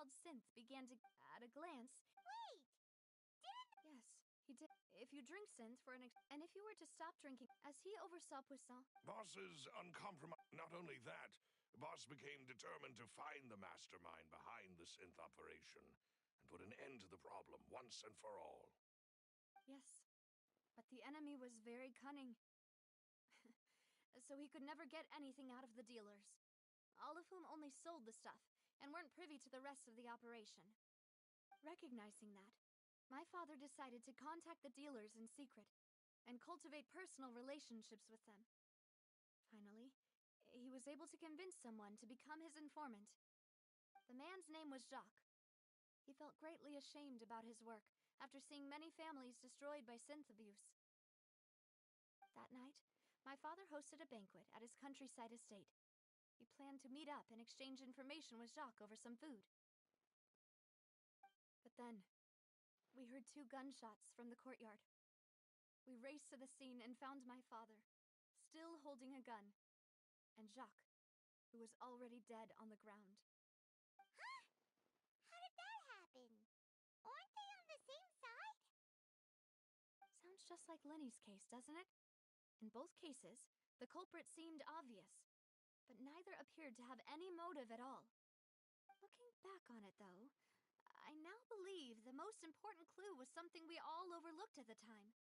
called Synth began to, at a glance. Wait! Yes, he did. If you drink Synth for and if you were to stop drinking, as he oversaw Poisson. Boss is uncompromised. Not only that, Boss became determined to find the mastermind behind the synth operation and put an end to the problem once and for all. Yes, but the enemy was very cunning. So he could never get anything out of the dealers, all of whom only sold the stuff and weren't privy to the rest of the operation. Recognizing that, my father decided to contact the dealers in secret and cultivate personal relationships with them. Finally, he was able to convince someone to become his informant. The man's name was Jacques. He felt greatly ashamed about his work after seeing many families destroyed by synth abuse. That night, my father hosted a banquet at his countryside estate. He planned to meet up and exchange information with Jacques over some food. But then, we heard 2 gunshots from the courtyard. We raced to the scene and found my father, still holding a gun, and Jacques, who was already dead on the ground. Huh? How did that happen? Aren't they on the same side? Sounds just like Lenny's case, doesn't it? In both cases, the culprit seemed obvious, but neither appeared to have any motive at all. Looking back on it, though, I now believe the most important clue was something we all overlooked at the time.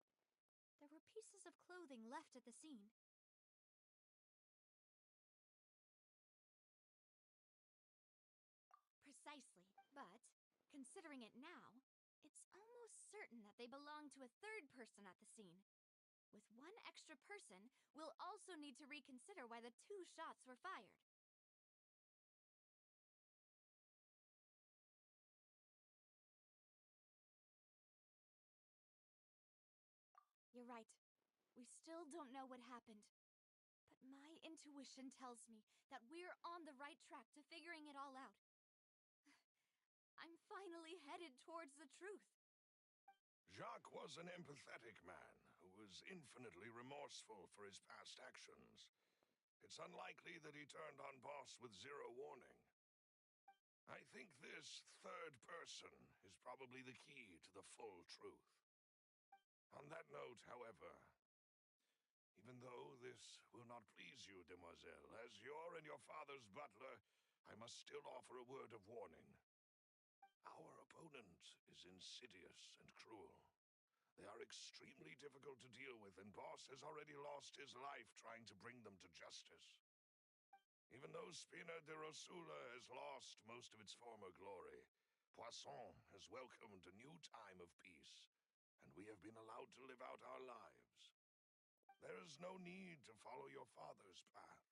There were pieces of clothing left at the scene. Precisely, but, considering it now, it's almost certain that they belong to a third person at the scene. With one extra person, we'll also need to reconsider why the 2 shots were fired. You're right. We still don't know what happened. But my intuition tells me that we're on the right track to figuring it all out. I'm finally headed towards the truth. Jacques was an empathetic man who was infinitely remorseful for his past actions. It's unlikely that he turned on Boss with 0 warning. I think this third person is probably the key to the full truth. On that note, however, even though this will not please you, demoiselle, as your and your father's butler, I must still offer a word of warning. Our opponent is insidious and cruel. They are extremely difficult to deal with, and Boss has already lost his life trying to bring them to justice. Even though Spina de Rosula has lost most of its former glory, Poisson has welcomed a new time of peace, and we have been allowed to live out our lives. There is no need to follow your father's path.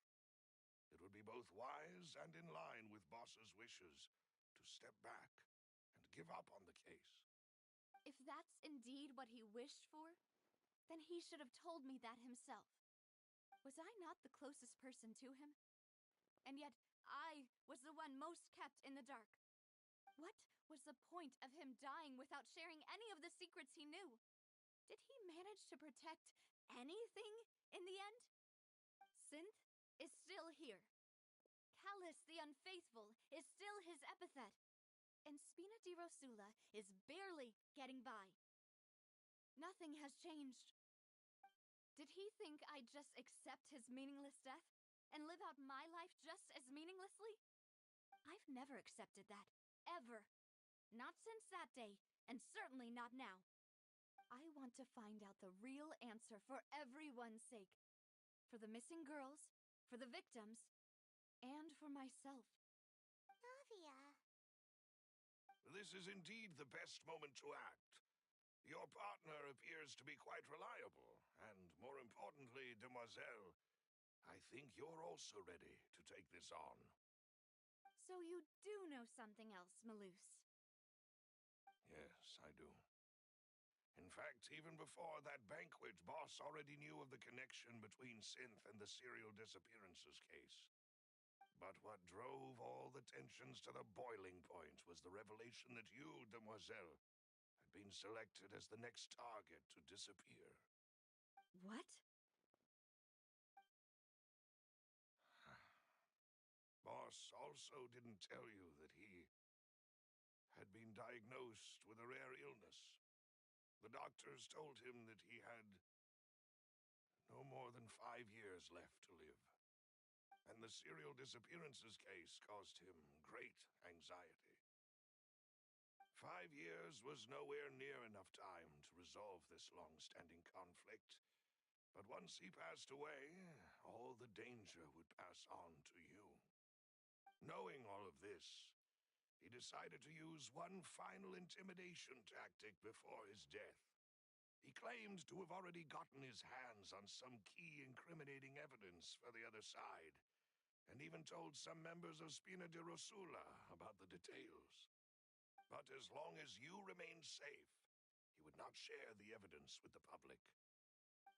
It would be both wise and in line with Boss's wishes to step back and give up on the case. If that's indeed what he wished for, then he should have told me that himself. Was I not the closest person to him? And yet, I was the one most kept in the dark. What was the point of him dying without sharing any of the secrets he knew? Did he manage to protect anything in the end? Synth is still here. Callus the Unfaithful is still his epithet. And Spina di Rosula is barely getting by. Nothing has changed. Did he think I'd just accept his meaningless death and live out my life just as meaninglessly? I've never accepted that, ever. Not since that day, and certainly not now. I want to find out the real answer for everyone's sake. For the missing girls, for the victims, and for myself. Navia. This is indeed the best moment to act. Your partner appears to be quite reliable, and more importantly, demoiselle, I think you're also ready to take this on. So you do know something else, Malouse? Yes, I do. In fact, even before that banquet, Boss already knew of the connection between Synth and the serial disappearances case. But what drove all the tensions to the boiling point was the revelation that you, demoiselle, had been selected as the next target to disappear. What? Boss also didn't tell you that he been diagnosed with a rare illness. The doctors told him that he had no more than 5 years left to live. And the serial disappearances case caused him great anxiety. 5 years was nowhere near enough time to resolve this long-standing conflict. But once he passed away, all the danger would pass on to you. Knowing all of this, he decided to use one final intimidation tactic before his death. He claimed to have already gotten his hands on some key incriminating evidence for the other side, and even told some members of Spina di Rosula about the details. But as long as you remained safe, he would not share the evidence with the public.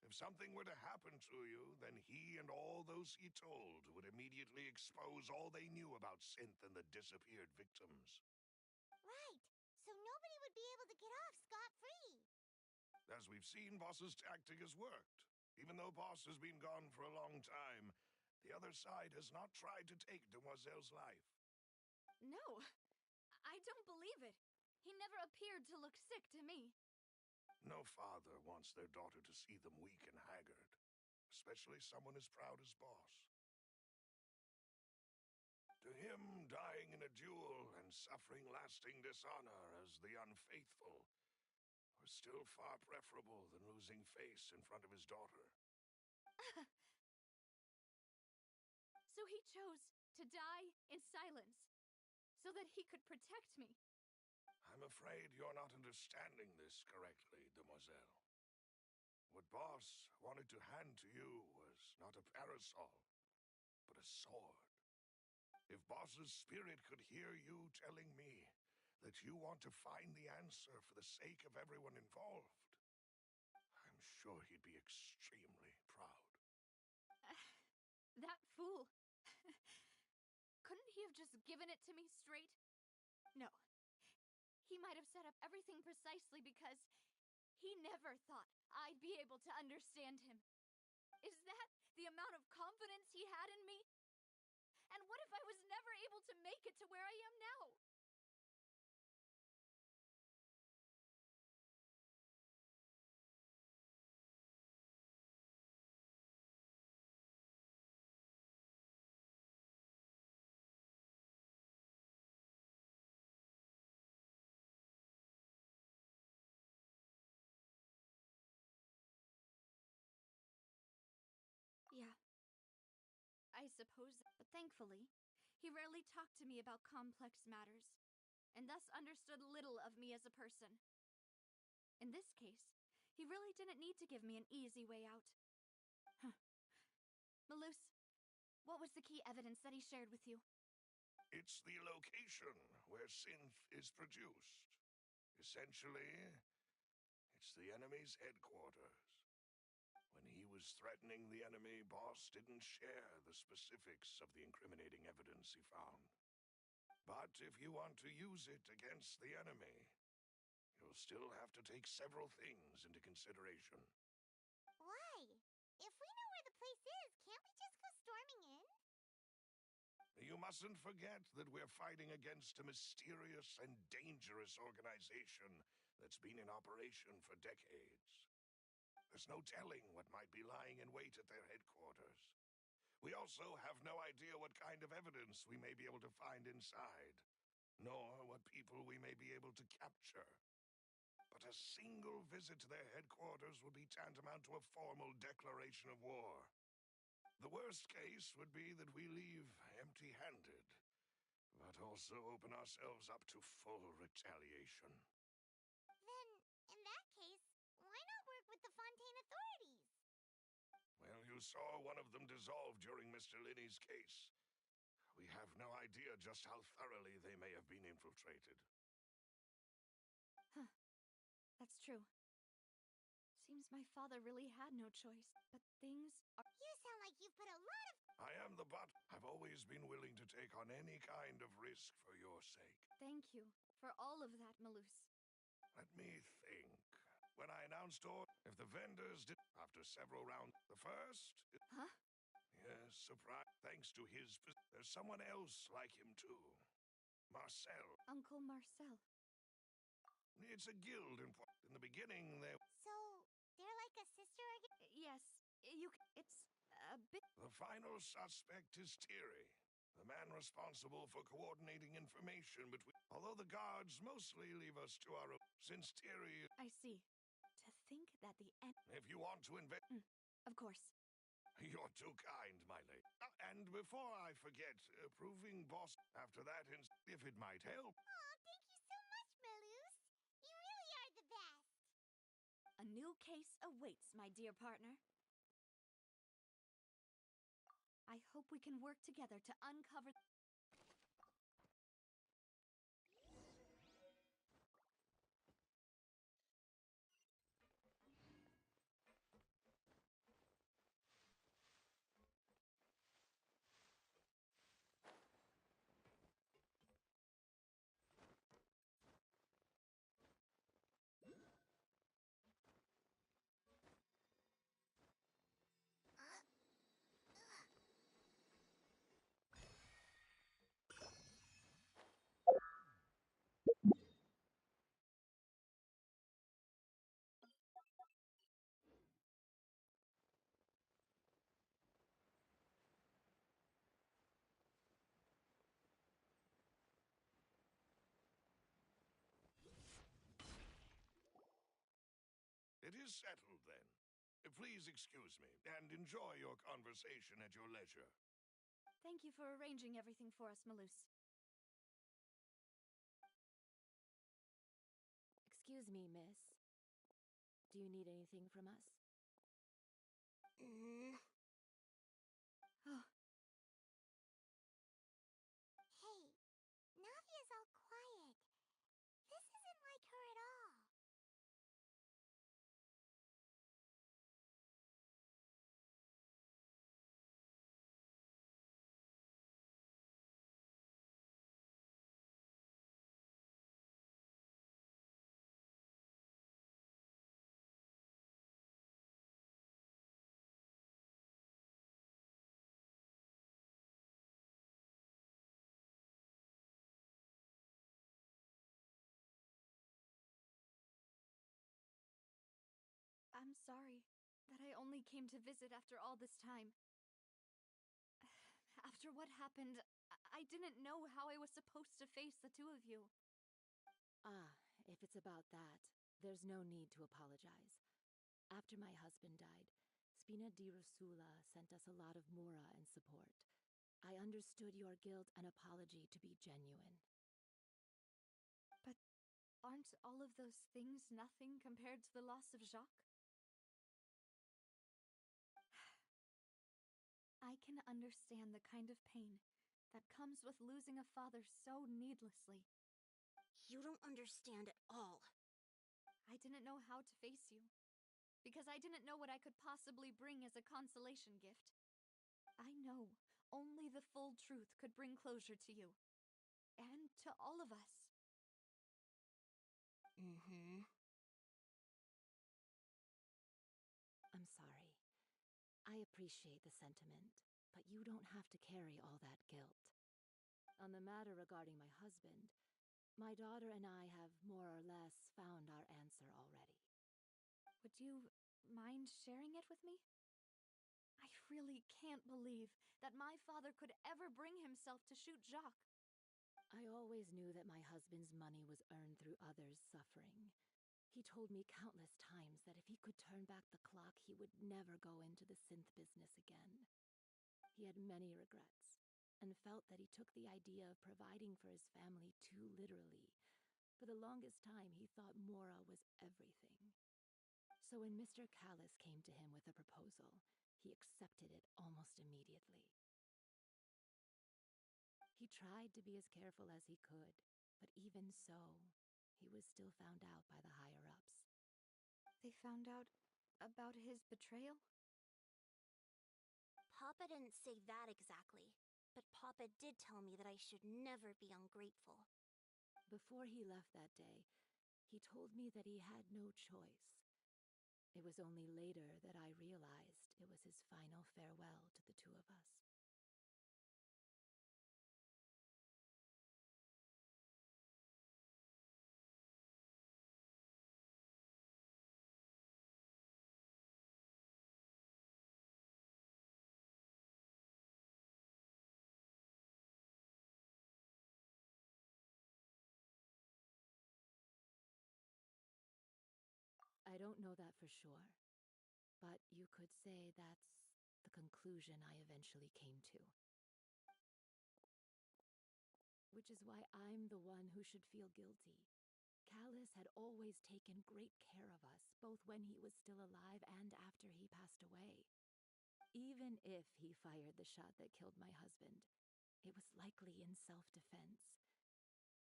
If something were to happen to you, then he and all those he told would immediately expose all they knew about Synth and the disappeared victims. Right. So nobody would be able to get off scot-free. As we've seen, Boss's tactic has worked. Even though Boss has been gone for a long time, the other side has not tried to take Demoiselle's life. No, I don't believe it. He never appeared to look sick to me. No father wants their daughter to see them weak and haggard, especially someone as proud as Boss. To him, dying in a duel and suffering lasting dishonor as the unfaithful was still far preferable than losing face in front of his daughter. So he chose to die in silence, so that he could protect me. I'm afraid you're not understanding this correctly, Demoiselle. What Boss wanted to hand to you was not a parasol, but a sword. If Boss's spirit could hear you telling me that you want to find the answer for the sake of everyone involved, I'm sure he'd be extremely proud. That fool. Couldn't he have just given it to me straight? No. He might have set up everything precisely because he never thought I'd be able to understand him. Is that the amount of confidence he had in me? And what if I was never able to make it to where I am now? Yeah. I suppose, but thankfully, he rarely talked to me about complex matters, and thus understood little of me as a person. In this case, he really didn't need to give me an easy way out. Huh. Malus, what was the key evidence that he shared with you? It's the location where Synth is produced. Essentially, it's the enemy's headquarters. When he was threatening the enemy, Boss didn't share the specifics of the incriminating evidence he found. But if you want to use it against the enemy, you'll still have to take several things into consideration. Why? If we know where the place is, can't we just go storming in? You mustn't forget that we're fighting against a mysterious and dangerous organization that's been in operation for decades. There's no telling what might be lying in wait at their headquarters. We also have no idea what kind of evidence we may be able to find inside, nor what people we may be able to capture. But a single visit to their headquarters would be tantamount to a formal declaration of war. The worst case would be that we leave empty-handed, but also open ourselves up to full retaliation. Then, in that case, why not work with the Fontaine authorities? Well, you saw one of them dissolve during Mr. Linney's case. We have no idea just how thoroughly they may have been infiltrated. Huh. That's true. Seems my father really had no choice, but things are... You sound like you've put a lot of... I am the butt. I've always been willing to take on any kind of risk for your sake. Thank you for all of that, Malus. Let me think. When I announced if the vendors did after several rounds, the first... Huh? Yes, surprise. Thanks to his... There's someone else like him too. Marcel. Uncle Marcel. It's a guild. In the beginning, they... So, they're like a sister again? Yes, it's a bit. The final suspect is Tiri, the man responsible for coordinating information between... Although the guards mostly leave us to our... Since Tiri... I see. To think that the end. If you want to invest... Of course. You're too kind, my lady. And before I forget, proving boss after that, if it might help. Oh, thank you so much, Melus. You really are the best. A new case awaits, my dear partner. I hope we can work together to uncover. It is settled, then. Please excuse me, and enjoy your conversation at your leisure. Thank you for arranging everything for us, Melus. Excuse me, miss. Do you need anything from us? Oh, Hey, Navia's all quiet. This isn't like her at all. I'm sorry that I only came to visit after all this time. After what happened, I didn't know how I was supposed to face the two of you. Ah, if it's about that, there's no need to apologize. After my husband died, Spina di Rosula sent us a lot of mura and support. I understood your guilt and apology to be genuine. But aren't all of those things nothing compared to the loss of Jacques? I can understand the kind of pain that comes with losing a father so needlessly. You don't understand at all. I didn't know how to face you, because I didn't know what I could possibly bring as a consolation gift. I know only the full truth could bring closure to you, and to all of us. I'm sorry. I appreciate the sentiment, but you don't have to carry all that guilt. On the matter regarding my husband, my daughter and I have more or less found our answer already. Would you mind sharing it with me? I really can't believe that my father could ever bring himself to shoot Jacques. I always knew that my husband's money was earned through others' suffering. He told me countless times that if he could turn back the clock, he would never go into the synth business again. He had many regrets, and felt that he took the idea of providing for his family too literally. For the longest time, he thought Mora was everything. So when Mr. Callis came to him with a proposal, he accepted it almost immediately. He tried to be as careful as he could, but even so, he was still found out by the higher-ups. They found out about his betrayal? Papa didn't say that exactly, but Papa did tell me that I should never be ungrateful. Before he left that day, he told me that he had no choice. It was only later that I realized it was his final farewell to the two of us. I don't know that for sure. But you could say that's the conclusion I eventually came to. Which is why I'm the one who should feel guilty. Callus had always taken great care of us, both when he was still alive and after he passed away. Even if he fired the shot that killed my husband, it was likely in self-defense.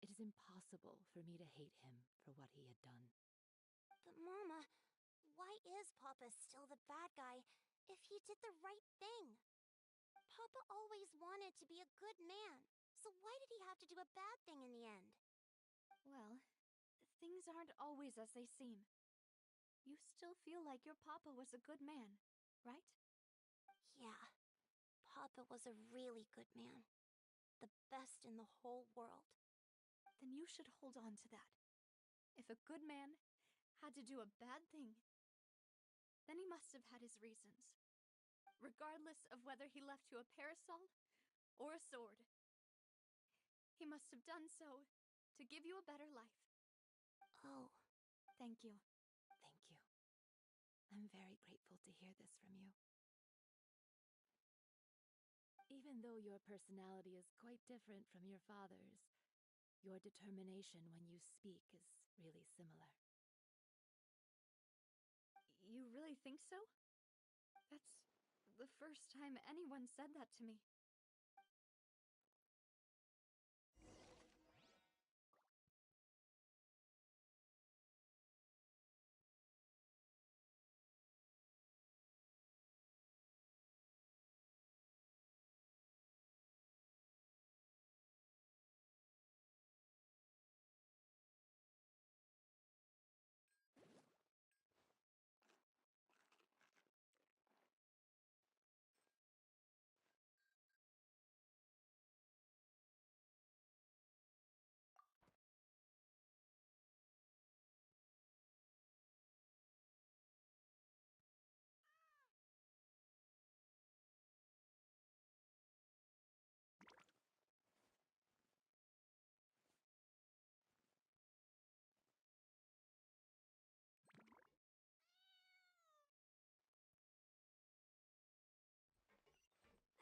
It is impossible for me to hate him for what he had done. But Mama, why is Papa still the bad guy if he did the right thing? Papa always wanted to be a good man, so why did he have to do a bad thing in the end? Well, things aren't always as they seem. You still feel like your papa was a good man, right? Yeah, Papa was a really good man. The best in the whole world. Then you should hold on to that. If a good man had to do a bad thing, then he must have had his reasons. Regardless of whether he left you a parasol or a sword. He must have done so to give you a better life. Oh, Thank you. Thank you. I'm very grateful to hear this from you. Even though your personality is quite different from your father's, your determination when you speak is really similar. You really think so? That's the first time anyone said that to me.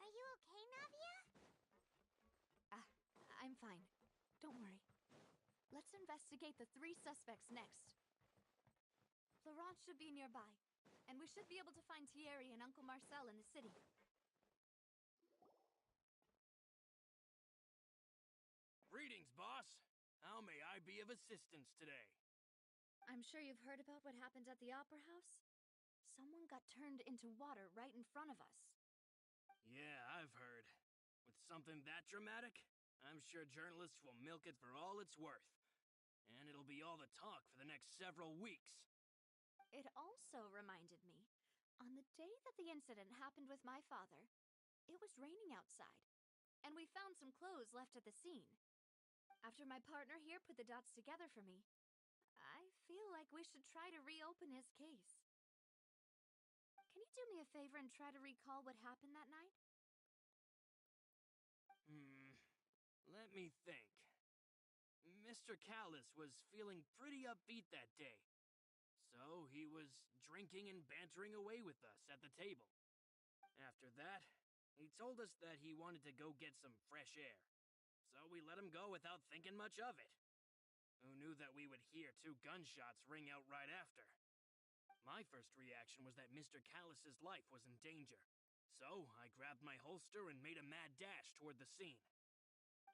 Are you okay, Navia? I'm fine. Don't worry. Let's investigate the 3 suspects next. Florence should be nearby, and we should be able to find Thierry and Uncle Marcel in the city. Greetings, boss. How may I be of assistance today? I'm sure you've heard about what happened at the Opera House? Someone got turned into water right in front of us. Yeah, I've heard. With something that dramatic, I'm sure journalists will milk it for all it's worth. And it'll be all the talk for the next several weeks. It also reminded me, on the day that the incident happened with my father, it was raining outside, and we found some clothes left at the scene. After my partner here put the dots together for me, I feel like we should try to reopen his case. Can you do me a favor and try to recall what happened that night? Let me think. Mr. Callus was feeling pretty upbeat that day. So he was drinking and bantering away with us at the table. After that, he told us that he wanted to go get some fresh air. So we let him go without thinking much of it. Who knew that we would hear 2 gunshots ring out right after? My first reaction was that Mr. Callus's life was in danger. So I grabbed my holster and made a mad dash toward the scene.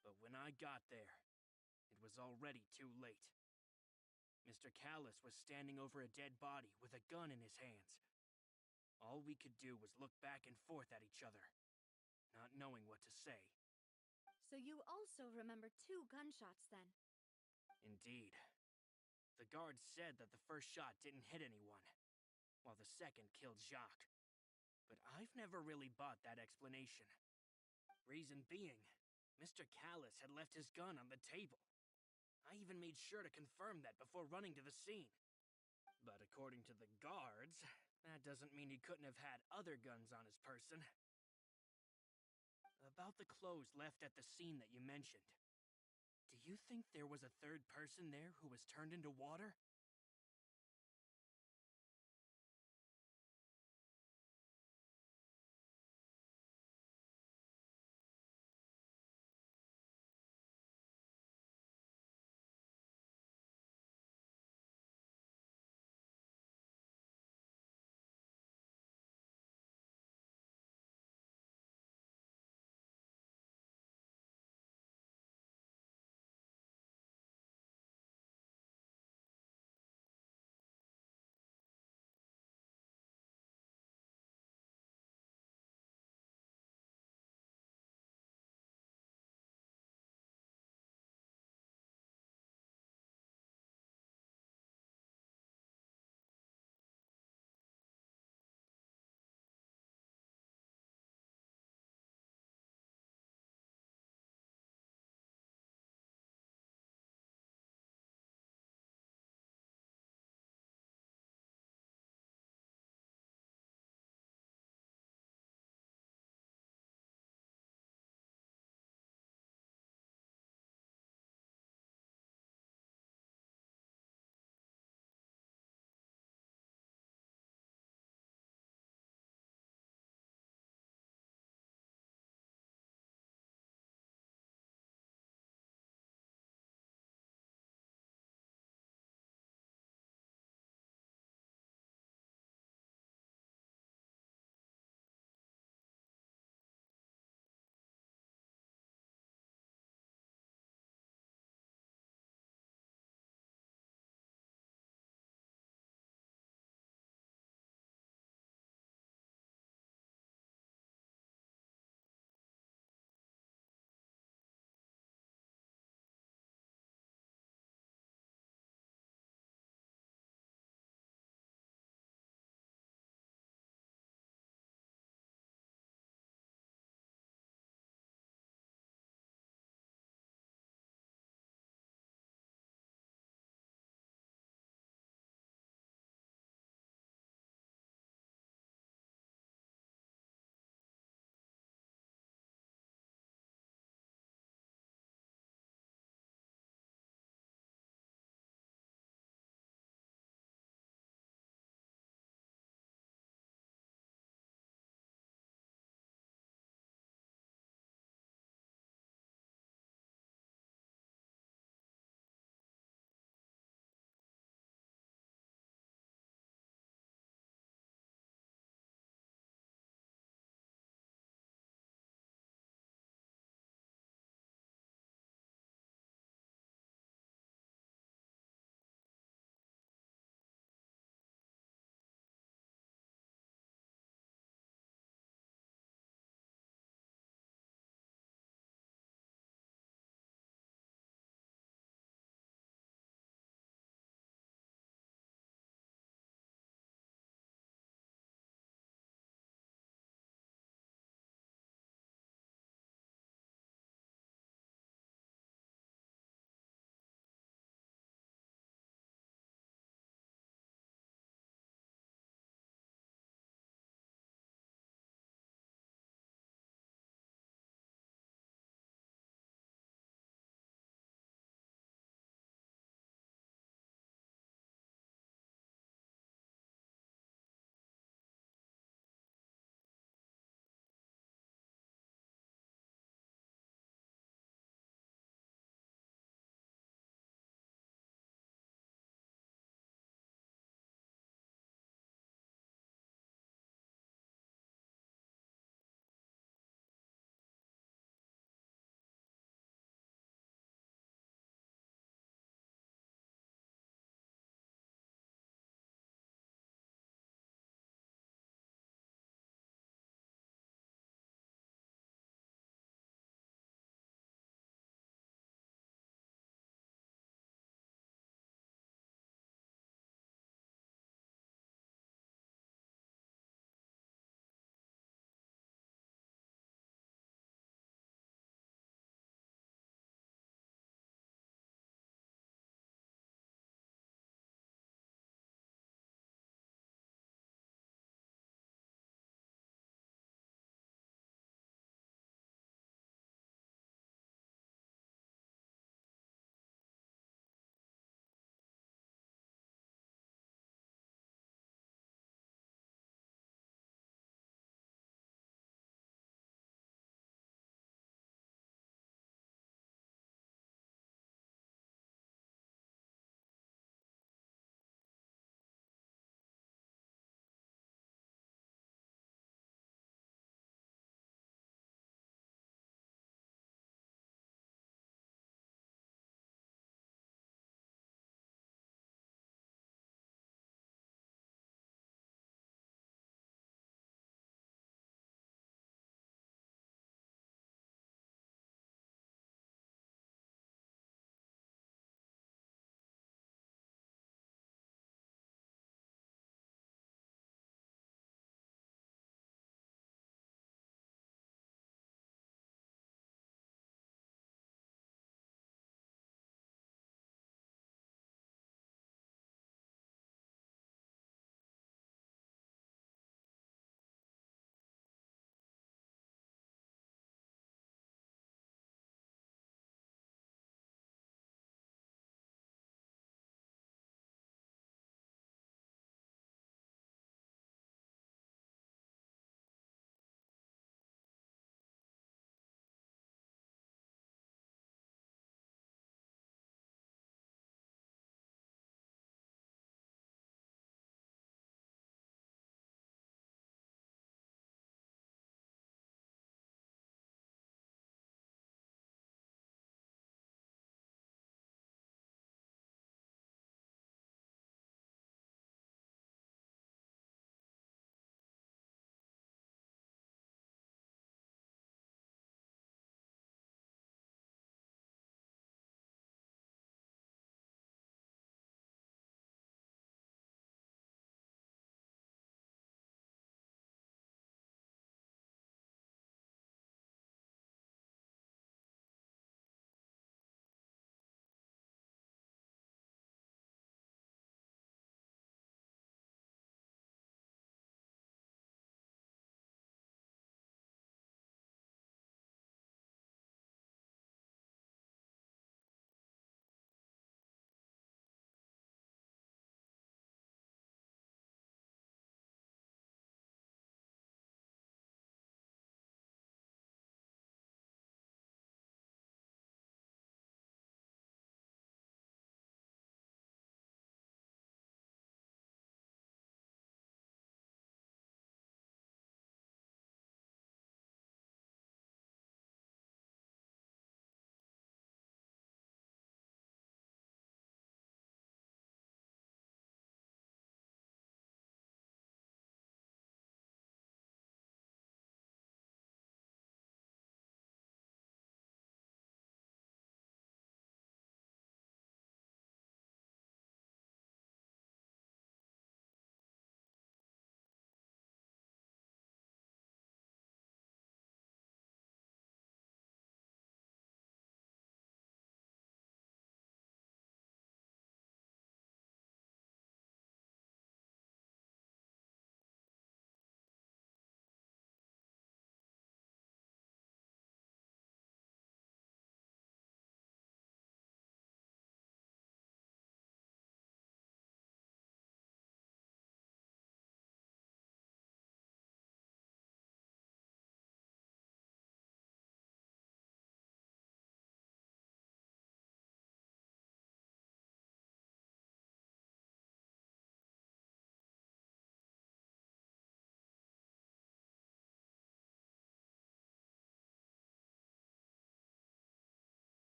But when I got there, it was already too late. Mr. Callus was standing over a dead body with a gun in his hands. All we could do was look back and forth at each other, not knowing what to say. So you also remember 2 gunshots then? Indeed. The guard said that the first shot didn't hit anyone, while the second killed Jacques. But I've never really bought that explanation. Reason being, Mr. Callus had left his gun on the table. I even made sure to confirm that before running to the scene. But according to the guards, that doesn't mean he couldn't have had other guns on his person. About the clothes left at the scene that you mentioned. Do you think there was a third person there who was turned into water?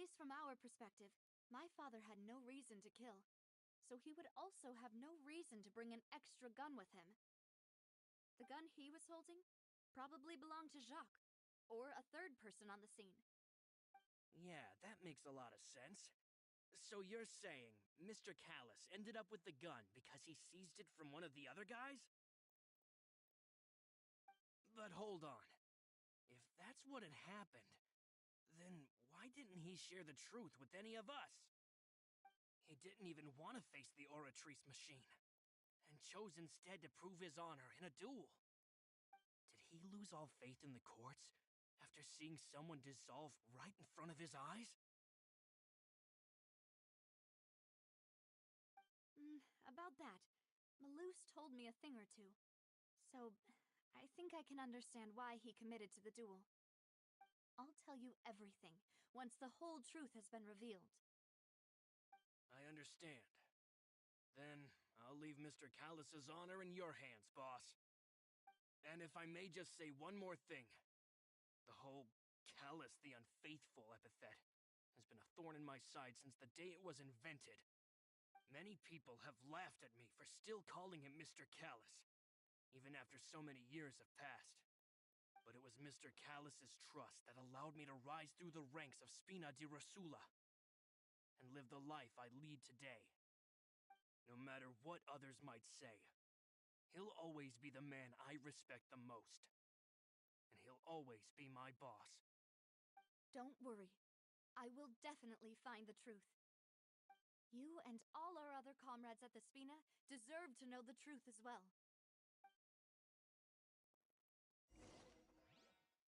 least from our perspective, my father had no reason to kill, so he would also have no reason to bring an extra gun with him. The gun he was holding probably belonged to Jacques, or a third person on the scene. Yeah, that makes a lot of sense. So you're saying Mr. Callus ended up with the gun because he seized it from one of the other guys? But hold on. If that's what had happened, then why didn't he share the truth with any of us? He didn't even want to face the Oratrice machine, and chose instead to prove his honor in a duel. Did he lose all faith in the courts after seeing someone dissolve right in front of his eyes? About that, Malus told me a thing or two, so I think I can understand why he committed to the duel. I'll tell you everything once the whole truth has been revealed. I understand. Then I'll leave Mr. Callus's honor in your hands, boss. And if I may just say one more thing. The whole Callus the Unfaithful epithet has been a thorn in my side since the day it was invented. Many people have laughed at me for still calling him Mr. Callus, even after so many years have passed. But it was Mr. Callus's trust that allowed me to rise through the ranks of Spina di Rosula and live the life I lead today. No matter what others might say, he'll always be the man I respect the most. And he'll always be my boss. Don't worry. I will definitely find the truth. You and all our other comrades at the Spina deserve to know the truth as well. Intel is just like futures.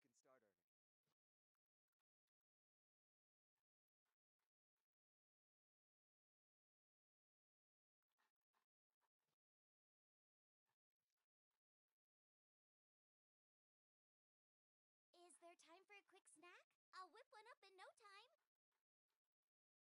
You gotta invest a lot before you can start earning. Is there time for a quick snack? I'll whip one up in no time. Intel is just like futures.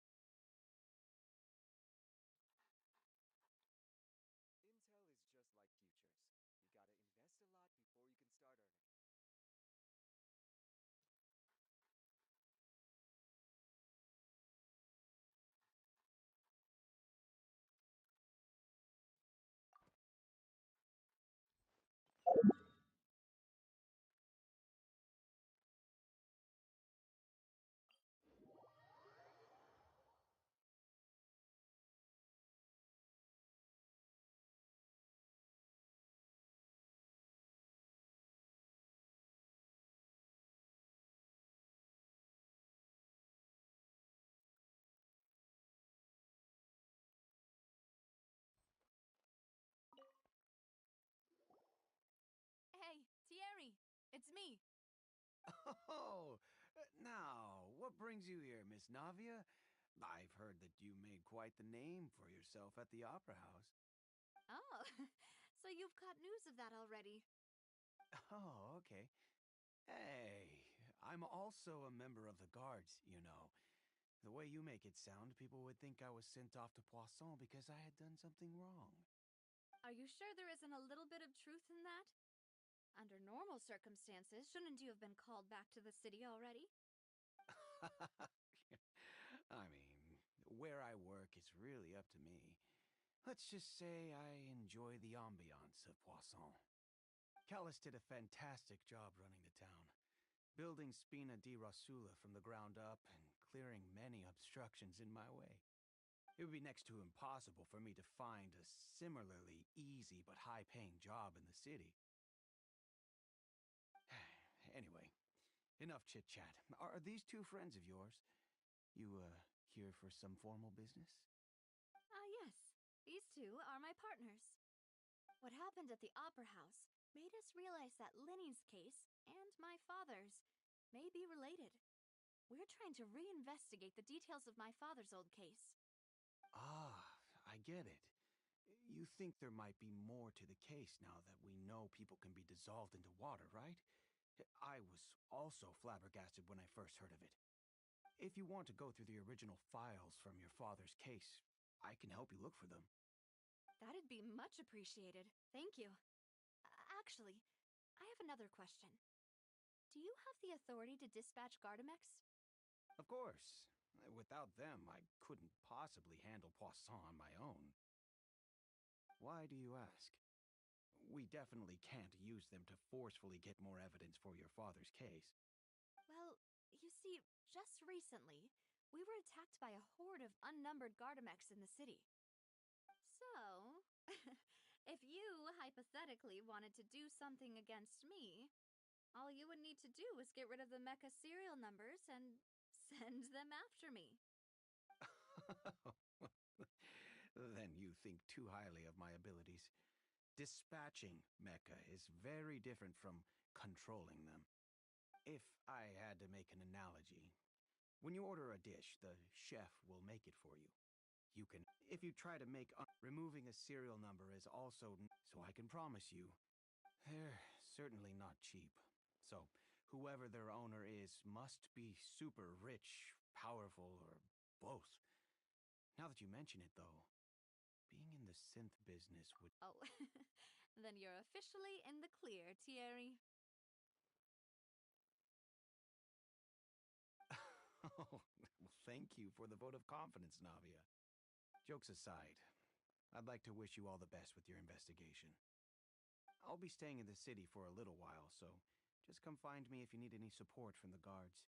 You gotta invest a lot before you can start earning. Hey, Thierry! It's me! Oh, now, what brings you here, Miss Navia? I've heard that you made quite the name for yourself at the Opera House. Oh, so you've caught news of that already. Oh, okay. Hey, I'm also a member of the guards, you know. The way you make it sound, people would think I was sent off to Poisson because I had done something wrong. Are you sure there isn't a little bit of truth in that? Under normal circumstances, shouldn't you have been called back to the city already? I mean, where I work is really up to me. Let's just say I enjoy the ambiance of Poisson. Callus did a fantastic job running the town, building Spina di Rosula from the ground up and clearing many obstructions in my way. It would be next to impossible for me to find a similarly easy but high-paying job in the city. Anyway, enough chit-chat. Are these two friends of yours? You, here for some formal business? Yes. These two are my partners. What happened at the Opera House made us realize that Linny's case and my father's may be related. We're trying to reinvestigate the details of my father's old case. Ah, I get it. You think there might be more to the case now that we know people can be dissolved into water, right? I was also flabbergasted when I first heard of it. If you want to go through the original files from your father's case, I can help you look for them. That'd be much appreciated. Thank you. Actually, I have another question. Do you have the authority to dispatch Gardamex? Of course. Without them, I couldn't possibly handle Poisson on my own. Why do you ask? We definitely can't use them to forcefully get more evidence for your father's case. Well, you see, just recently, we were attacked by a horde of unnumbered Gardamex in the city. So, if you hypothetically wanted to do something against me, all you would need to do is get rid of the mecha serial numbers and send them after me. Then you think too highly of my abilities. Dispatching mecha is very different from controlling them. If I had to make an analogy, when you order a dish, the chef will make it for you. If you try to make removing a serial number is also, so I can promise you, they're certainly not cheap. So, whoever their owner is must be super rich, powerful, or both. Now that you mention it, though, being in the synth business would... Oh, then you're officially in the clear, Thierry. Oh, well, thank you for the vote of confidence, Navia. Jokes aside, I'd like to wish you all the best with your investigation. I'll be staying in the city for a little while, so just come find me if you need any support from the guards.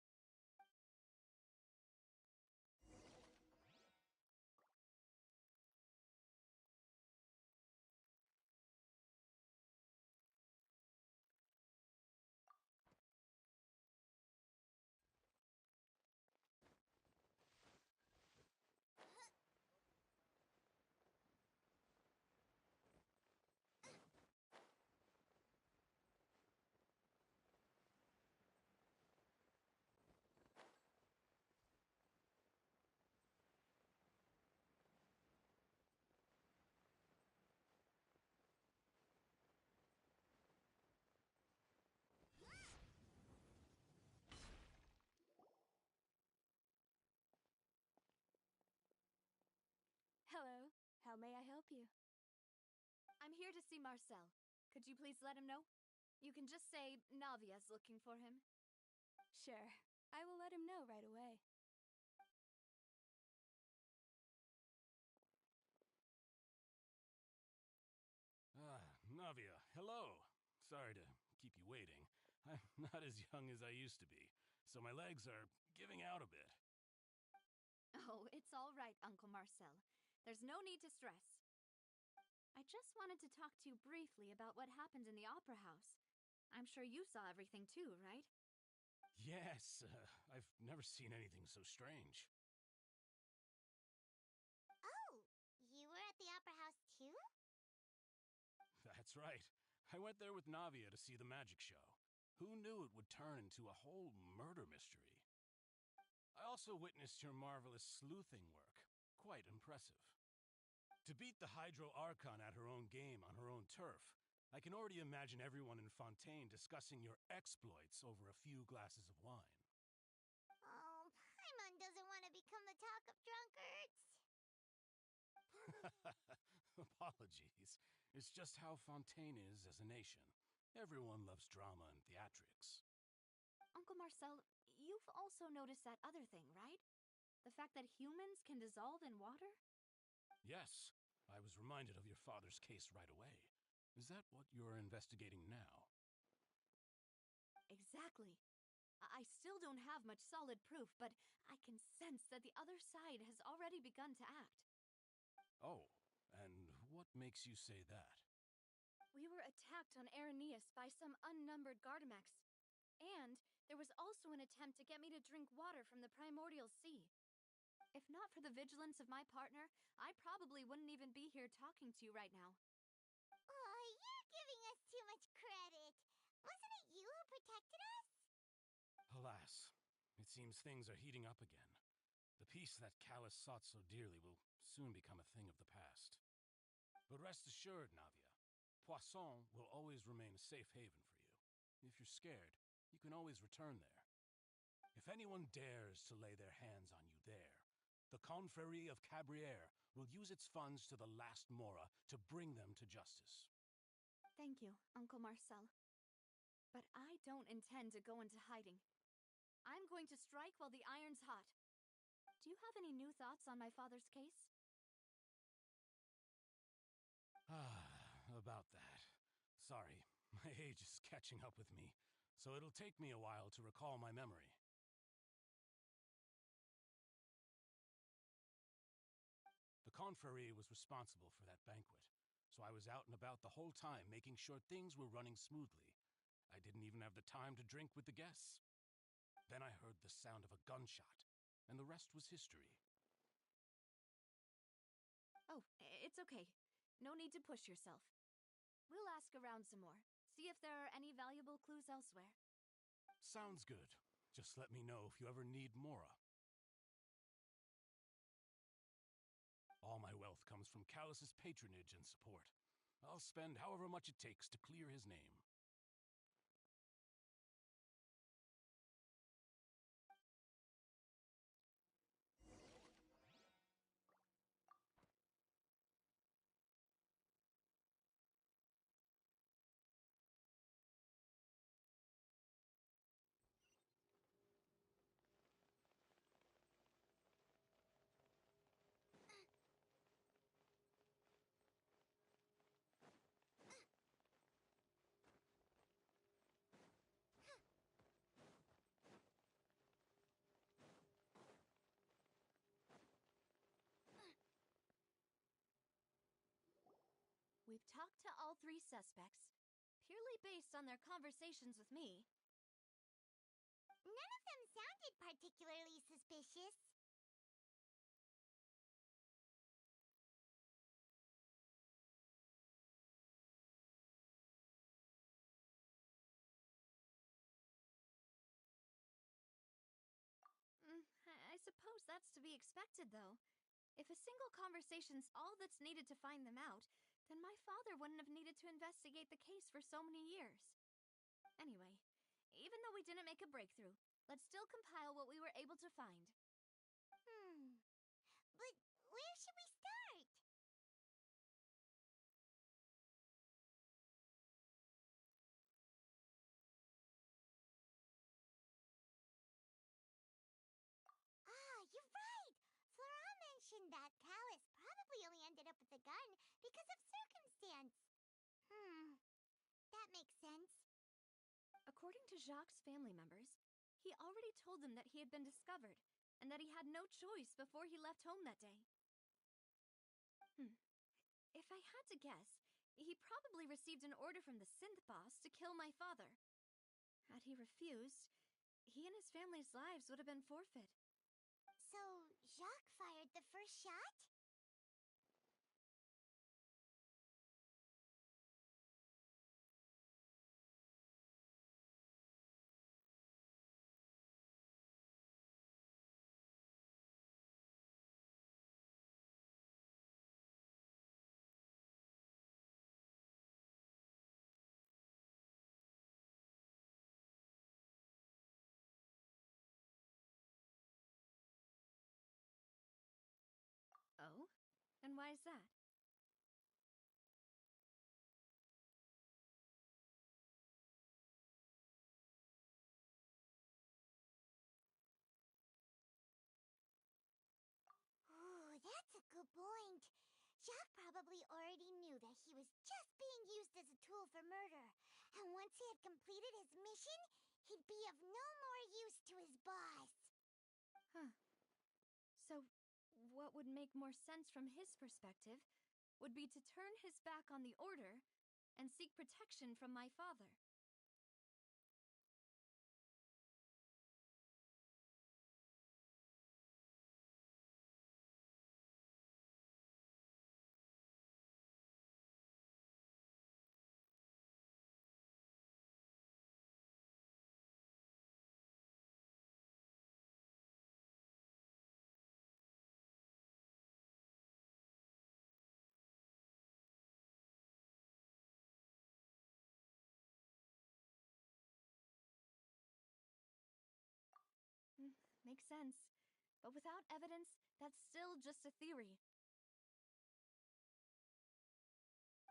Hello. How may I help you? I'm here to see Marcel. Could you please let him know? You can just say Navia's looking for him. Sure. I will let him know right away. Navia, hello. Sorry to keep you waiting. I'm not as young as I used to be, so my legs are giving out a bit. Oh, it's all right, Uncle Marcel. There's no need to stress. I just wanted to talk to you briefly about what happened in the Opera House. I'm sure you saw everything too, right? Yes, I've never seen anything so strange. Oh, you were at the Opera House too? That's right. I went there with Navia to see the magic show. Who knew it would turn into a whole murder mystery? I also witnessed your marvelous sleuthing work. Quite impressive. To beat the Hydro Archon at her own game on her own turf, I can already imagine everyone in Fontaine discussing your exploits over a few glasses of wine. Oh, Paimon doesn't want to become the talk of drunkards. Apologies. It's just how Fontaine is as a nation. Everyone loves drama and theatrics. Uncle Marcel, you've also noticed that other thing, right? The fact that humans can dissolve in water? Yes, I was reminded of your father's case right away. Is that what you're investigating now? Exactly. I still don't have much solid proof, but I can sense that the other side has already begun to act. Oh, and what makes you say that? We were attacked on Araneus by some unnumbered Gardamex. And there was also an attempt to get me to drink water from the primordial sea. If not for the vigilance of my partner, I probably wouldn't even be here talking to you right now. Oh, you're giving us too much credit. Wasn't it you who protected us? Alas, it seems things are heating up again. The peace that Callus sought so dearly will soon become a thing of the past. But rest assured, Navia, Poisson will always remain a safe haven for you. If you're scared, you can always return there. If anyone dares to lay their hands on you there, the Confrérie of Cabriere will use its funds to the last Mora to bring them to justice. Thank you, Uncle Marcel. But I don't intend to go into hiding. I'm going to strike while the iron's hot. Do you have any new thoughts on my father's case? About that. Sorry, my age is catching up with me, so it'll take me a while to recall my memory. The confrérie was responsible for that banquet, so I was out and about the whole time making sure things were running smoothly. I didn't even have the time to drink with the guests. Then I heard the sound of a gunshot, and the rest was history. Oh, it's okay. No need to push yourself. We'll ask around some more, see if there are any valuable clues elsewhere. Sounds good. Just let me know if you ever need Mora. All my wealth comes from Callus's patronage and support. I'll spend however much it takes to clear his name. We've talked to all three suspects, purely based on their conversations with me. None of them sounded particularly suspicious. I suppose that's to be expected, though. If a single conversation's all that's needed to find them out, then my father wouldn't have needed to investigate the case for so many years. Anyway, even though we didn't make a breakthrough, let's still compile what we were able to find. But where should we start? Ah, you're right! Flora mentioned that Callus probably only ended up with the gun because of circumstance. That makes sense. According to Jacques' family members, he already told them that he had been discovered and that he had no choice before he left home that day. If I had to guess, he probably received an order from the synth boss to kill my father. Had he refused, he and his family's lives would have been forfeit. So, Jacques fired the first shot? Oh? And why is that? Ooh, that's a good point. Jacques probably already knew that he was just being used as a tool for murder. And once he had completed his mission, he'd be of no more use to his boss. So, what would make more sense from his perspective would be to turn his back on the order and seek protection from my father. Makes sense. But without evidence, that's still just a theory.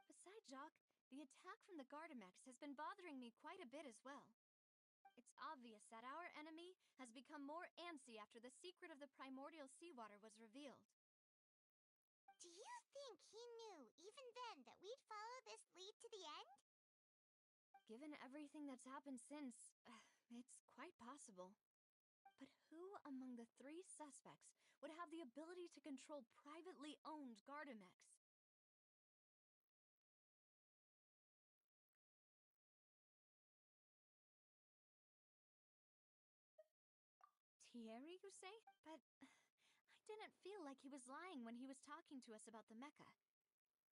Besides Jacques, The attack from the Gardamex has been bothering me quite a bit as well. It's obvious that our enemy has become more antsy after the secret of the primordial seawater was revealed. Do you think he knew, even then, that we'd follow this lead to the end? Given everything that's happened since, it's quite possible. But who among the three suspects would have the ability to control privately owned Gardamex? Thierry, you say? But I didn't feel like he was lying when he was talking to us about the mecha.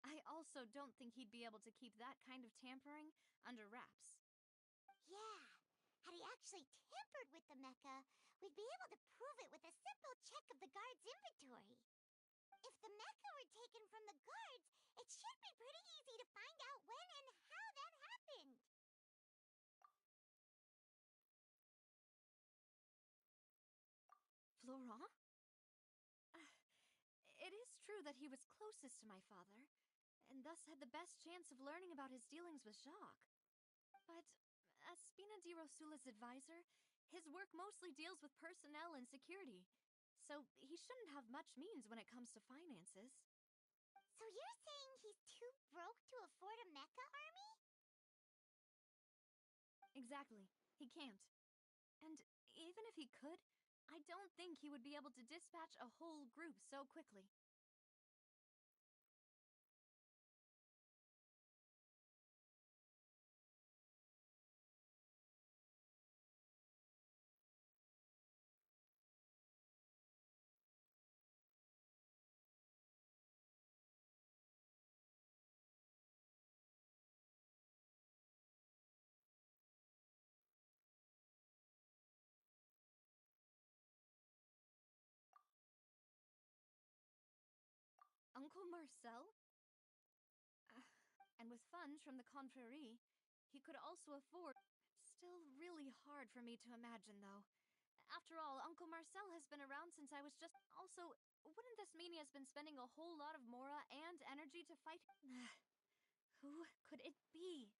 I also don't think he'd be able to keep that kind of tampering under wraps. Yeah. Had he actually tampered with the mecha, we'd be able to prove it with a simple check of the guard's inventory. If the mecha were taken from the guards, it should be pretty easy to find out when and how that happened. Florent? It is true that he was closest to my father, and thus had the best chance of learning about his dealings with Jacques. But as Spina di Rosula's advisor, his work mostly deals with personnel and security, so he shouldn't have much means when it comes to finances. So you're saying he's too broke to afford a mecha army? Exactly. He can't. And even if he could, I don't think he would be able to dispatch a whole group so quickly. Uncle Marcel? And with funds from the Confrérie, he could also afford. Still really hard for me to imagine, though. After all, Uncle Marcel has been around since I was just. Also, wouldn't this mean he has been spending a whole lot of mora and energy to fight? Who could it be?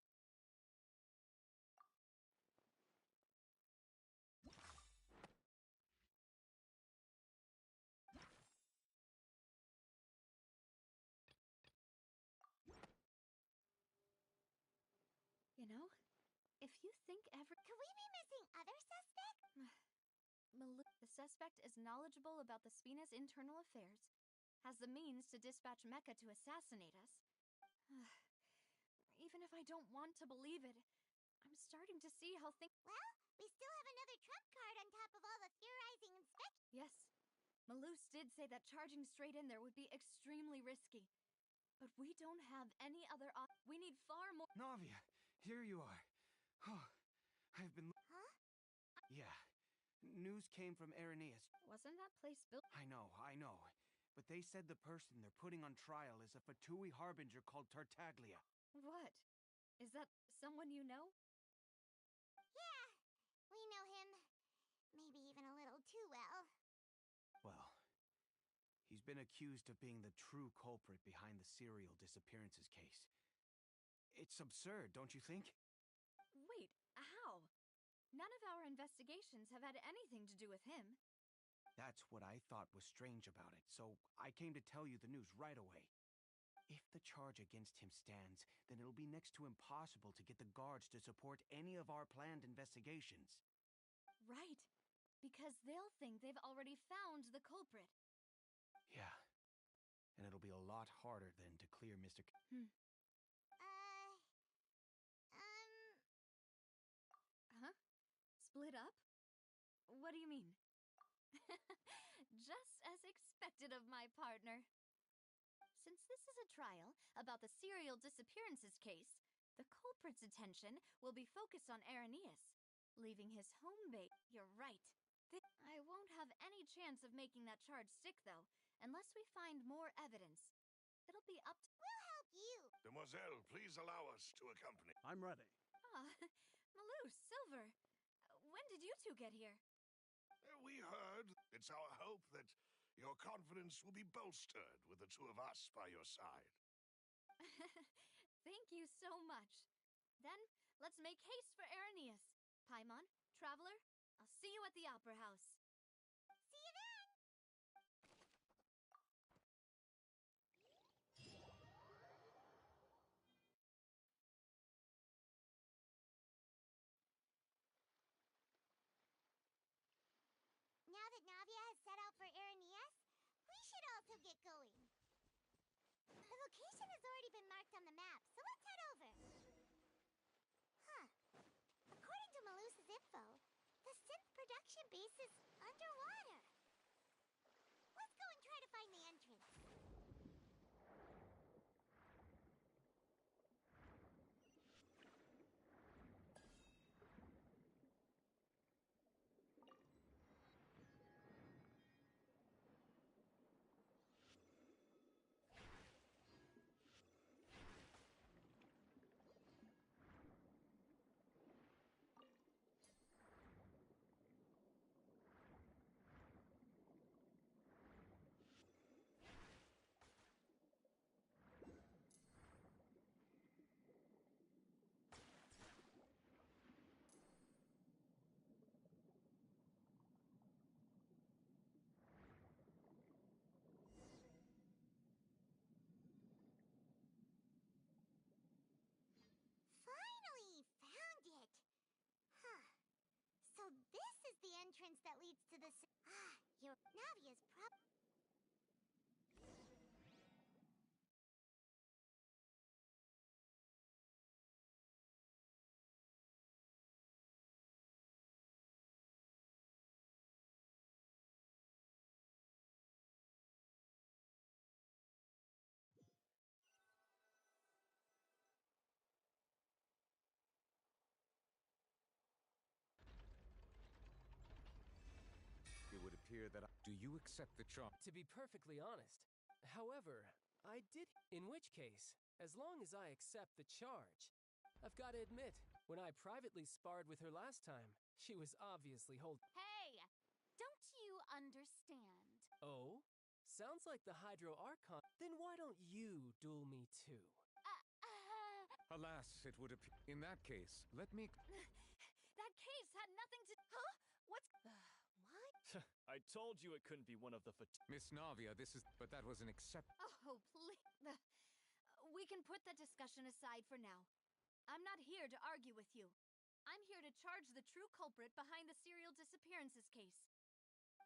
You know, if you think every. Could we be missing other suspects? The suspect is knowledgeable about the Spina's internal affairs, has the means to dispatch Mecha to assassinate us. Even if I don't want to believe it, I'm starting to see how things. Well, we still have another trump card on top of all the theorizing and spec. Yes, Malouse did say that charging straight in there would be extremely risky. But we don't have any other we need far more. Navia, here you are. Oh, I've been. Huh? Yeah. News came from Irenaeus. Wasn't that place built? I know. But they said the person they're putting on trial is a Fatui harbinger called Tartaglia. What? Is that someone you know? Yeah, we know him. Maybe even a little too well. Well, he's been accused of being the true culprit behind the serial disappearances case. It's absurd, don't you think? Wait, how? None of our investigations have had anything to do with him. That's what I thought was strange about it, so I came to tell you the news right away. If the charge against him stands, then it'll be next to impossible to get the guards to support any of our planned investigations. Right, because they'll think they've already found the culprit. Yeah, and it'll be a lot harder then to clear Mr. Huh? Split up? What do you mean? Just as expected of my partner. Since this is a trial about the serial disappearances case, the culprit's attention will be focused on Irenaeus, leaving his home base. You're right. I won't have any chance of making that charge stick, though, unless we find more evidence. It'll be up to. We'll help you. Demoiselle, please allow us to accompany. I'm ready. Malouse, Silver, when did you two get here? We heard. It's our hope that your confidence will be bolstered with the two of us by your side. Thank you so much. Then, let's make haste for Irenaeus. Paimon, Traveler, I'll see you at the Opera House. See you then! Now that Navia has set out for Irenaeus, we should also get going. The location has already been marked on the map, so let's head over. Huh. According to Malusa's info, the synth production base is underwater. Let's go and try to find the entrance. Finally found it! Huh. So this is the entrance that leads to the... your Navia's It would appear that do you accept the charge? To be perfectly honest. However, I did. In which case, as long as I accept the charge. I've got to admit, when I privately sparred with her last time, she was obviously Hey! Don't you understand? Oh? Sounds like the Hydro Archon. Then why don't you duel me too? Alas, it would appear. In that case, let me. That case had nothing to... Huh? What's... What? I told you it couldn't be one of the Miss Navia, this is. But that was an accept. Oh, please. We can put that discussion aside for now. I'm not here to argue with you. I'm here to charge the true culprit behind the serial disappearances case.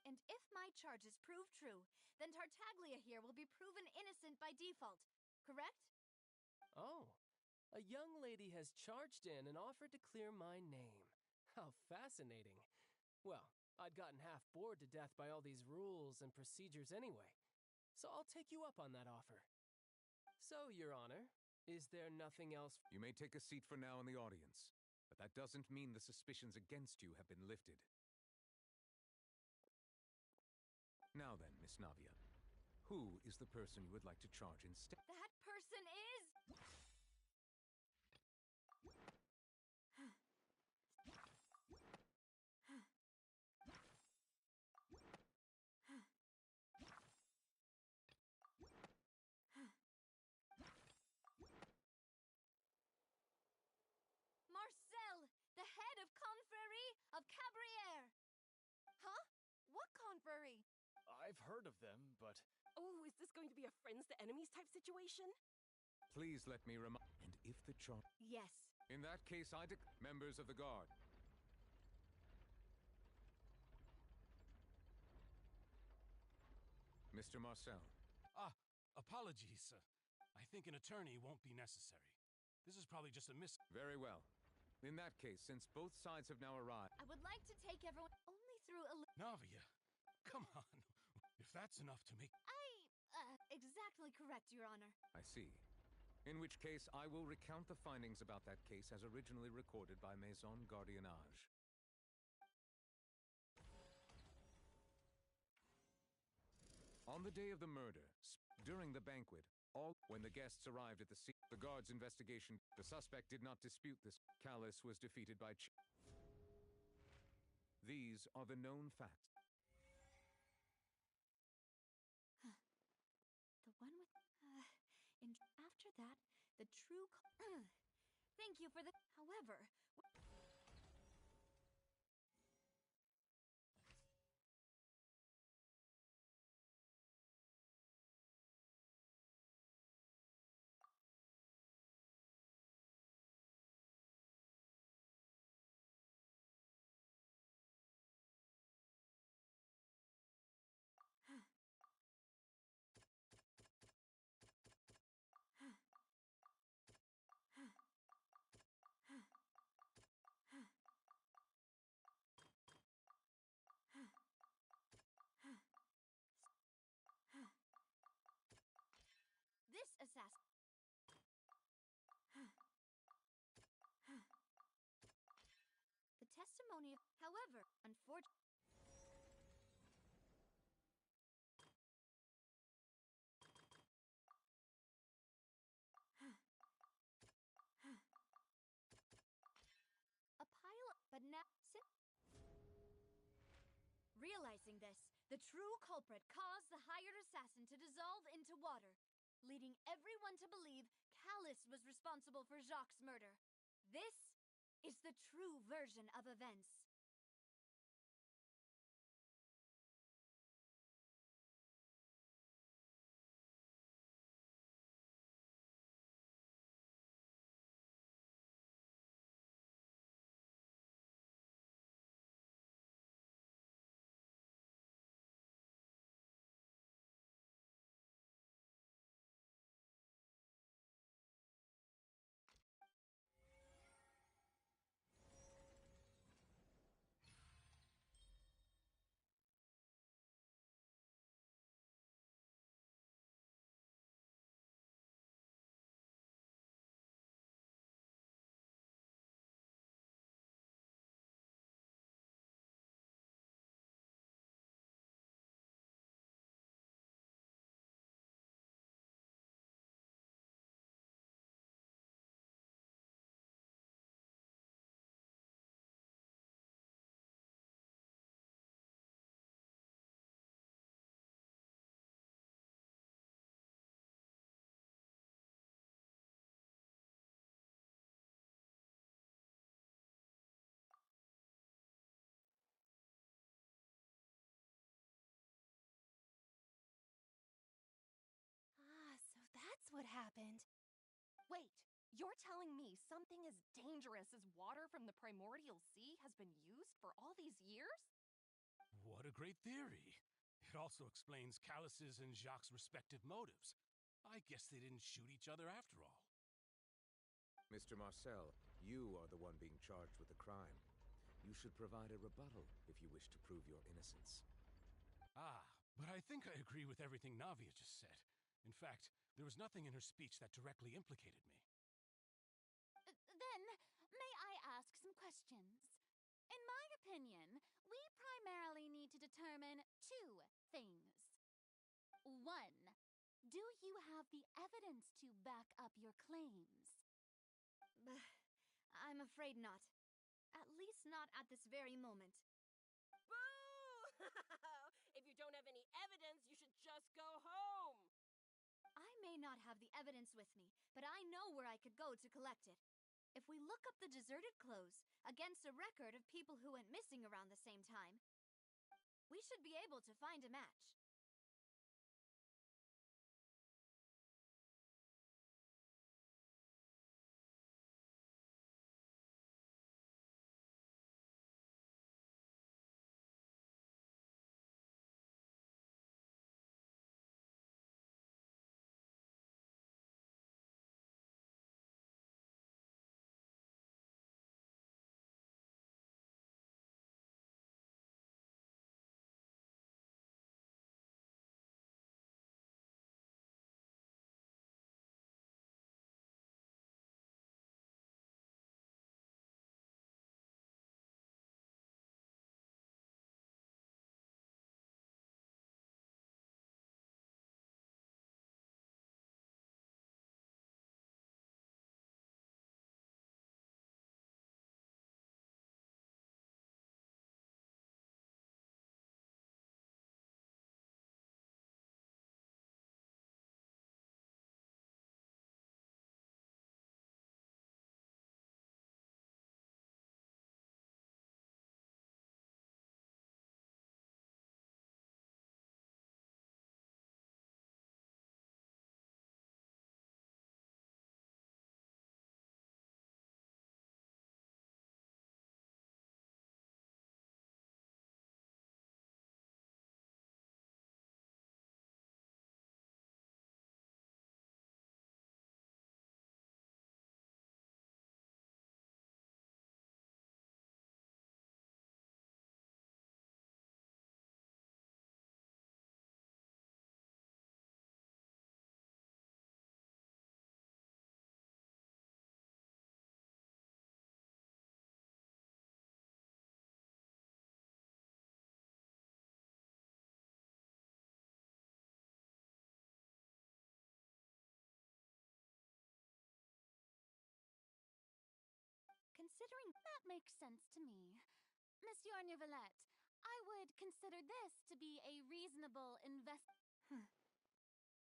And if my charges prove true, then Tartaglia here will be proven innocent by default, correct? Oh. A young lady has charged in and offered to clear my name. How fascinating. Well, I'd gotten half bored to death by all these rules and procedures anyway, so I'll take you up on that offer. So, Your Honor, is there nothing else? You may take a seat for now in the audience, but that doesn't mean the suspicions against you have been lifted. Now then, Miss Navia, who is the person you would like to charge instead? That person is... Marcel, the head of Confrérie of Cabriere! Huh? What confrérie? I've heard of them, but... Oh, is this going to be a friends to enemies type situation? Please let me remind. And if the charge. Yes. In that case, members of the guard. Mr. Marcel. Apologies, sir. I think an attorney won't be necessary. This is probably just a Very well. In that case, since both sides have now arrived... I would like to take everyone only through a... Navia, come on. If that's enough to make... Exactly correct, Your Honor. I see. In which case, I will recount the findings about that case as originally recorded by Maison Gardiennage. On the day of the murder, during the banquet, when the guests arrived at the scene, the guard's investigation, the suspect did not dispute this. Callus was defeated by These are the known facts. The one with... after that, The true. Thank you for the. However. This assassin. The testimony of. However, unfortunately. A pile. But now. Realizing this, the true culprit caused the hired assassin to dissolve into water, leading everyone to believe Callus was responsible for Jacques' murder. This is the true version of events. Ah, so that's what happened. Wait, you're telling me something as dangerous as water from the primordial sea has been used for all these years? What a great theory. It also explains Callus's and Jacques' respective motives. I guess they didn't shoot each other after all. Mr. Marcel, you are the one being charged with the crime. You should provide a rebuttal if you wish to prove your innocence. Ah, but I think I agree with everything Navia just said. In fact, there was nothing in her speech that directly implicated me. Then, may I ask some questions? In my opinion, we primarily need to determine two things. One, do you have the evidence to back up your claims? I'm afraid not. At least not at this very moment. Boo! If you don't have any evidence, you should just go home! I may not have the evidence with me, but I know where I could go to collect it. If we look up the deserted clothes against a record of people who went missing around the same time, we should be able to find a match. makes sense to me. Monsieur Neuvillette, I would consider this to be a reasonable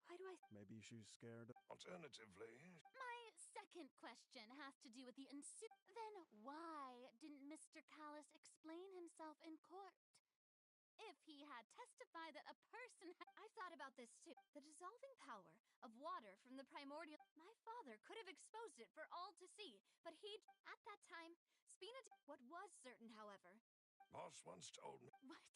Why do I... Maybe she's scared. Alternatively, My second question has to do with the Then why didn't Mr. Callis explain himself in court? If he had testified that a person I thought about this too. The dissolving power of water from the primordial... My father could have exposed it for all to see, but at that time, Spina... What was certain, however... Boss once told me. What?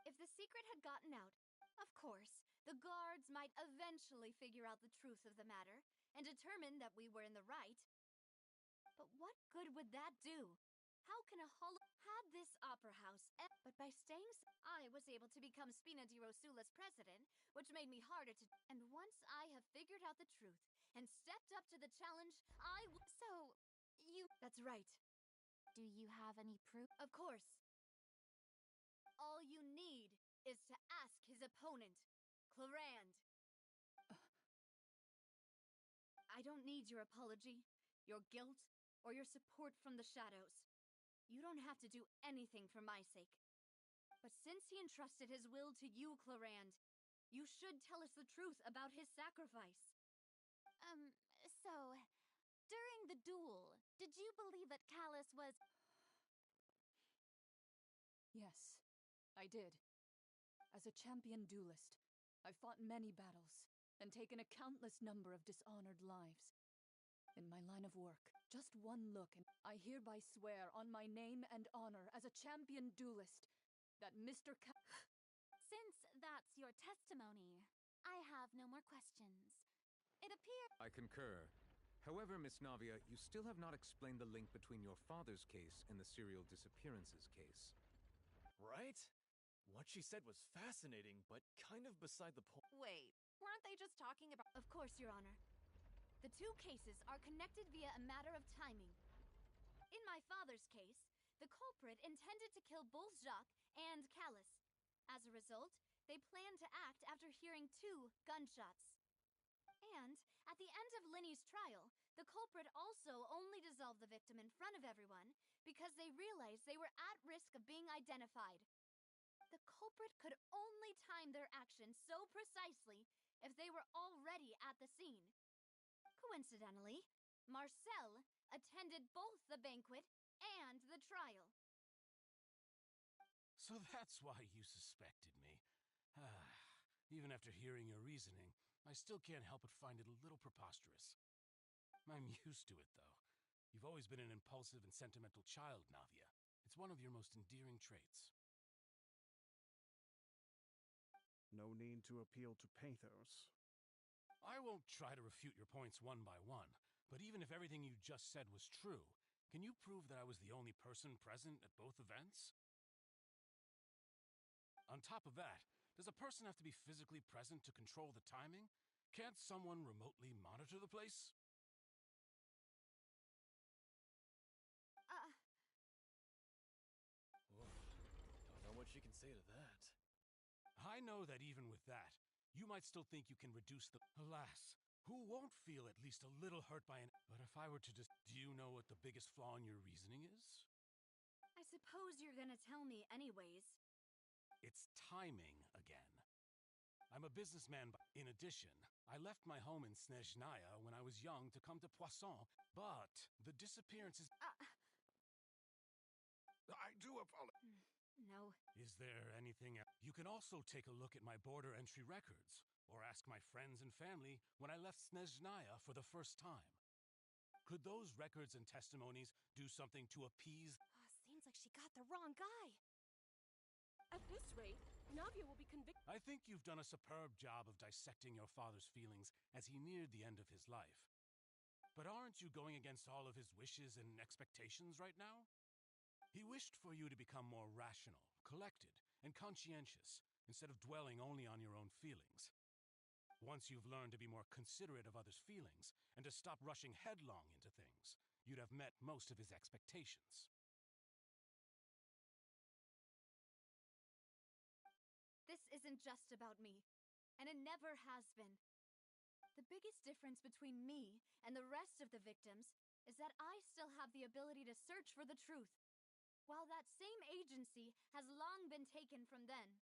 If the secret had gotten out, of course, the guards might eventually figure out the truth of the matter and determine that we were in the right. But what good would that do? How can a hollow had this opera house? But by staying, I was able to become Spina di Rosula's president, which made me harder to. And once I have figured out the truth and stepped up to the challenge, So, you. That's right. Do you have any proof? Of course. All you need is to ask his opponent, Clarand. I don't need your apology, your guilt, or your support from the shadows. You don't have to do anything for my sake. But since he entrusted his will to you, Clarand, you should tell us the truth about his sacrifice. So, during the duel, did you believe that Callis was... Yes, I did. As a champion duelist, I've fought many battles and taken a countless number of dishonored lives. In my line of work, just one look and I hereby swear on my name and honor as a champion duelist that Mr. Since that's your testimony, I have no more questions. It appears... I concur. However, Miss Navia, you still have not explained the link between your father's case and the serial disappearances case. Right? What she said was fascinating, but kind of beside the point. Wait, weren't they just talking about... Of course, Your Honor. The two cases are connected via a matter of timing. In my father's case, the culprit intended to kill both Jacques and Callis. As a result, they planned to act after hearing 2 gunshots. And, at the end of Linny's trial, the culprit also only dissolved the victim in front of everyone because they realized they were at risk of being identified. The culprit could only time their actions so precisely if they were already at the scene. Coincidentally, Marcel attended both the banquet and the trial. So that's why you suspected me. Even after hearing your reasoning, I still can't help but find it a little preposterous. I'm used to it, though. You've always been an impulsive and sentimental child, Navia. It's one of your most endearing traits. No need to appeal to pathos. I won't try to refute your points one by one, but even if everything you just said was true, can you prove that I was the only person present at both events? On top of that, does a person have to be physically present to control the timing? Can't someone remotely monitor the place? Don't know what she can say to that. I know that even with that, you might still think you can reduce the... Alas, who won't feel at least a little hurt by an... But if I were to just... Do you know what the biggest flaw in your reasoning is? I suppose you're gonna tell me anyways. It's timing again. I'm a businessman, but in addition, I left my home in Snezhnaya when I was young to come to Poisson, but the disappearances... I do apologize. No. Is there anything else? You can also take a look at my border entry records, or ask my friends and family when I left Snezhnaya for the first time. Could those records and testimonies do something to appease... Seems like she got the wrong guy. At this rate, Navia will be convicted. I think you've done a superb job of dissecting your father's feelings as he neared the end of his life. But aren't you going against all of his wishes and expectations right now? He wished for you to become more rational, collected, and conscientious, instead of dwelling only on your own feelings. Once you've learned to be more considerate of others' feelings, and to stop rushing headlong into things, you'd have met most of his expectations. This isn't just about me, and it never has been. The biggest difference between me and the rest of the victims is that I still have the ability to search for the truth, while that same agency has long been taken from them.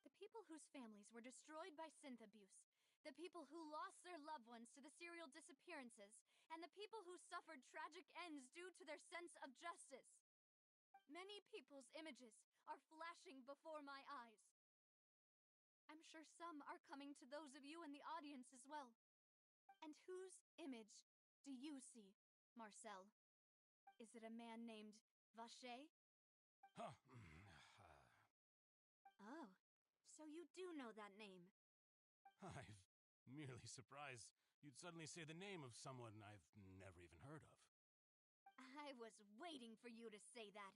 The people whose families were destroyed by synth abuse, the people who lost their loved ones to the serial disappearances, and the people who suffered tragic ends due to their sense of justice. Many people's images are flashing before my eyes. I'm sure some are coming to those of you in the audience as well. And whose image do you see, Marcel? Is it a man named Vacher? Huh. Oh, so you do know that name. I'm merely surprised you'd suddenly say the name of someone I've never even heard of. I was waiting for you to say that.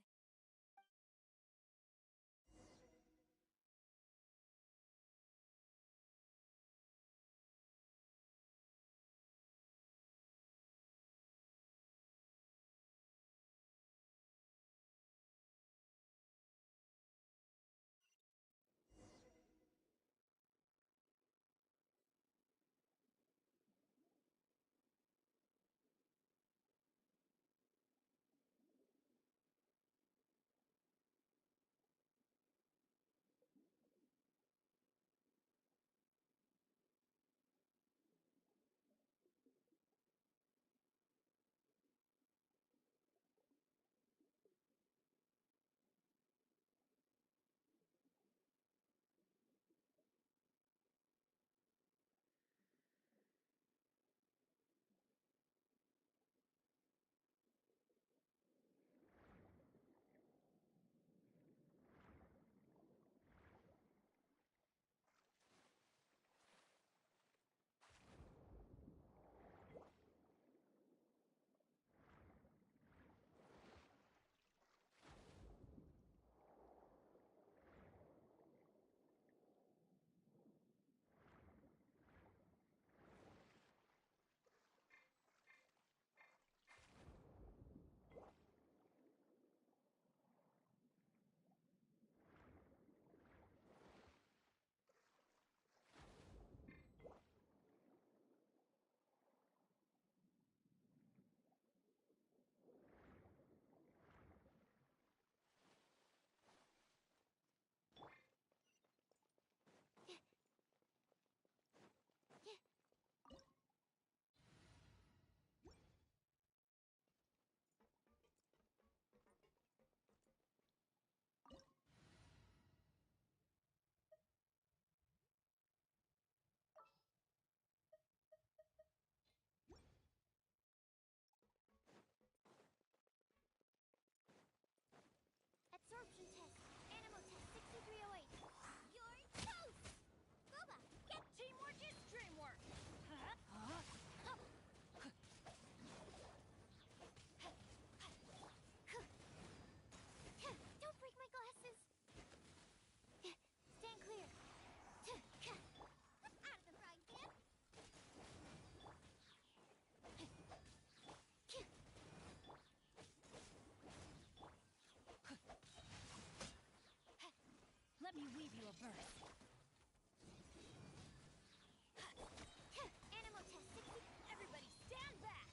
Absorption test. Animal test 6308. You're toast! Boba, get teamwork is dreamwork! Don't break my glasses! Stand clear. Out of the frying pan! Let me weave you a berth. Animal test 60. Everybody stand back!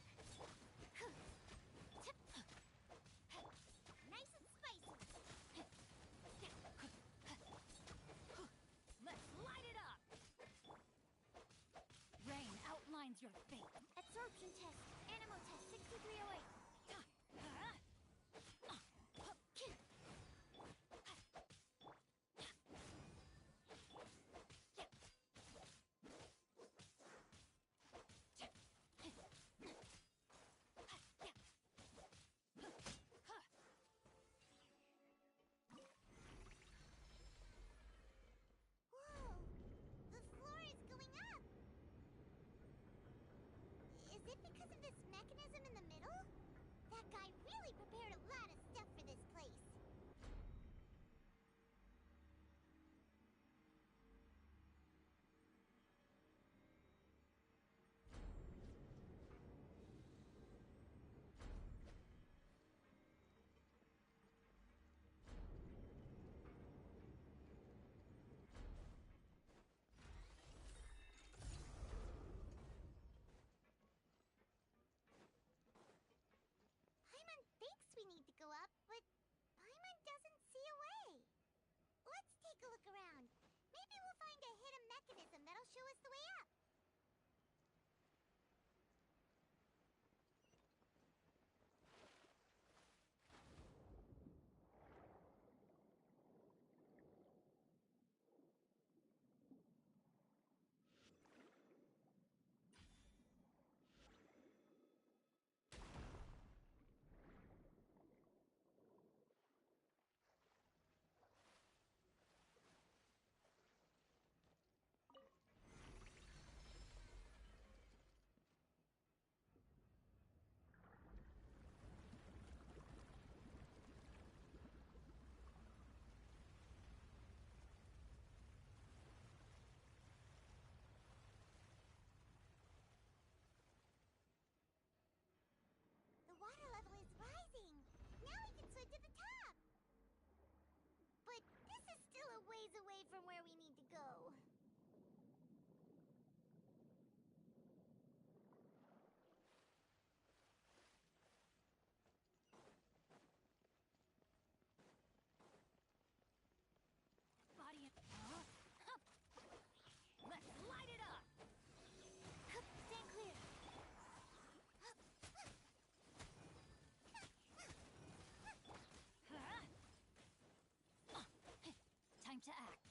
Nice and spicy! Let's light it up! Rain outlines your fate. Absorption test. Animal test 6308. Whoa! The floor is going up! Is it because of this mechanism in the middle? That guy really prepared a lot of stuff for this place. ways away from where we need to go. Body and... Let's light it up! Stand clear. Time to act.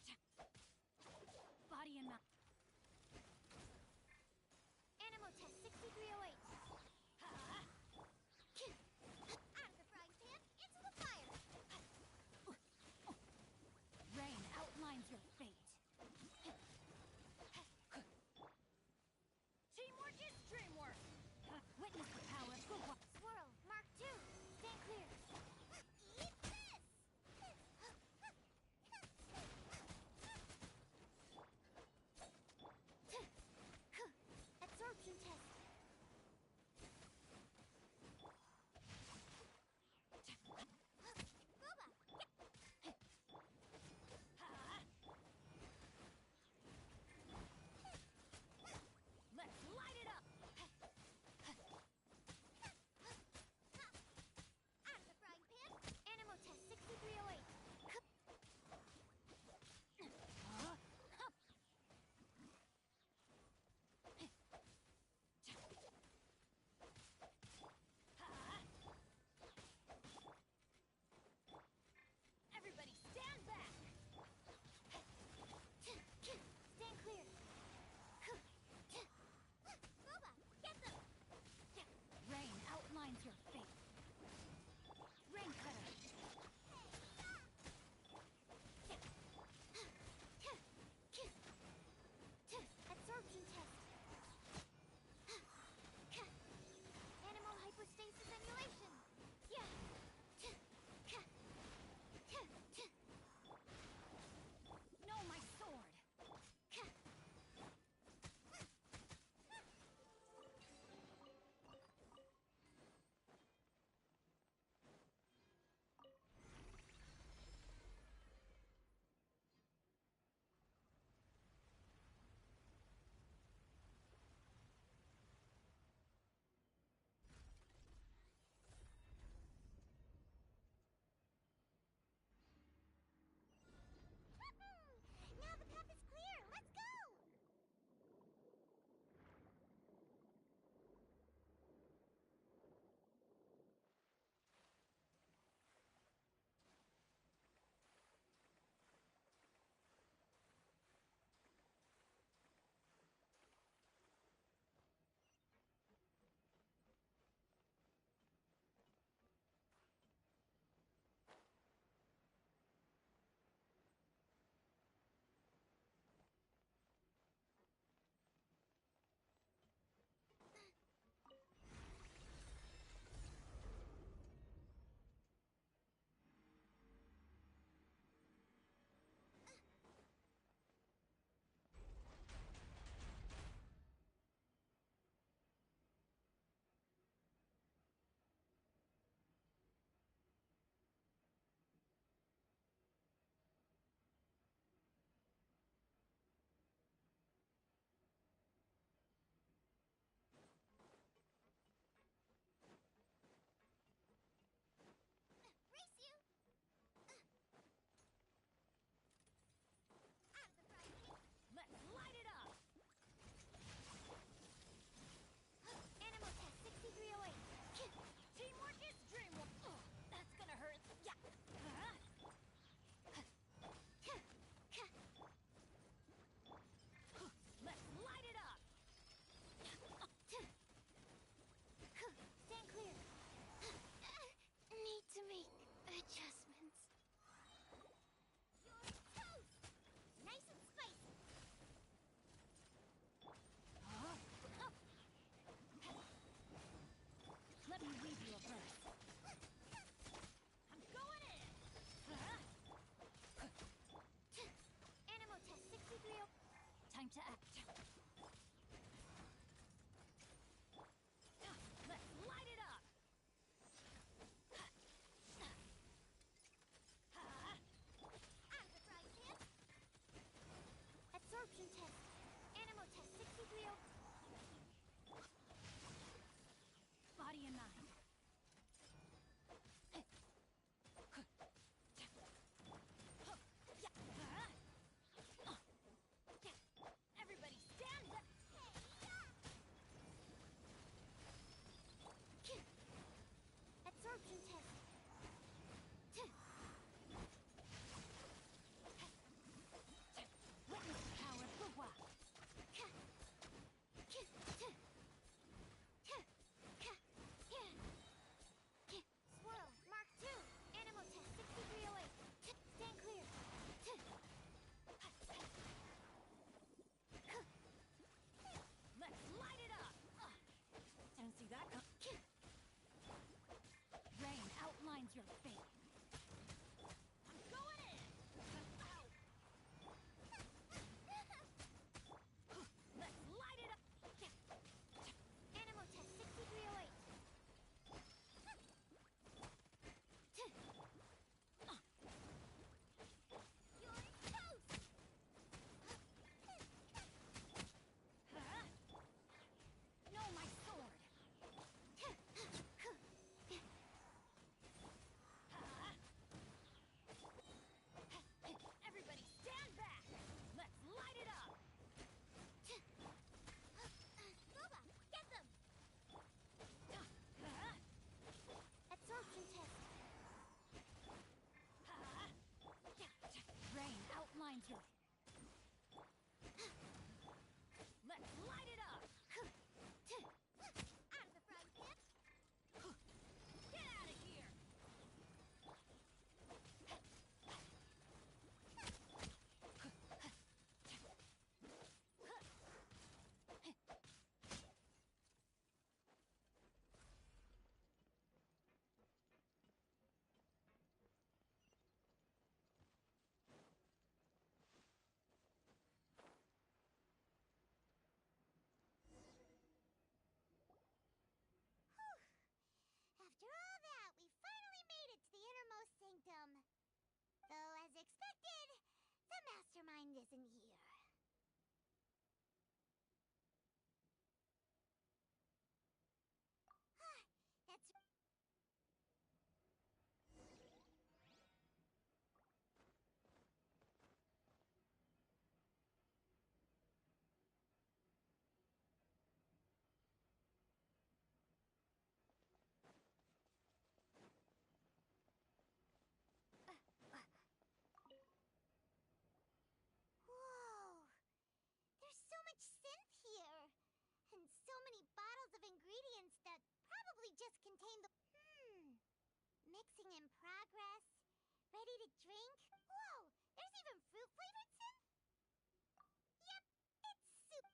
find isn't here. That's... Whoa! There's so much synth here! And so many bottles of ingredients that probably just contain the... Mixing in progress. Ready to drink? Whoa! There's even fruit-flavored synth? Yep, it's soup.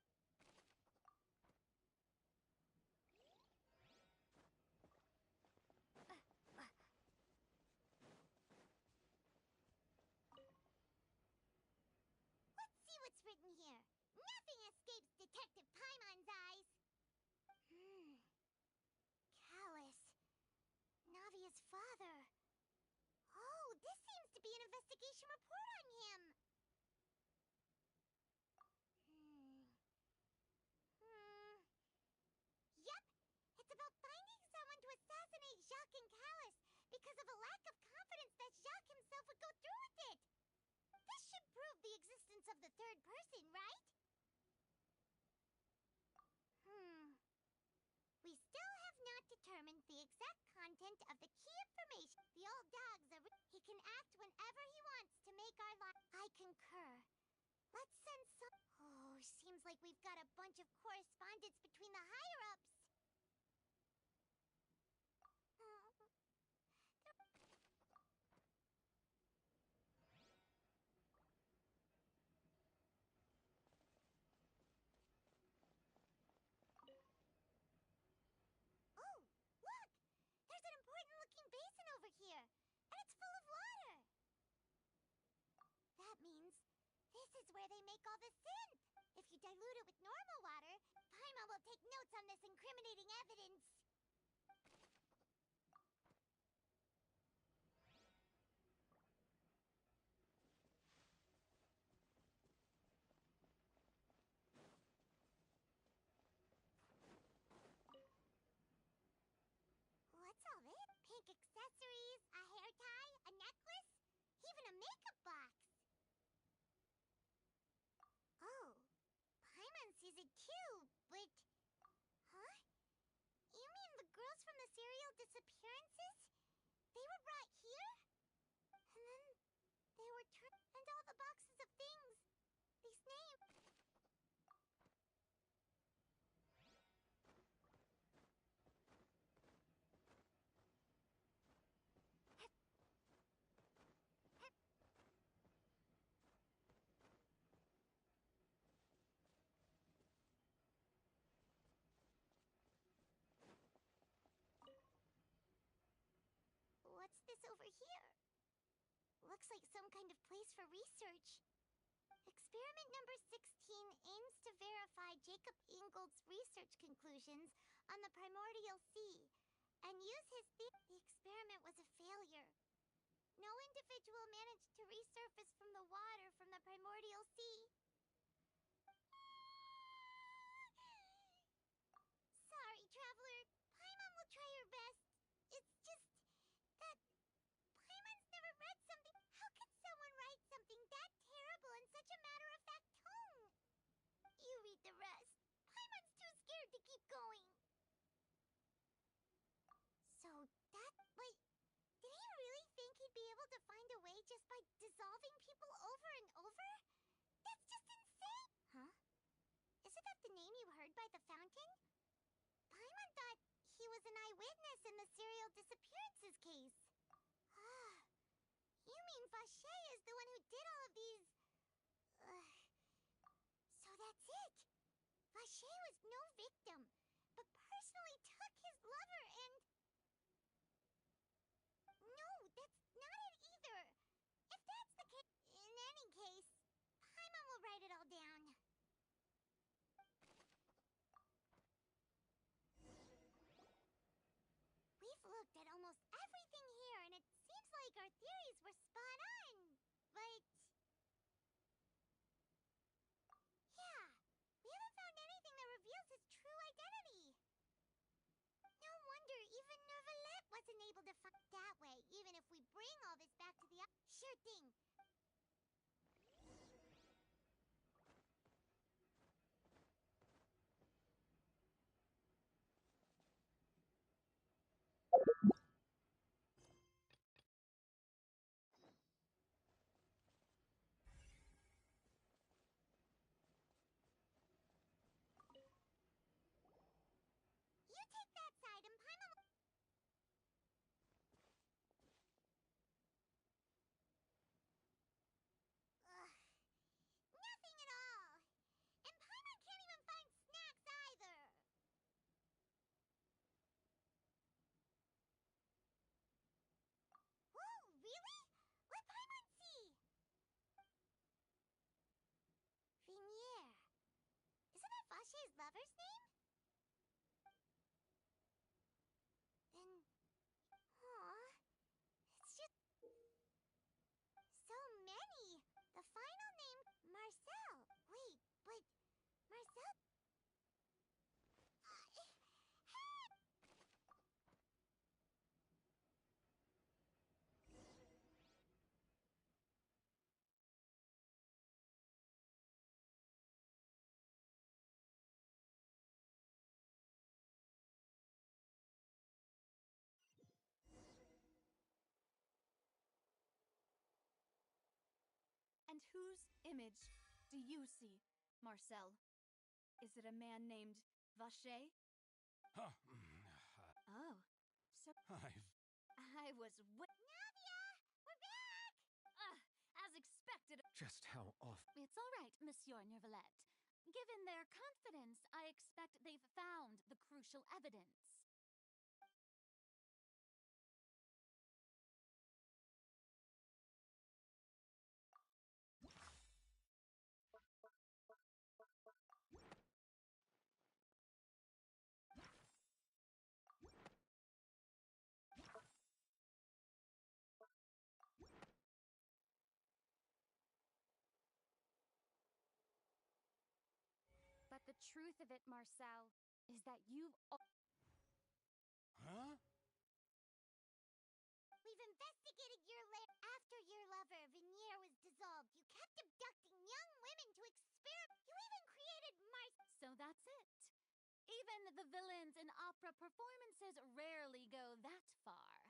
Let's see what's written here. Nothing escapes Detective Paimon's eyes. Callus. Navia's father. Oh, this seems to be an investigation report on him. Yep, it's about finding someone to assassinate Jacques and Callus because of a lack of confidence that Jacques himself would go through with it. This should prove the existence of the third person, right? We still have not determined the exact content of the key information. The old dogs are... He can act whenever he wants to make our life... I concur. Let's send some... Oh, seems like we've got a bunch of correspondence between the higher-ups. Oh, look! There's an important-looking basin over here, and it's full of water. That means this is where they make all the synth. If you dilute it with normal water, Paimon will take notes on this incriminating evidence. What's all this? Pink accessories, a hair tie, a necklace, even a makeup box. Oh, Paimon sees it too, but... Huh? You mean the girls from the serial disappearances? They were brought here? And then they were turned... And all the boxes of things. These names... What's this over here? Looks like some kind of place for research. Experiment number 16 aims to verify Jacob Ingold's research conclusions on the primordial sea and use his the experiment was a failure. No individual managed to resurface from the water from the primordial sea. Sorry, traveler. Paimon will try her best. It's just that Paimon's never read something. How could someone write something that terrible in such a matter-of-fact tone? You read the rest. Paimon's too scared to keep going. So that... Wait, did he really think he'd be able to find a way just by dissolving people over and over? That's just insane! Huh? Isn't that the name you heard by the fountain? Paimon thought he was an eyewitness in the serial disappearances case. Ah, you mean Vacher is the one who did all of these... So that's it! Vacher was no victim, but personally took his lover and... No, that's not it either! If that's the case... In any case, Paimon will write it all down. We've looked at almost everything here, and it seems like our theories were spot on. But... that's enabled to find that way, even if we bring all this back to the... Sure thing. You take that side and Paimon... Ugh. Nothing at all. And Paimon can't even find snacks either. Whoa, really? Let Paimon see. Vinier. Isn't that Vache's lover's name? Then... Aw. It's just... So many. The final name... Marcel. Wait, but... Marcel... And whose image do you see, Marcel? Is it a man named Vache? Huh. Oh, so I was Navia! We're back! as expected. Just how often? It's all right, Monsieur Nervalette. Given their confidence, I expect they've found the crucial evidence. But the truth of it, Marcel, is that you've... Huh? We've investigated your lair. After your lover, Vinier, was dissolved, you kept abducting young women to experiment. You even created So that's it. Even the villains in opera performances rarely go that far.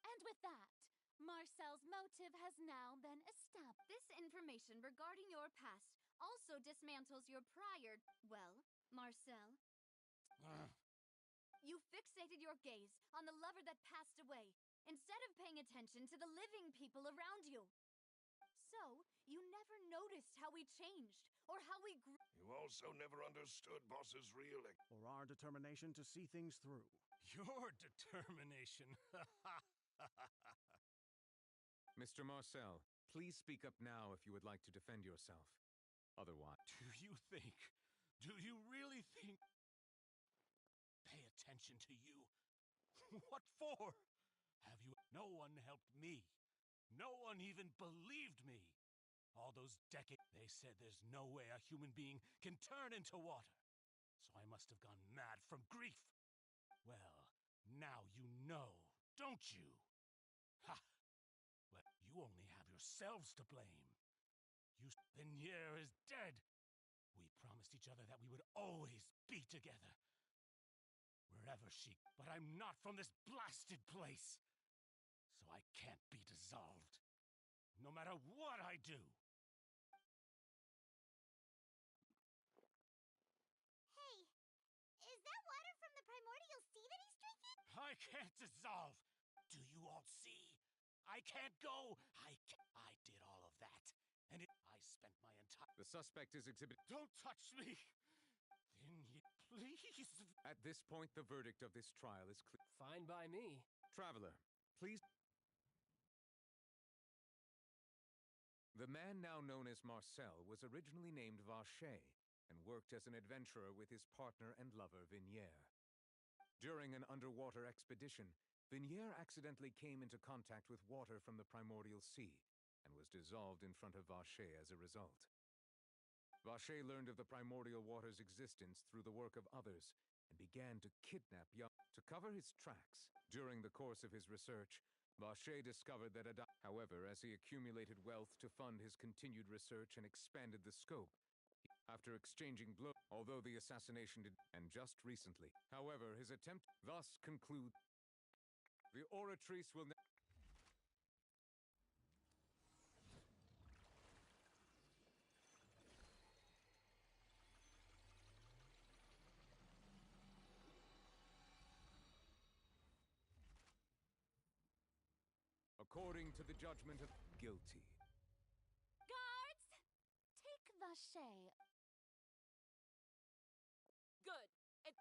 And with that, Marcel's motive has now been established. This information regarding your past also dismantles your prior... Well, Marcel, you fixated your gaze on the lover that passed away, instead of paying attention to the living people around you. So, you never noticed how we changed, or how we grew. You also never understood Boss's real... Or our determination to see things through. Your determination. Mr. Marcel, please speak up now if you would like to defend yourself. Otherwise... Do you really think... Pay attention to you? What for? Have you... No one helped me. No one even believed me. All those decades, they said there's no way a human being can turn into water. So I must have gone mad from grief. Well, now you know, don't you? Ha! Well, you only have yourselves to blame. Vinier is dead. We promised each other that we would always be together. Wherever she... But I'm not from this blasted place. So I can't be dissolved. No matter what I do. Hey, is that water from the primordial sea that he's drinking? I can't dissolve. Do you all see? I can't go. I did all of that. And I spent my entire... The suspect is exhibited... Don't touch me! Please! At this point, the verdict of this trial is clear. Fine by me. Traveler, please... The man now known as Marcel was originally named Vache and worked as an adventurer with his partner and lover, Vinier. During an underwater expedition, Vinier accidentally came into contact with water from the primordial sea and was dissolved in front of Vache as a result. Vache learned of the primordial water's existence through the work of others and began to kidnap young. To cover his tracks, during the course of his research, Vacher discovered that however, as he accumulated wealth to fund his continued research and expanded the scope, after exchanging blows, although the assassination did, and just recently, however, his attempt thus conclude. The Oratrice will. According to the judgment of guilty. Guards! Take Vacher. Good. With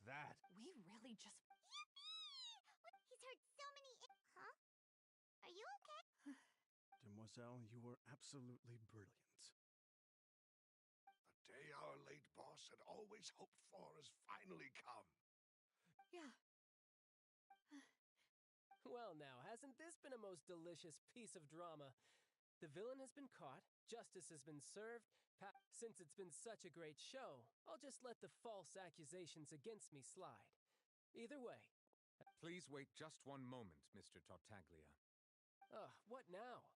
that. We really just. Yippee! He's heard so many. Huh? Are you okay? Demoiselle, you were absolutely brilliant. The day our late boss had always hoped for has finally come. Yeah. Well, now, hasn't this been a most delicious piece of drama? The villain has been caught, justice has been served. Since it's been such a great show, I'll just let the false accusations against me slide. Either way. Please wait just one moment, Mr. Tartaglia. What now?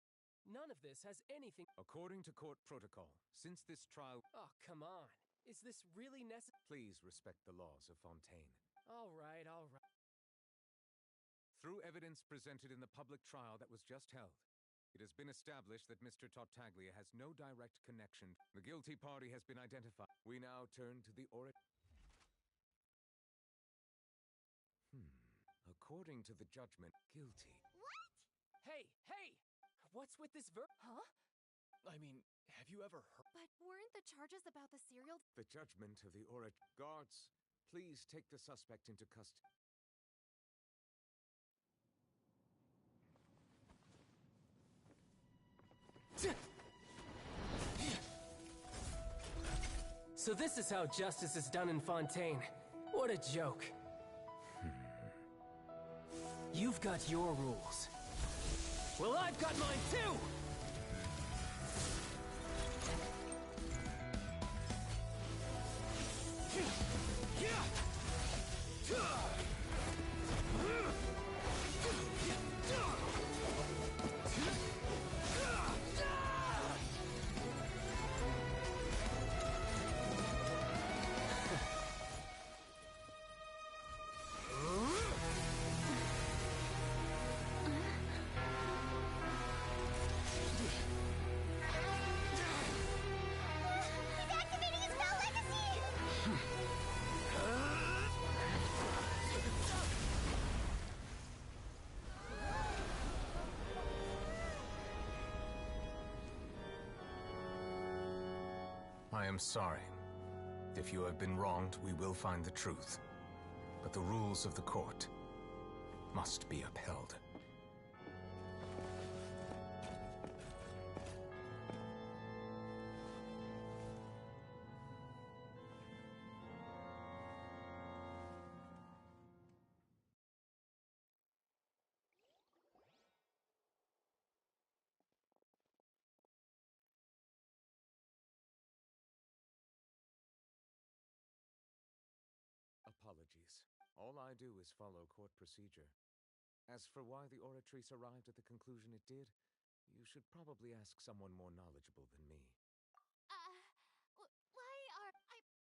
None of this has anything. According to court protocol, since this trial. Oh, come on. Is this really necessary? Please respect the laws of Fontaine. All right, all right. Through evidence presented in the public trial that was just held, it has been established that Mr. Tartaglia has no direct connection. The guilty party has been identified. We now turn to the According to the judgment, guilty. What? Hey! What's with this Huh? I mean, have you ever heard? But weren't the charges about the serial? The judgment of the Guards, please take the suspect into custody. So this is how justice is done in Fontaine. What a joke. You've got your rules. Well, I've got mine too! He's activating his spell legacy! I am sorry. If you have been wronged, we will find the truth. But the rules of the court must be upheld. Apologies. All I do is follow court procedure. As for why the Oratrice arrived at the conclusion it did, you should probably ask someone more knowledgeable than me. Why are...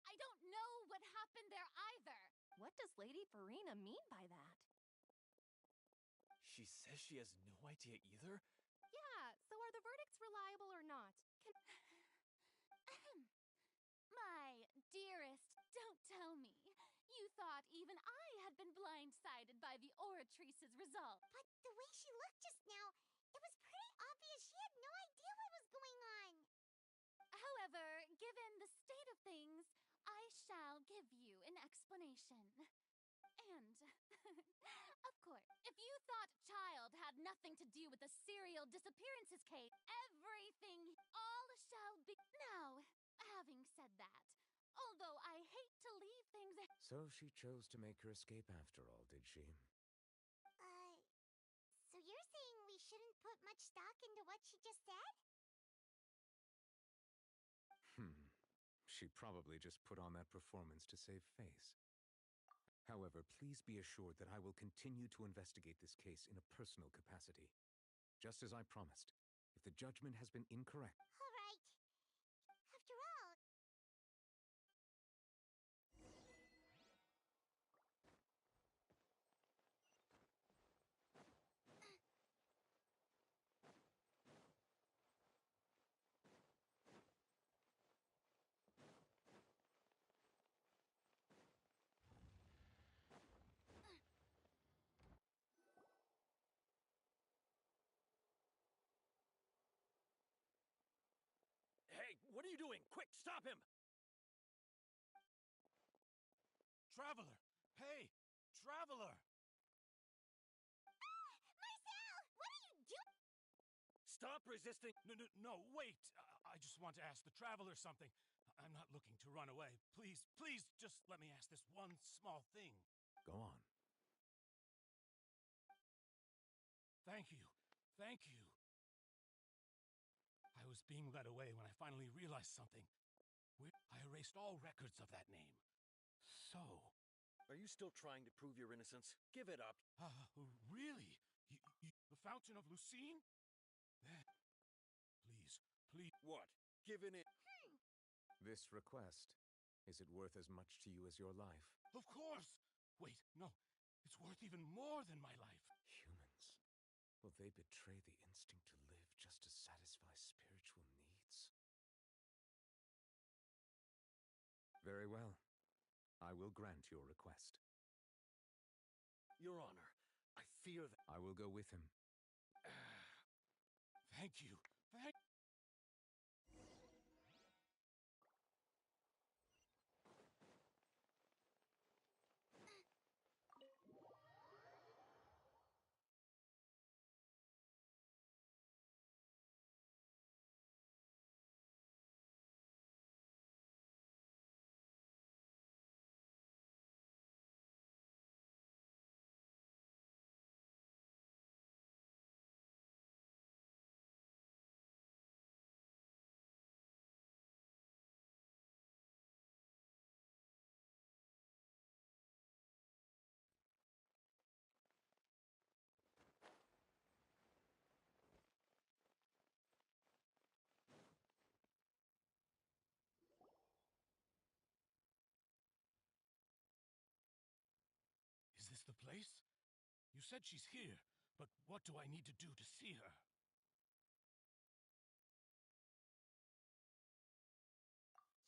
I don't know what happened there either. What does Lady Farina mean by that? She says she has no idea either? Yeah, so are the verdicts reliable or not? My dearest, don't tell me. You thought even I had been blindsided by the Oratrice's result. But the way she looked just now, it was pretty obvious she had no idea what was going on. However, given the state of things, I shall give you an explanation. And, of course, if you thought Child had nothing to do with the serial disappearances case, everything all shall be... Now, having said that, although I hate to leave things... So she chose to make her escape after all, did she? So you're saying we shouldn't put much stock into what she just said? She probably just put on that performance to save face. However, please be assured that I will continue to investigate this case in a personal capacity. Just as I promised, if the judgment has been incorrect... All right. After all... Hey, what are you doing? Quick, stop him! Traveler! Hey! Traveler! Marcel! What are you doing? Stop resisting! No, wait! I just want to ask the Traveler something. I'm not looking to run away. Please, please, just let me ask this one small thing. Go on. Thank you. Thank you. I was being led away when I finally realized something. I erased all records of that name. So... Are you still trying to prove your innocence? Give it up. Really? The Fountain of Lucine? Please, please... What? Give in it. This request, is it worth as much to you as your life? Of course! Wait, no. It's worth even more than my life. Humans. Will they betray the instinct to live just to satisfy spiritual needs? Very well. I will grant your request. Your Honor, I fear that... I will go with him. Thank you. Is this the place? You said she's here, but what do I need to do to see her?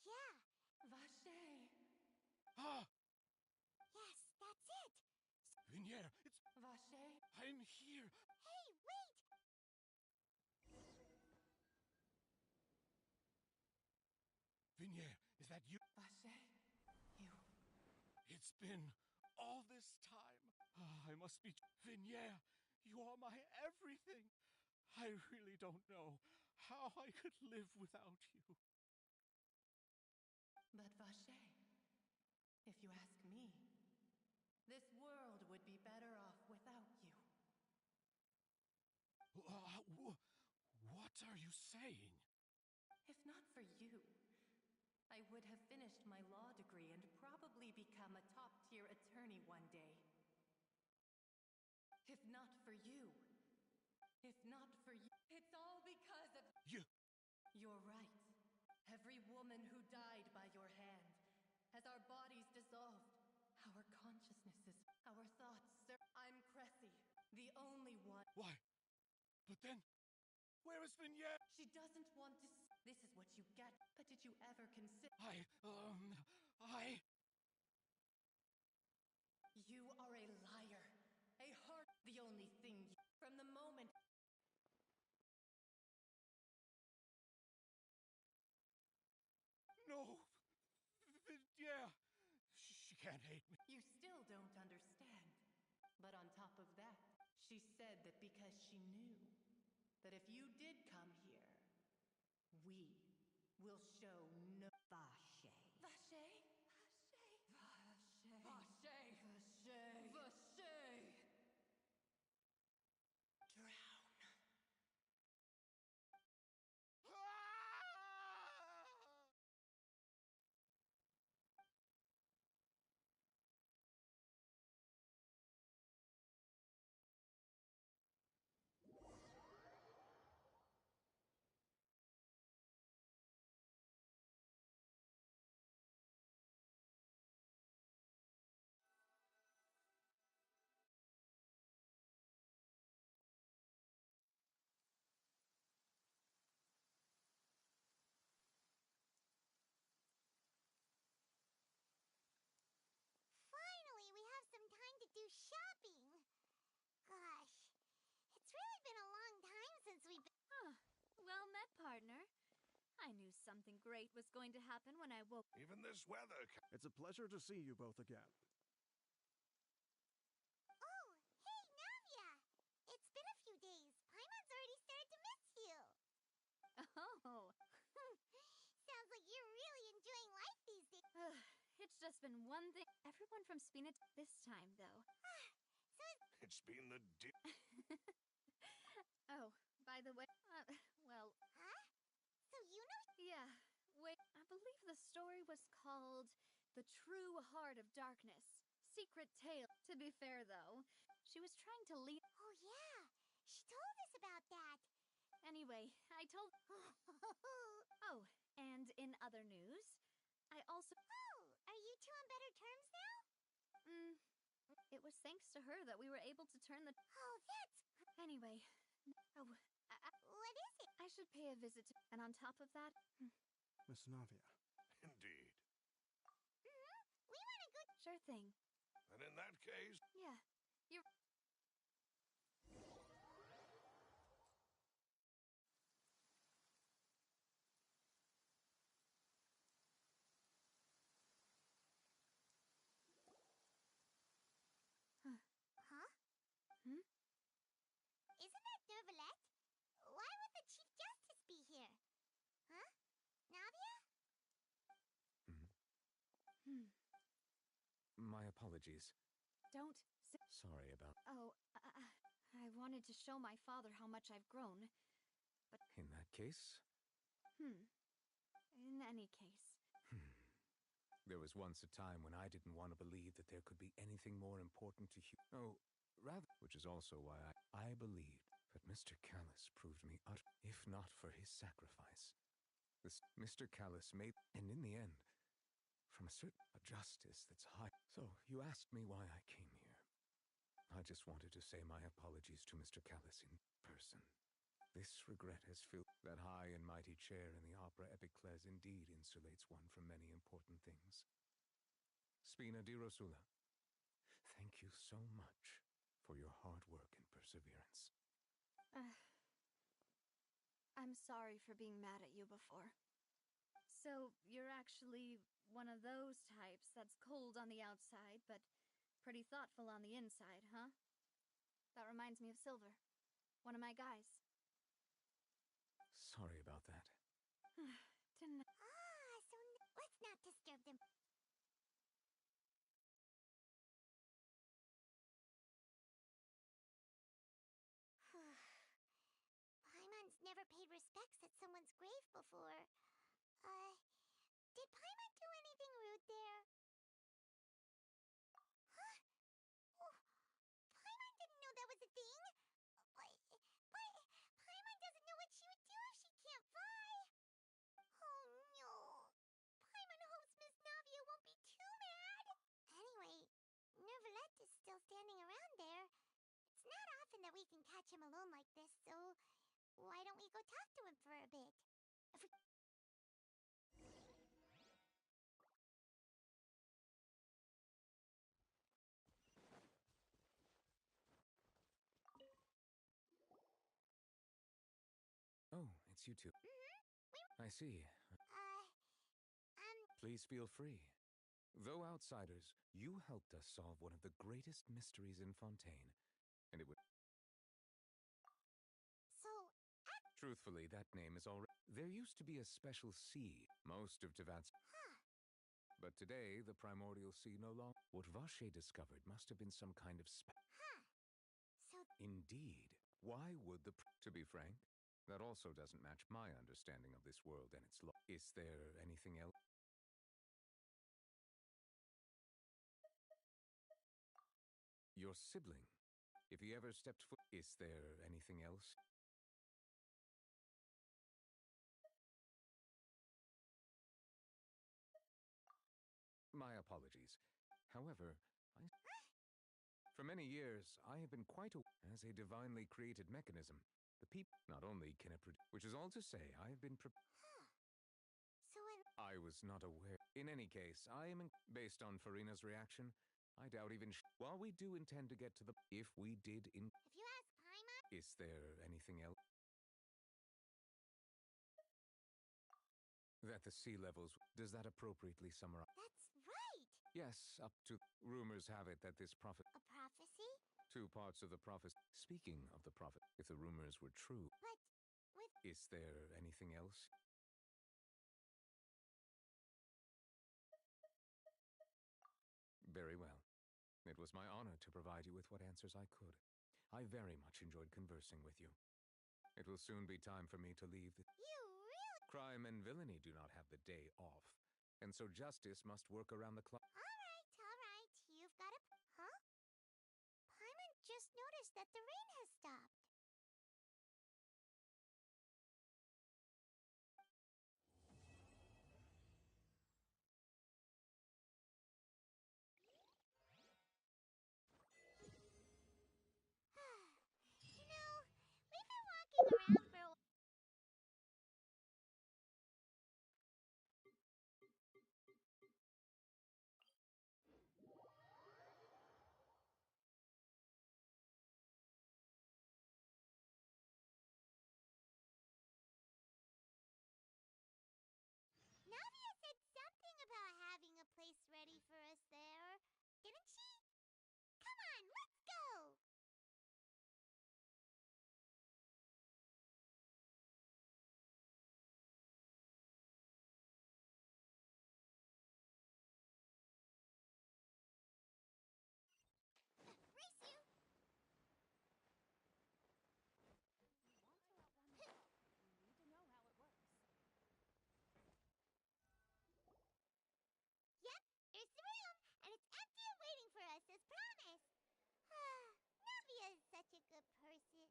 Yeah. Vache! Ah! Yes, that's it. Vinier, it's... Vache? I'm here! Hey, wait! Vinier, is that you? Vache? You... It's been all this time. I must be... Vinier, you are my everything. I really don't know how I could live without you. But Vache, if you ask me, this world would be better off without you. What are you saying? If not for you, I would have finished my law degree and probably become a top-tier attorney one day. If not for you, it's all because of... You... You're right. Every woman who died by your hand has our bodies dissolved, our consciousnesses, our thoughts. I'm Cressy, the only one. Why? But then, where is Vinier? She doesn't want to This is what you get. But did you ever consider... You are a liar. A heart... The only thing you... From the moment... No! Vinier! She can't hate me. You still don't understand. But on top of that, she said that because she knew that if you did come here, we will show no... Vache. Vache? Vache. Vache. Vache. Vache. do shopping. Gosh, it's really been a long time since we've been. Huh. Well met, partner. I knew something great was going to happen when I woke. Even this weather. It's a pleasure to see you both again. Oh, hey, Navia! It's been a few days. Paimon's already started to miss you. Oh. Sounds like you're really enjoying life these days. It's just been one thing. Everyone from Spina this time, though. It's been the Oh, by the way, well, Huh? So you know. yeah, wait, I believe the story was called The True Heart of Darkness. Secret Tale. To be fair, though, she was trying to lead. Oh, yeah. She told us about that. Anyway, I told. Oh, and in other news, I also. Oh, are you two on better terms now? It was thanks to her that we were able to turn the. Oh, that's. Anyway, oh, What is it? I should pay a visit to. And on top of that, Miss Navia. indeed. We want to go. sure thing. And in that case, Yeah, you're. Huh? Hmm? Isn't that Nervalette? Why would the Chief Justice be here? Huh? Navia? My apologies. Don't. Sorry about. Oh, I wanted to show my father how much I've grown. In that case, In any case. there was once a time when I didn't want to believe that there could be anything more important to Oh, rather, which is also why I believed. But Mr. Callus proved me if not for his sacrifice. Mr. Callus made, and in the end, from a justice that's high. So, you asked me why I came here. I just wanted to say my apologies to Mr. Callus in person. This regret has filled that high and mighty chair in the opera Epiclese indeed insulates one from many important things. Spina di Rosula, thank you so much for your hard work and perseverance. I'm sorry for being mad at you before. So, you're actually one of those types that's cold on the outside, but pretty thoughtful on the inside, huh? That reminds me of Silver, one of my guys. Sorry about that. Didn't. So let's not disturb them. Paimon's never paid respects at someone's grave before. Did Paimon do anything rude there? Huh? Oh, Paimon didn't know that was a thing. But Paimon doesn't know what she would do if she can't fly. Oh no. Paimon hopes Miss Navia won't be too mad. Anyway, Nervalette is still standing around there. It's not often that we can catch him alone like this, so why don't we go talk to him for a bit? Oh, it's you two. I see. Please feel free. Though outsiders, you helped us solve one of the greatest mysteries in Fontaine, and it would. So, Truthfully, that name is already. There used to be a special sea, most of Tevat's. But today, the primordial sea no longer. What Vache discovered must have been some kind of. So. Indeed. Why would the. To be frank, that also doesn't match my understanding of this world and its law. Is there anything else? Your sibling. If he ever stepped foot. Is there anything else? My apologies. However, for many years, I have been quite as a divinely created mechanism. The people not only can it produce, which is all to say, I have been So when. I was not aware. In any case, I am based on Farina's reaction. I doubt even while we do intend to get to the if we did in If you ask Paimon, is there anything else that the sea levels does that appropriately summarize? that's right. Yes, up to rumors have it that this prophet A prophecy? two parts of the prophet speaking of the prophet if the rumors were true But with is there anything else? Very well. It was my honor to provide you with what answers I could. I very much enjoyed conversing with you. It will soon be time for me to leave. you really Crime and villainy do not have the day off, and so justice must work around the clock. all right, all right. You've got a huh? Paimon just noticed that the rain has stopped. You know, we've been walking around for a Navia said something about having a place ready for us there, didn't she? Come on, let's go! Race you! Yep, here's the room, and it's empty and waiting for us as promised. Navia is such a good person.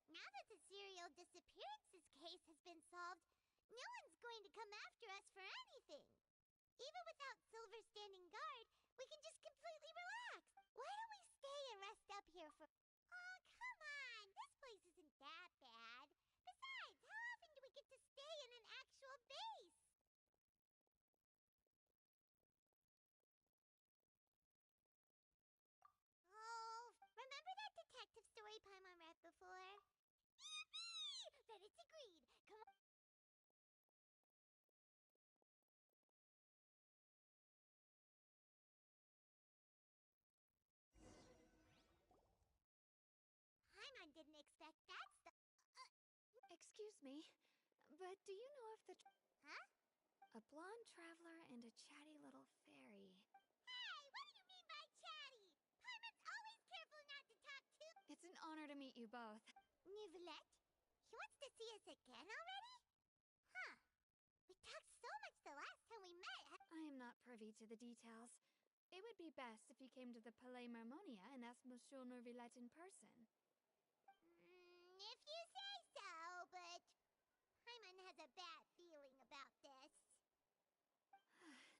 Now that the serial disappearances case has been solved, no one's going to come after us for anything. Even without Silver standing guard, we can just completely relax. Why don't we stay and rest up here for... Oh, come on! This place isn't that bad. Besides, how often do we get to stay in an actual base? Oh, remember that detective story Paimon read before? Yippee! Then it's agreed. Come on. Paimon didn't expect that stuff. Excuse me, but do you know if the... Huh? A blonde traveler and a chatty little fairy. Hey, what do you mean by chatty? Paimon's always careful not to talk too... It's an honor to meet you both. Nivelette? He wants to see us again already? Huh. We talked so much the last time we met. I am not privy to the details. It would be best if you came to the Palais Marmonia and asked Monsieur Neuvillette in person. If you say so, but Paimon has a bad feeling about this.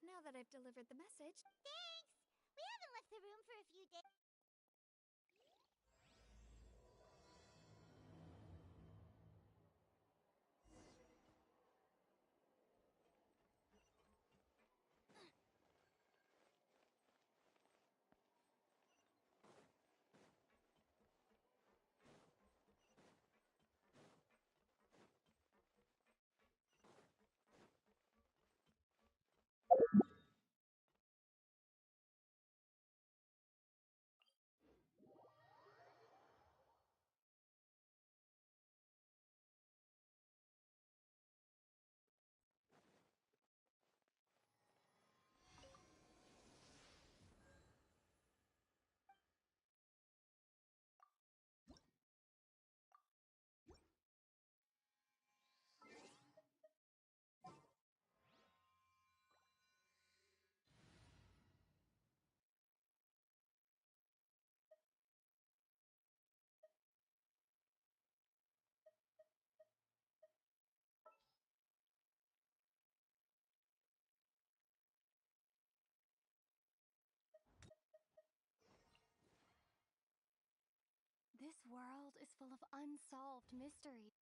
Now that I've delivered the message... Thanks! We haven't left the room for a few days. This world is full of unsolved mysteries.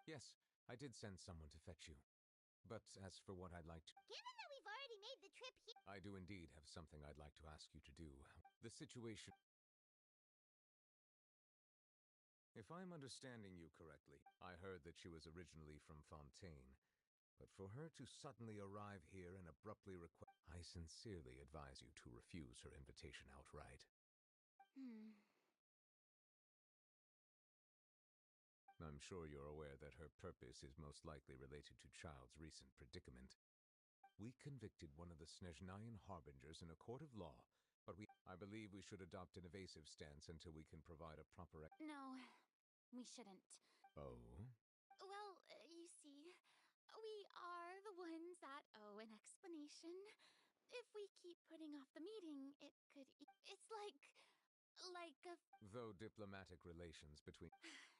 Yes, I did send someone to fetch you. But as for what I'd like to... Given that we've already made the trip here... I do indeed have something I'd like to ask you to do. The situation... If I'm understanding you correctly, I heard that she was originally from Fontaine. But for her to suddenly arrive here and abruptly request... I sincerely advise you to refuse her invitation outright. I'm sure you're aware that her purpose is most likely related to Child's recent predicament. We convicted one of the Snezhnayan harbingers in a court of law, but I believe we should adopt an evasive stance until we can provide a proper... No, we shouldn't. Oh? Well, you see, we are the ones that owe an explanation. If we keep putting off the meeting, it could... It's like a... Though diplomatic relations between...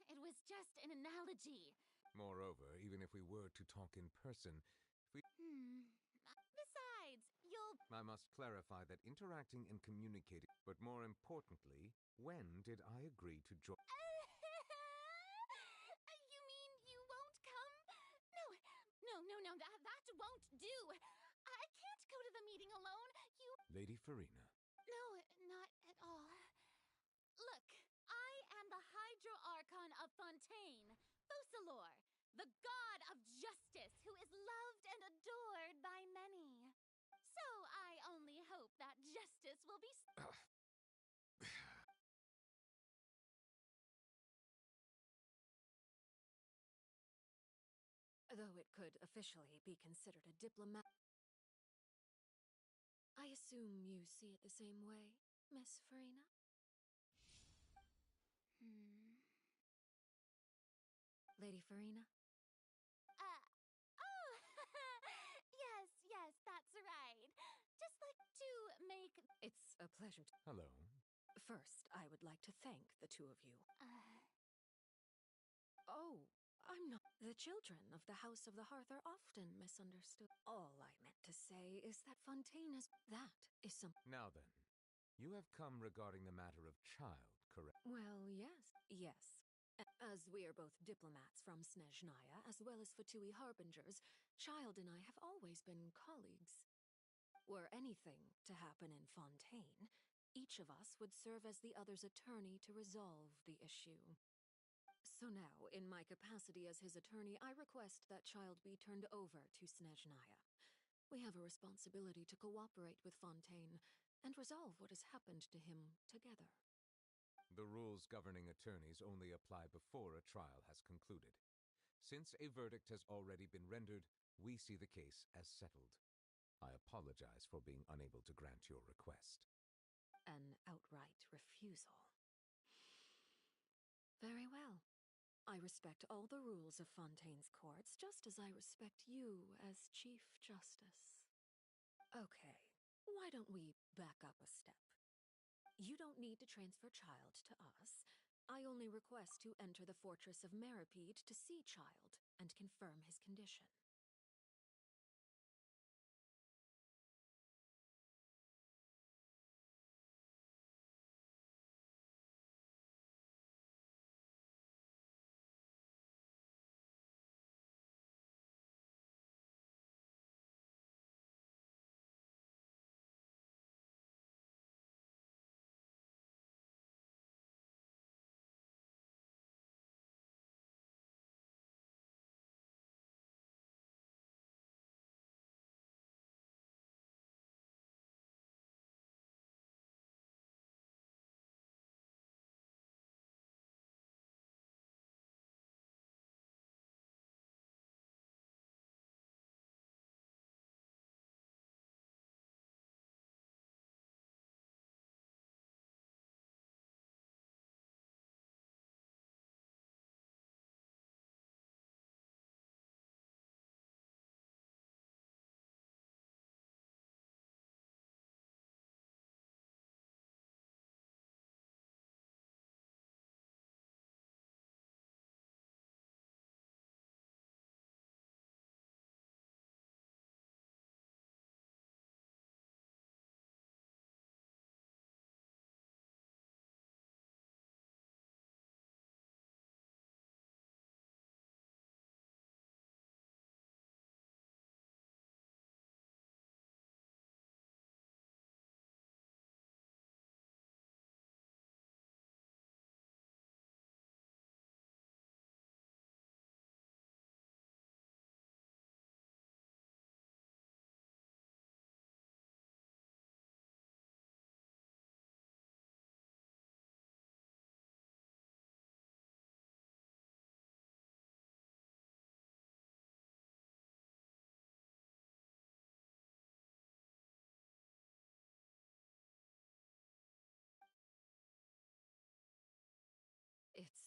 It was just an analogy. Moreover, even if we were to talk in person, if we... Besides, you'll... I must clarify that interacting and communicating... But more importantly, when did I agree to join... You mean you won't come? No, that won't do. I can't go to the meeting alone. Lady Farina. No, not at all. Look, I am the Hydro Archon of Fontaine, Focalor, the god of justice who is loved and adored by many. So I only hope that justice will be... Though it could officially be considered a diplomat. I assume you see it the same way, Miss Farina? Lady Farina? Oh, yes, that's right. Just like to make... It's a pleasure to... Hello. First, I would like to thank the two of you. Oh, I'm not... The children of the House of the Hearth are often misunderstood. All I meant to say is that Fontaine is... That is some... Now then, you have come regarding the matter of Child, correct? Well, yes. As we are both diplomats from Snezhnaya, as well as Fatui harbingers, Child and I have always been colleagues. Were anything to happen in Fontaine, each of us would serve as the other's attorney to resolve the issue. So now, in my capacity as his attorney, I request that Child be turned over to Snezhnaya. We have a responsibility to cooperate with Fontaine and resolve what has happened to him together. The rules governing attorneys only apply before a trial has concluded. Since a verdict has already been rendered, we see the case as settled. I apologize for being unable to grant your request. An outright refusal. Very well. I respect all the rules of Fontaine's courts, just as I respect you as Chief Justice. Okay, why don't we back up a step? You don't need to transfer Child to us. I only request to enter the fortress of Meripede to see Child and confirm his condition.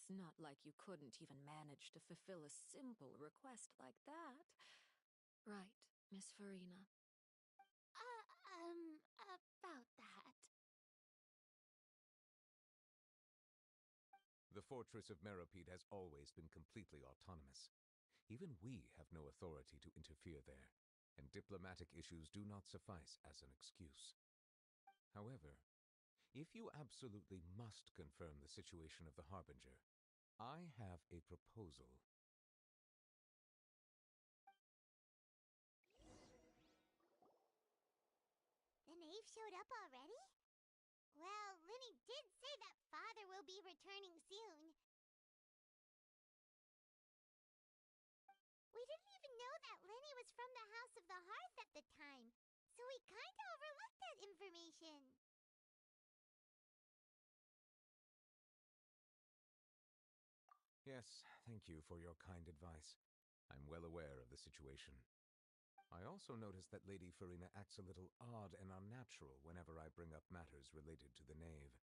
It's not like you couldn't even manage to fulfill a simple request like that. Right, Miss Farina? About that. The fortress of Meropide has always been completely autonomous. Even we have no authority to interfere there, and diplomatic issues do not suffice as an excuse. However, if you absolutely must confirm the situation of the Harbinger, I have a proposal. The knave showed up already? Well, Linny did say that father will be returning soon. We didn't even know that Linny was from the House of the Hearth at the time, so we kinda overlooked that information. Yes, thank you for your kind advice. I'm well aware of the situation. I also noticed that Lady Farina acts a little odd and unnatural whenever I bring up matters related to the knave.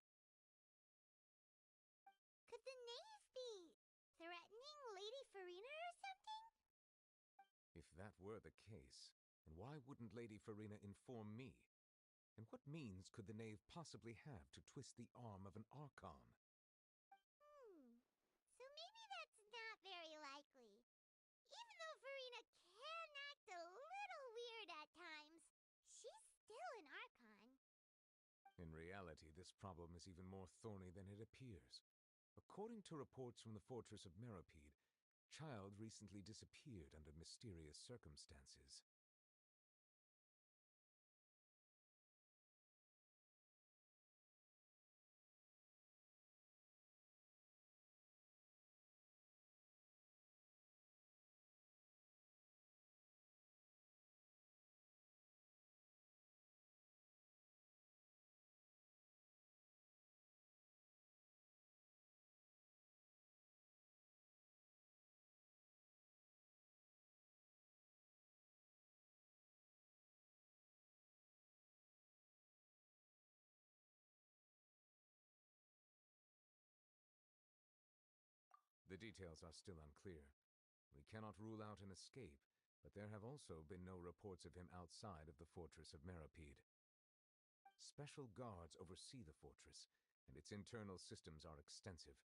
Could the knave be threatening Lady Farina or something? If that were the case, then why wouldn't Lady Farina inform me? And what means could the knave possibly have to twist the arm of an Archon? So maybe that's not very likely. Even though Farina can act a little weird at times, she's still an Archon. In reality, this problem is even more thorny than it appears. According to reports from the fortress of Meropide, Child recently disappeared under mysterious circumstances. The details are still unclear. We cannot rule out an escape, but there have also been no reports of him outside of the fortress of Meropide. Special guards oversee the fortress, and its internal systems are extensive.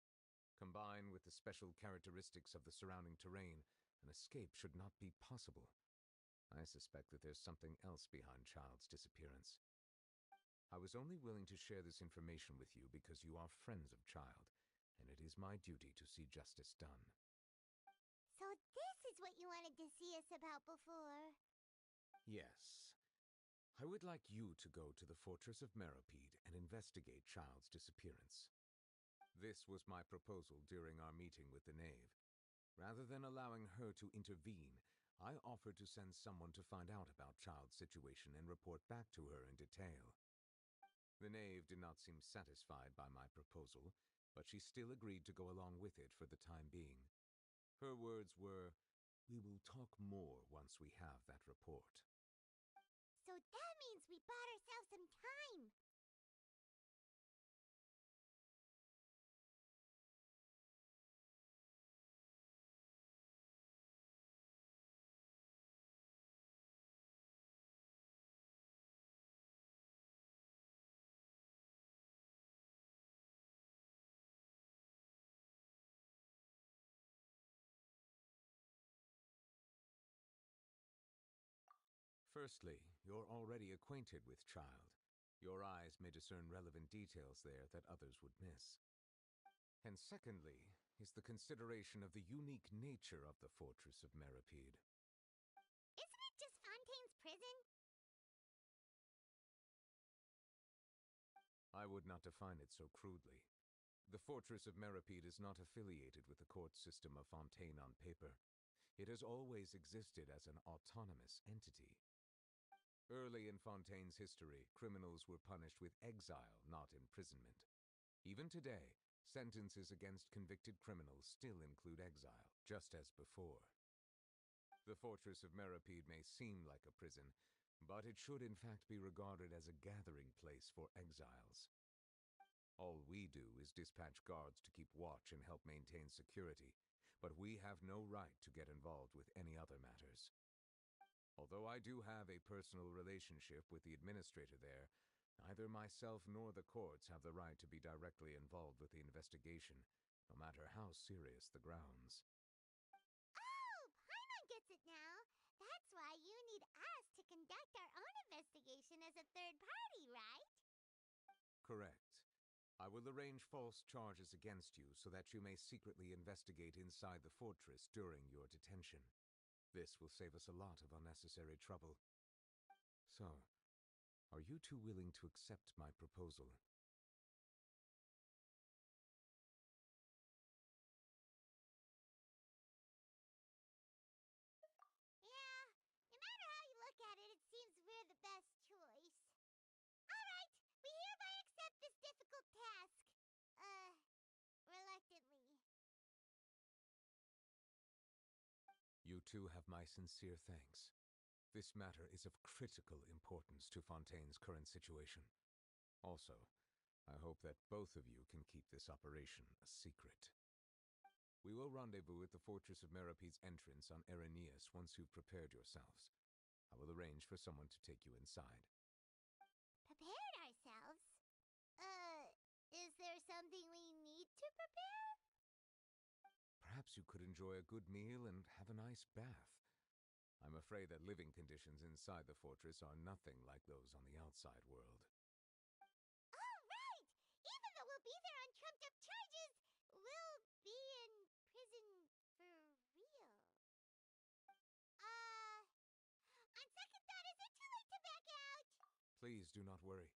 Combined with the special characteristics of the surrounding terrain, an escape should not be possible. I suspect that there's something else behind Child's disappearance. I was only willing to share this information with you because you are friends of Child, and it is my duty to see justice done. So this is what you wanted to see us about before? Yes. I would like you to go to the fortress of Meropide and investigate Child's disappearance. This was my proposal during our meeting with the knave. Rather than allowing her to intervene, I offered to send someone to find out about Child's situation and report back to her in detail. The knave did not seem satisfied by my proposal, but she still agreed to go along with it for the time being. Her words were, "We will talk more once we have that report." So that means we bought ourselves some time. Firstly, you're already acquainted with Child. Your eyes may discern relevant details there that others would miss. And secondly, is the consideration of the unique nature of the fortress of Meropide. Isn't it just Fontaine's prison? I would not define it so crudely. The fortress of Meropide is not affiliated with the court system of Fontaine on paper. It has always existed as an autonomous entity. Early in Fontaine's history, criminals were punished with exile, not imprisonment. Even today, sentences against convicted criminals still include exile, just as before. The fortress of Meropide may seem like a prison, but it should in fact be regarded as a gathering place for exiles. All we do is dispatch guards to keep watch and help maintain security, but we have no right to get involved with any other matters. Although I do have a personal relationship with the administrator there, neither myself nor the courts have the right to be directly involved with the investigation, no matter how serious the grounds. Oh, Paimon gets it now. That's why you need us to conduct our own investigation as a third party, right? Correct. I will arrange false charges against you so that you may secretly investigate inside the fortress during your detention. This will save us a lot of unnecessary trouble. So, are you two willing to accept my proposal? Yeah, no matter how you look at it, it seems we're the best choice. All right, we hereby accept this difficult task. Reluctantly. You two have my sincere thanks. This matter is of critical importance to Fontaine's current situation. Also, I hope that both of you can keep this operation a secret. We will rendezvous at the Fortress of Merope's entrance on Erinius once you've prepared yourselves. I will arrange for someone to take you inside. Prepared ourselves? Is there something we need to prepare? Perhaps you could enjoy a good meal and have a nice bath. I'm afraid that living conditions inside the fortress are nothing like those on the outside world. Oh, right! Even though we'll be there on trumped-up charges, we'll be in prison for real. On second thought, is it too late to back out? Please do not worry.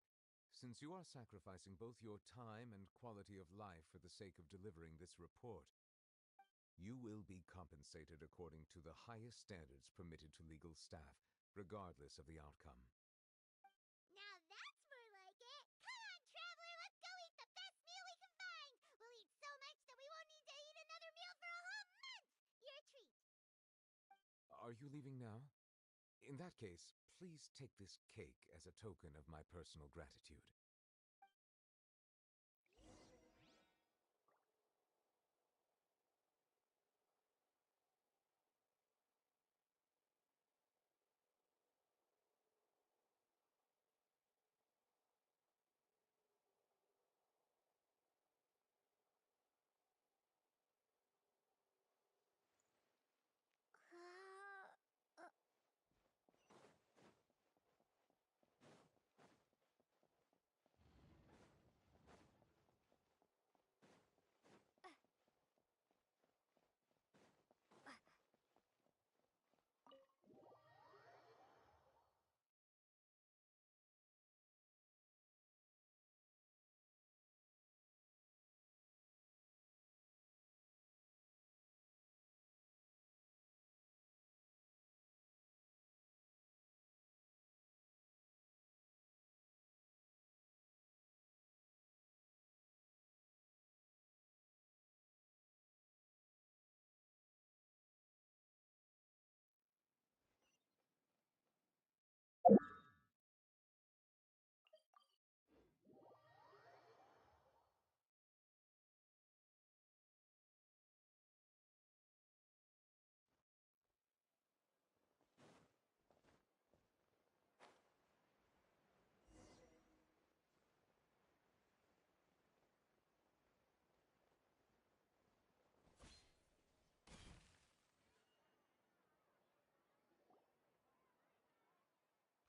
Since you are sacrificing both your time and quality of life for the sake of delivering this report, you will be compensated according to the highest standards permitted to legal staff, regardless of the outcome. Now that's more like it. Come on, traveler, let's go eat the best meal we can find. We'll eat so much that we won't need to eat another meal for a whole month. Your treat. Are you leaving now? In that case, please take this cake as a token of my personal gratitude.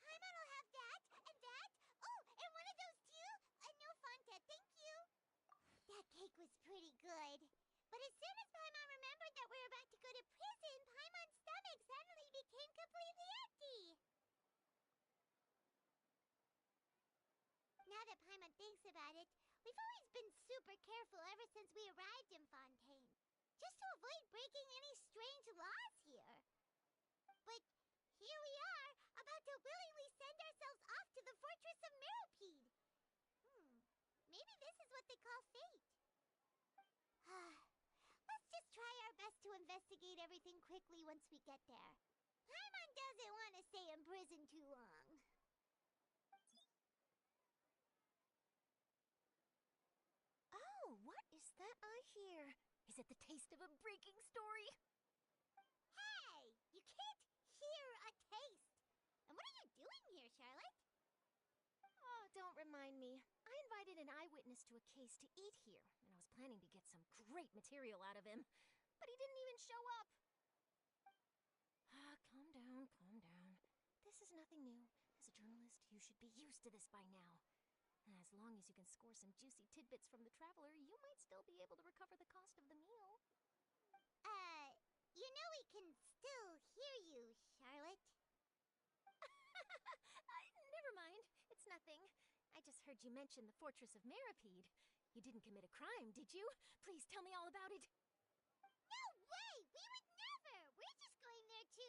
Paimon will have that, and that. Oh, and one of those too. No fontaine, thank you. That cake was pretty good. But as soon as Paimon remembered that we're about to go to prison, Paimon's stomach suddenly became completely empty. Now that Paimon thinks about it, we've always been super careful ever since we arrived in Fontaine, just to avoid breaking any strange laws here. But here we are, about to willingly send ourselves off to the Fortress of Merope. Maybe this is what they call fate. Let's just try our best to investigate everything quickly once we get there. Paimon doesn't want to stay in prison too long. Is it the taste of a breaking story? Hey! You can't hear a taste! And what are you doing here, Charlotte? Oh, don't remind me. I invited an eyewitness to a case to eat here, and I was planning to get some great material out of him. But he didn't even show up. Calm down, calm down. This is nothing new. As a journalist, you should be used to this by now. As long as you can score some juicy tidbits from the traveler, you might still be able to recover the cost of the meal. You know we can still hear you, Charlotte. Never mind. It's nothing. I just heard you mention the Fortress of Meripede. You didn't commit a crime, did you? Please tell me all about it. No way! We would never! We're just going there to...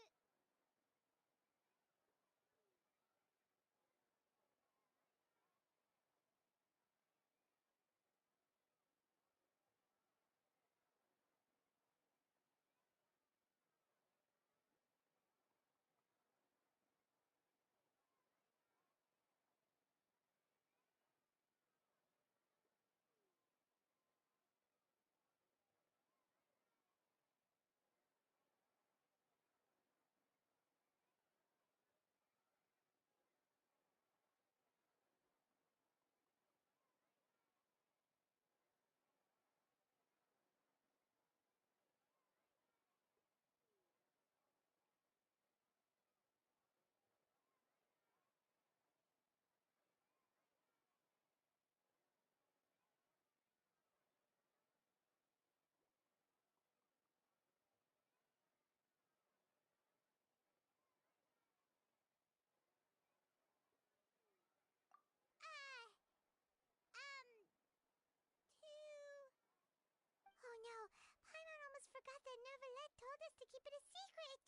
Oh no, Paimon almost forgot that Neverlet told us to keep it a secret!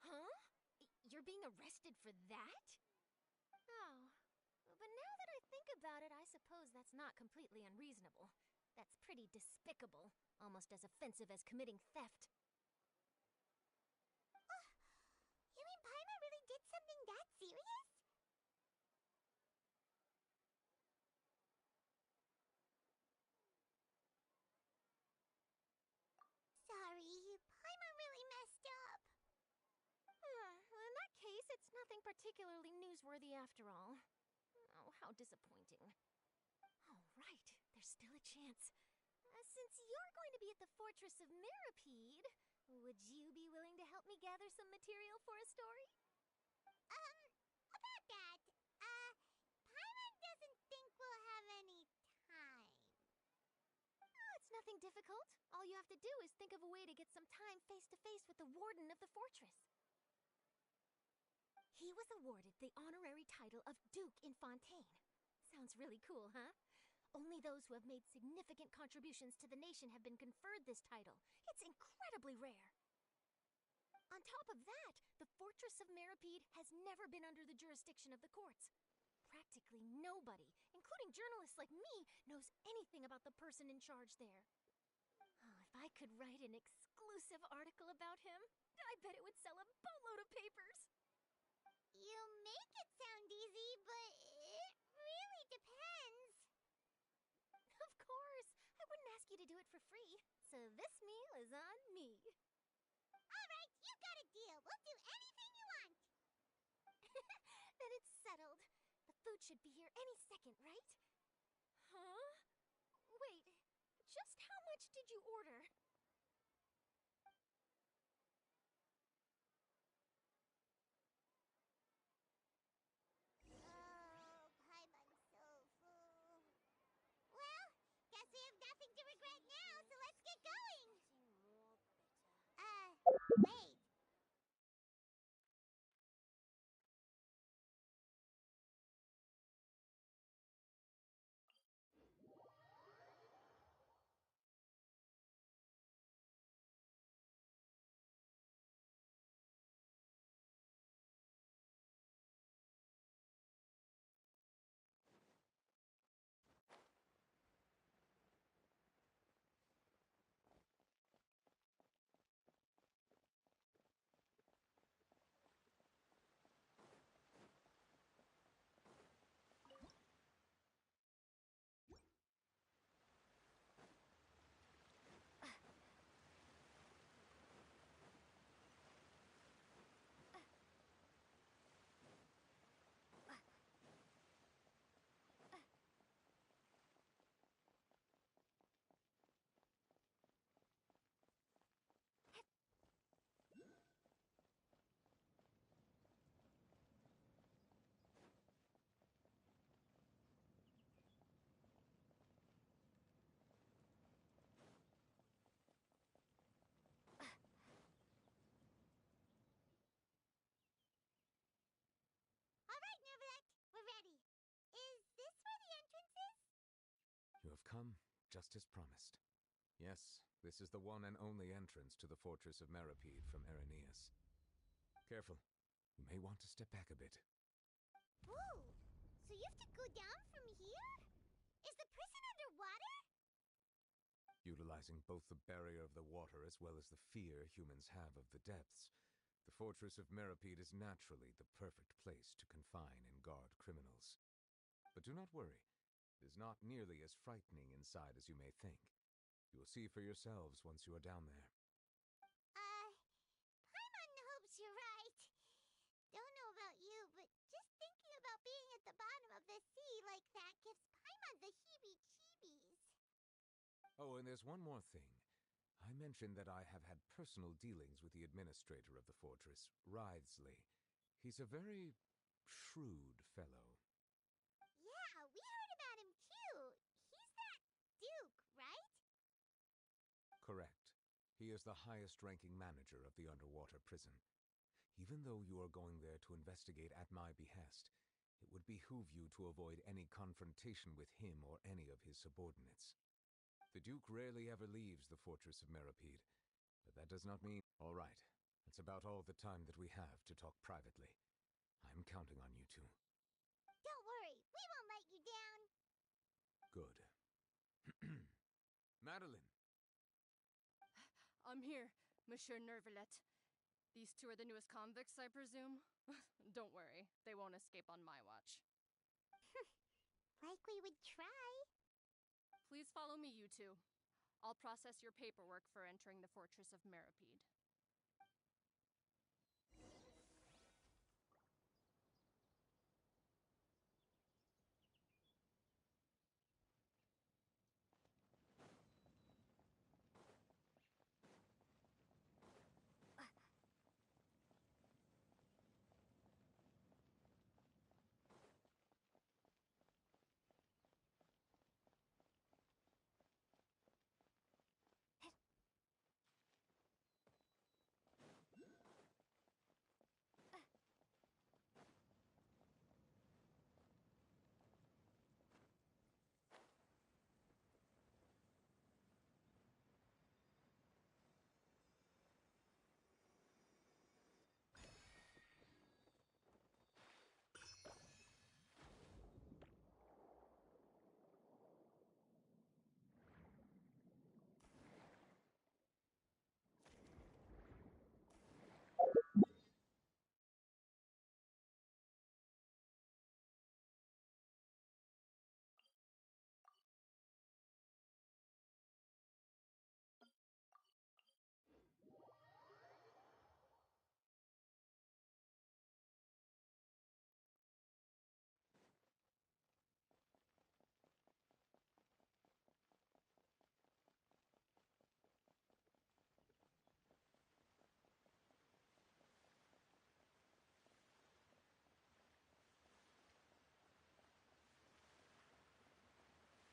Huh? You're being arrested for that? Oh. But now that I think about it, I suppose that's not completely unreasonable. That's pretty despicable, almost as offensive as committing theft. You mean Paimon really did something that serious? Sorry, Paimon really messed up. Well, in that case, it's nothing particularly newsworthy after all. Oh, how disappointing. All right, there's still a chance. Since you're going to be at the Fortress of Meripede, would you be willing to help me gather some material for a story? About that, Paimon doesn't think we'll have any time. Oh, it's nothing difficult. All you have to do is think of a way to get some time face to face with the warden of the fortress. He was awarded the honorary title of Duke in Fontaine. Sounds really cool, huh? Only those who have made significant contributions to the nation have been conferred this title. It's incredibly rare. On top of that, the Fortress of Meripede has never been under the jurisdiction of the courts. Practically nobody, including journalists like me, knows anything about the person in charge there. Oh, if I could write an exclusive article about him, I bet it would sell a boatload of papers. You make it sound easy, but it really depends. Of course, I wouldn't ask you to do it for free, so this meal is on me. Alright, you got a deal. We'll do anything you want. Then it's settled. The food should be here any second, right? Huh? Wait, just how much did you order? Oh, Paimon's so full. Well, guess we have nothing to regret now, so let's get going. Wait. right, Neverlet. We're ready. Is this where the entrance is? You have come just as promised. Yes, this is the one and only entrance to the fortress of Meripede from Araneus. Careful. You may want to step back a bit. Whoa! So you have to go down from here? Is the prison underwater? Utilizing both the barrier of the water as well as the fear humans have of the depths, the fortress of Meripede is naturally the perfect place to confine and guard criminals. But do not worry. It is not nearly as frightening inside as you may think. You will see for yourselves once you are down there. Paimon hopes you're right. Don't know about you, but just thinking about being at the bottom of the sea like that gives Paimon the heebie-jeebies. Oh, and there's one more thing. I mentioned that I have had personal dealings with the administrator of the fortress, Writhsley. He's a very shrewd fellow. Yeah, we heard about him too. He's that Duke, right? Correct. He is the highest-ranking manager of the underwater prison. Even though you are going there to investigate at my behest, it would behoove you to avoid any confrontation with him or any of his subordinates. The Duke rarely ever leaves the fortress of Meripede, but that does not mean... All right, that's about all the time that we have to talk privately. I'm counting on you two. Don't worry, we won't let you down. Good. Madeline! I'm here, Monsieur Nervalet. These two are the newest convicts, I presume? Don't worry, they won't escape on my watch. Like we would try. Please follow me, you two. I'll process your paperwork for entering the Fortress of Meripede.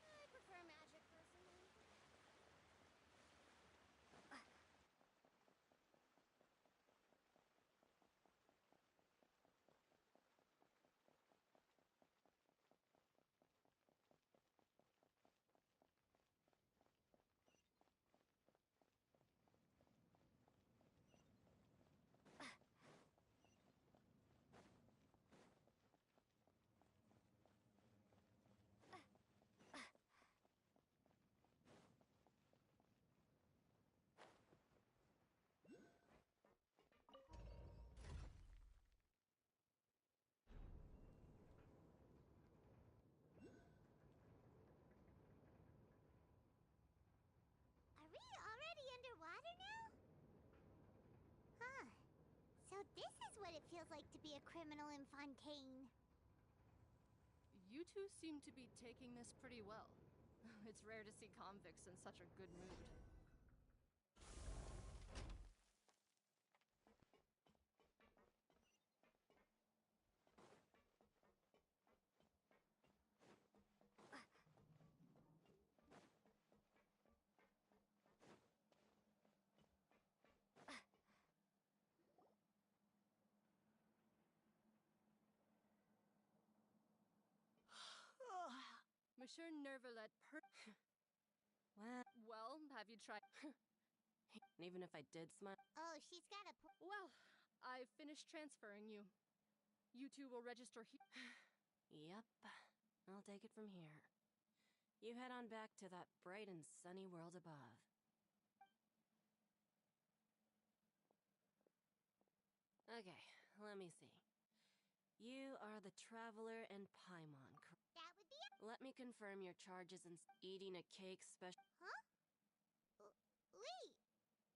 I prefer magic, personally. Are we already underwater now? Huh. So this is what it feels like to be a criminal in Fontaine. You two seem to be taking this pretty well. It's rare to see convicts in such a good mood. Monsieur Nervalet Well, have you tried? And even if I did smile. Oh, she's got a Well, I finished transferring you. You two will register here. Yep. I'll take it from here. You head on back to that bright and sunny world above. Okay, let me see. You are the Traveler and Paimon. That would be it. Let me confirm your charges in eating a cake special. Huh? Wait.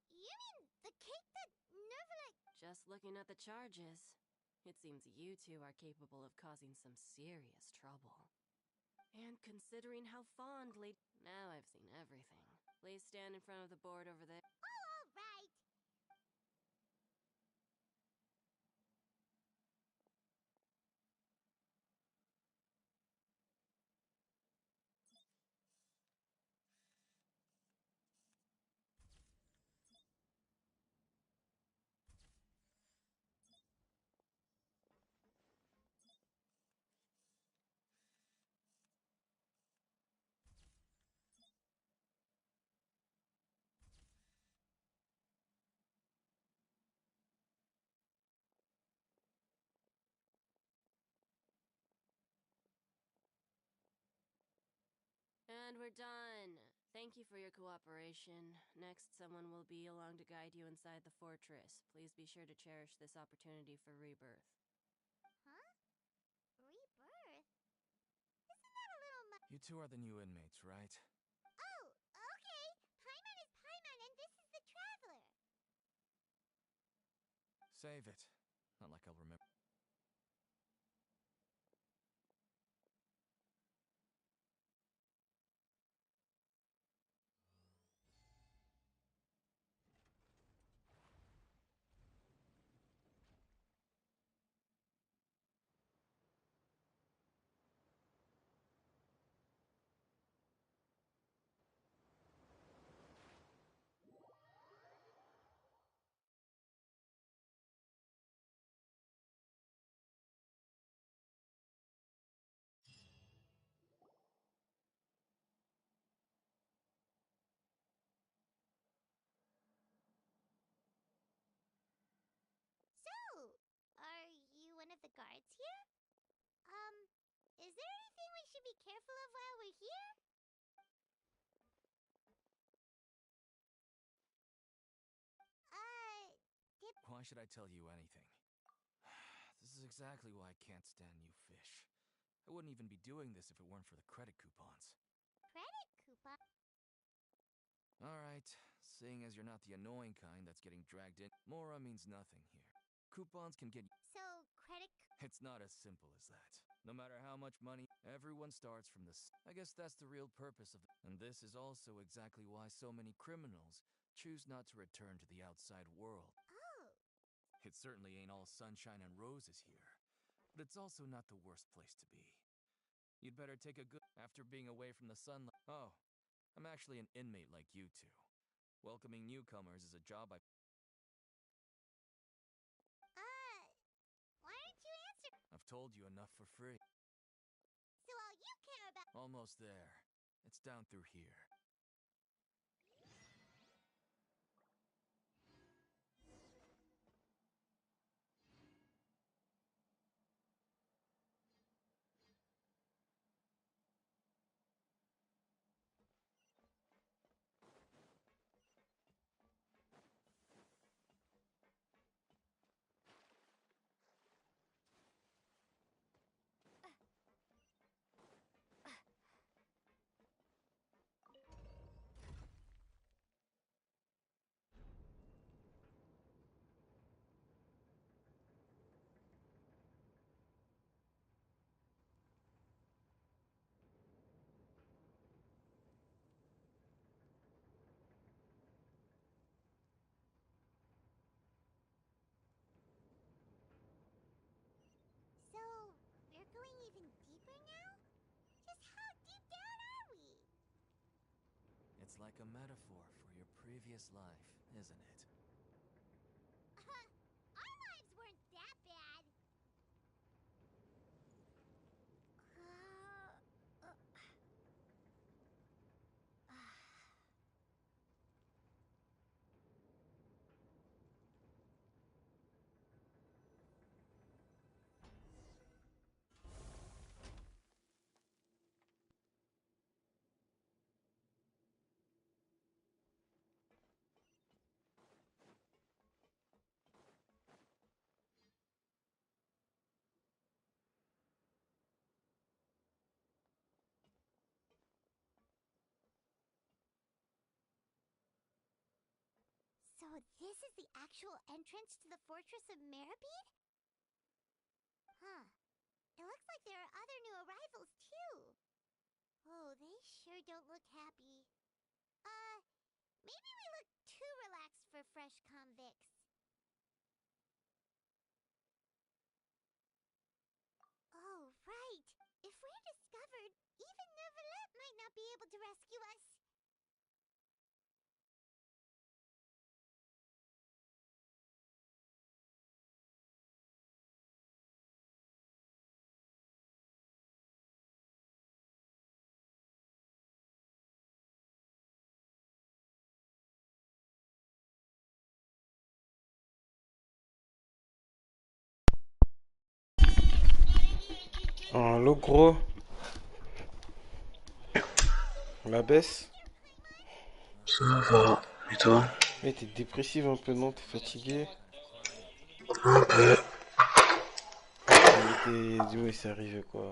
You mean the cake that Nervalet... Just looking at the charges, it seems you two are capable of causing some serious trouble. And considering how fondly... Now I've seen everything. Please stand in front of the board over there. Oh, all right. And we're done. Thank you for your cooperation. Next, someone will be along to guide you inside the fortress. Please be sure to cherish this opportunity for rebirth. Huh? Rebirth? Isn't that a little much? You two are the new inmates, right? Oh, okay. Paimon is Paimon, and this is the Traveler. Save it. Not like I'll remember. So, are you one of the guards here? Is there anything we should be careful of while we're here? Why should I tell you anything? This is exactly why I can't stand you fish. I wouldn't even be doing this if it weren't for the credit coupons. Credit coupon? Alright, seeing as you're not the annoying kind that's getting dragged in, Mora means nothing here. Coupons can get... So, credit... It's not as simple as that. No matter how much money, everyone starts from the... I guess that's the real purpose of... And this is also exactly why so many criminals choose not to return to the outside world. Oh. It certainly ain't all sunshine and roses here, but it's also not the worst place to be. You'd better take a good... After being away from the sunlight... Oh, I'm actually an inmate like you two. Welcoming newcomers is a job I... Why aren't you answering? I've told you enough for free. So all you care about... Almost there. It's down through here. So, we're going even deeper now? Just how deep down are we? It's like a metaphor for your previous life, isn't it? Our lives weren't that bad. So this is the actual entrance to the fortress of Meribede? Huh. It looks like there are other new arrivals, too. Oh, they sure don't look happy. Maybe we look too relaxed for fresh convicts. Oh, right. If we're discovered, even Neuvillette might not be able to rescue us. Oh, le gros. La baisse. Ça va. Et toi? Mais t'es dépressif un peu, non? T'es fatigué? Un peu. Dis-moi, c'est arrivé quoi?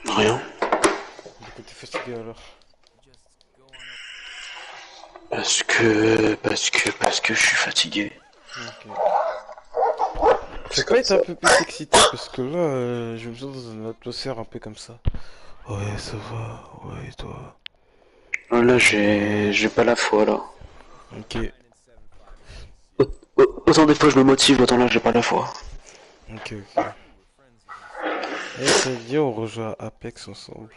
Rien. Pourquoi t'es fatigué alors? Parce que je suis fatigué. Ok. Tu peux pas être un peu plus excité parce que là, je me sens dans une atmosphère un peu comme ça. Ouais, ça va. Ouais, et toi? Là, j'ai pas la foi, là. Ok. Autant des fois je me motive, autant là j'ai pas la foi. Ok, ok. Eh, ça dit, on rejoue à Apex ensemble.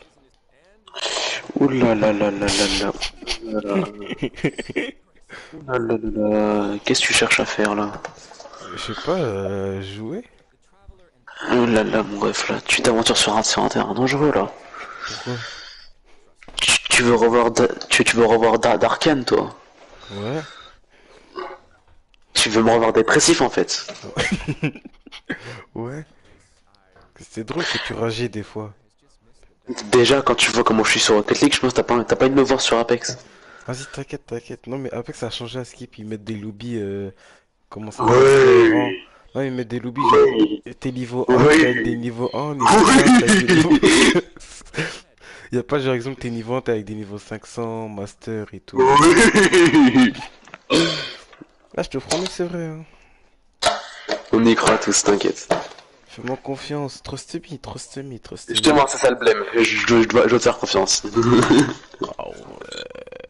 Oula là là là là là. Oula là là là. Qu'est-ce que tu cherches à faire là? Je sais pas, jouer? Oh là là, mon ref, là, tu t'aventures sur un terrain dangereux là. Pourquoi? Tu veux revoir tu veux revoir d'Arkane, toi? Ouais. Tu veux me revoir dépressif en fait? Ouais. C'est drôle que tu rageais des fois. Déjà, quand tu vois comment je suis sur Rocket League, je pense que t'as pas envie de me voir sur Apex. Vas-y, t'inquiète, t'inquiète. Non, mais Apex ça a changé à skip. Ils mettent des lobbies, comment ça, master rang. Oui. Non, ils mettent des lobbies genre, t'es niveau 1, Oui. t'es avec des niveaux 1, niveau 1, t'es avec des niveaux... Y'a pas genre exemple t'es niveau 1, t'es avec des niveaux 500, master et tout. Oui. Là, je te promets que c'est vrai, hein. On y croit tous, t'inquiète. Fais-moi confiance, trust me, trust me, trust me. Justement, c'est ça le blême. Je dois te faire confiance. Ah ouais,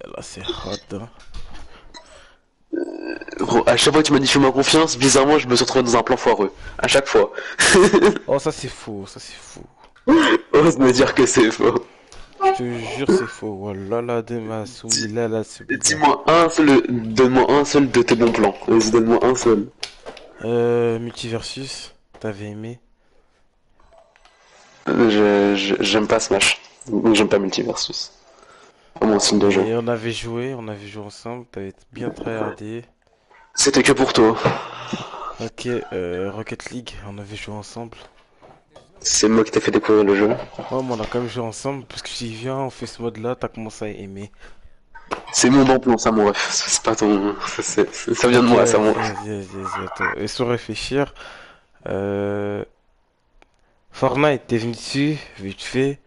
là c'est hard, hein. Gros, à chaque fois que tu m'as dit fais-moi confiance, bizarrement, je me suis retrouvé dans un plan foireux. À chaque fois. Oh, ça c'est faux, ça c'est faux. Ose me dire que c'est faux. Je te jure, c'est faux. Voilà la déma, soumis là, là, c'est Dis-moi donne-moi un seul de tes bons plans. Vas-y, donne-moi un seul. Multiversus, t'avais aimé? J'aime pas Smash. J'aime pas Multiversus. Pas mon style de jeu. Et on avait joué ensemble, t'avais bien tryhardé. C'était que pour toi. Ok, Rocket League, on avait joué ensemble. C'est moi qui t'ai fait découvrir le jeu. Ouais, mais on a quand même joué ensemble parce que si viens, on fait ce mode là, t'as commencé à aimer. C'est mon bon plan, ça, mon ref. C'est pas ton. Ça vient de moi, ça, mon ref. Attends. Et sans réfléchir, Fortnite, t'es venu dessus, vite fait.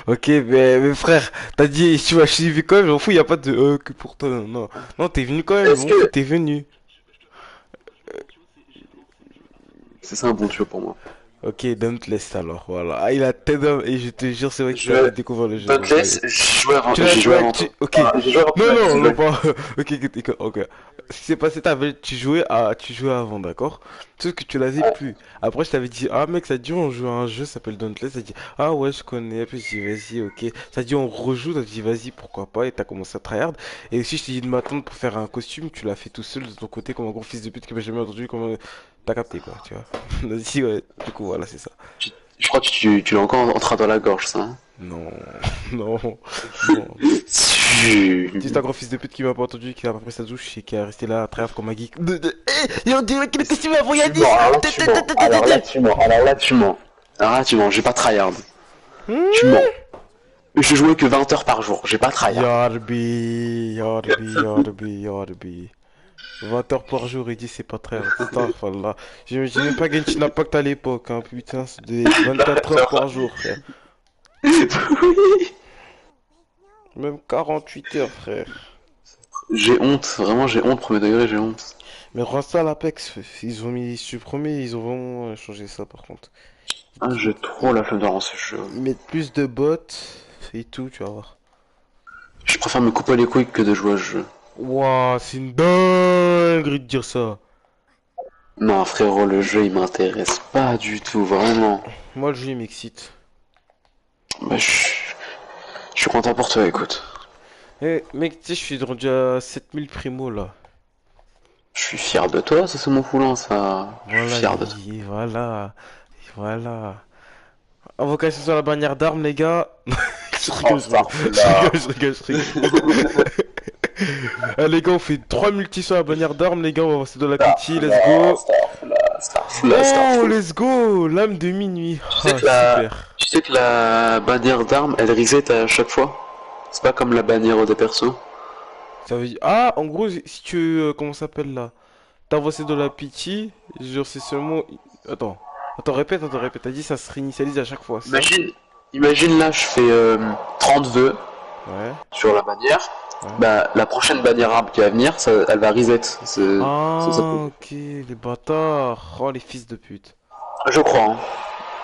Ok, mais frère, t'as dit, tu vas suivi quand même, j'en fous, y a pas de que pour toi, non. Non, t'es venu quand même, Est-ce que t'es venu. c'est ça un bon jeu pour moi. Ok, Dauntless alors, voilà. Ah, il a tête d'homme, et je te jure, c'est vrai que tu as découvert le jeu. Dauntless, j'ai joué avant toi. Ok, non, pas. Ok. Ce qui s'est passé, tu jouais avant, d'accord? Sauf que tu l'avais plus. Après, je t'avais dit, ah mec, ça dit, on joue à un jeu, ça s'appelle Dauntless. Ça dit, ah ouais, je connais. Puis j'ai dit, vas-y, ok. Ça dit, on rejoue, t'as dit, vas-y, pourquoi pas. Et t'as commencé à tryhard. Et aussi, je t'ai dit de m'attendre pour faire un costume, tu l'as fait tout seul de ton côté, comme un gros fils de pute que j'ai jamais entendu, comme. T'as capté quoi, tu vois. Vas-y, ouais, du coup, voilà, c'est ça. Je crois que tu l'as encore en train dans la gorge, ça. Hein. Non, non. Si. C'est un gros fils de pute qui m'a pas entendu, qui a pas pris sa douche et qui est resté là à travers comme un geek. Eh, on dirait qu'il est estimé avant Yannis. Alors là, tu mens. Alors là, tu mens, j'ai pas tryhard. Tu mens. Je jouais que 20 heures par jour, j'ai pas tryhard. Yarbi. 20 heures par jour, il dit c'est pas très là. J'imaginais pas Genshin Impact à l'époque, hein, putain, c'est des 24 heures par jour, frère. Oui. Même 48 heures, frère. J'ai honte, vraiment j'ai honte, premier degré, j'ai honte. Mais reste à l'Apex, ils ont mis, je suis premier, ils ont vraiment changé ça par contre. Ah, j'ai trop la flemme de relancer le jeu. Ils mettent plus de bots et tout, tu vas voir. Je préfère me couper les couilles que de jouer à ce jeu. Wouah, c'est une dinguerie de dire ça. Non, frérot, le jeu il m'intéresse pas du tout, vraiment. Moi, le jeu il m'excite. Bah, je suis content pour toi, écoute. Eh, mec, tu sais, je suis rendu à 7000 primo là. Je suis fier de toi, ça c'est mon foulant, ça. Je suis fier de toi. Voilà. Invocation sur la bannière d'armes, les gars. Je rigole, je rigole. Ah, les gars, on fait 3 multis sur la bannière d'armes, les gars, on va passer de la pitié, let's go. Oh, let's go, l'âme de minuit. Tu sais que la bannière d'armes, elle reset à chaque fois. C'est pas comme la bannière des persos. Ça veut dire... Ah, en gros, si tu... comment ça s'appelle là? T'envoies de la pitié, genre c'est seulement... Attends, répète. T'as dit ça se réinitialise à chaque fois, ça? Imagine là, je fais 30 vœux sur la bannière. Ouais. Bah, la prochaine bannière arbre qui va venir, elle va reset. Ok, les bâtards. Oh, les fils de pute. Je crois, hein.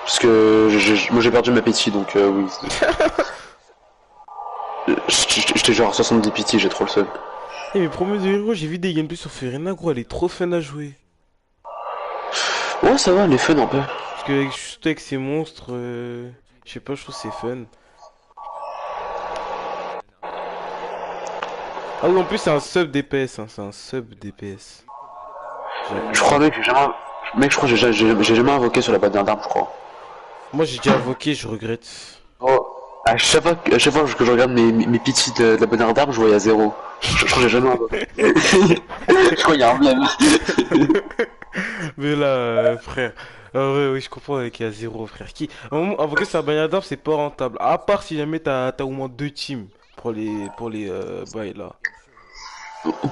Parce que moi j'ai perdu ma pitié, donc oui. J'étais genre à 70 pitié, j'ai trop le seum. Eh mais premier de héros, j'ai vu des gameplays sur Ferina, gros, elle est trop fun à jouer. Ouais, ça va, elle est fun un peu. Parce que juste avec ces monstres, je sais pas, je trouve c'est fun. Ah oui, en plus c'est un sub DPS, hein, c'est un sub DPS. Je crois, mec, je crois que j'ai jamais invoqué sur la bannière d'armes, je crois. Moi j'ai déjà invoqué, je regrette. Oh, à chaque fois que je regarde mes pitiés de la bannière d'armes, je vois il y a 0. Je crois que j'ai jamais invoqué. Je crois qu'il y a un problème. Mais là, frère. Ah ouais, oui, je comprends qu'il y a 0, frère. Invoquer sur la bannière d'armes, c'est pas rentable. À part si jamais t'as au moins 2 teams pour les bails là.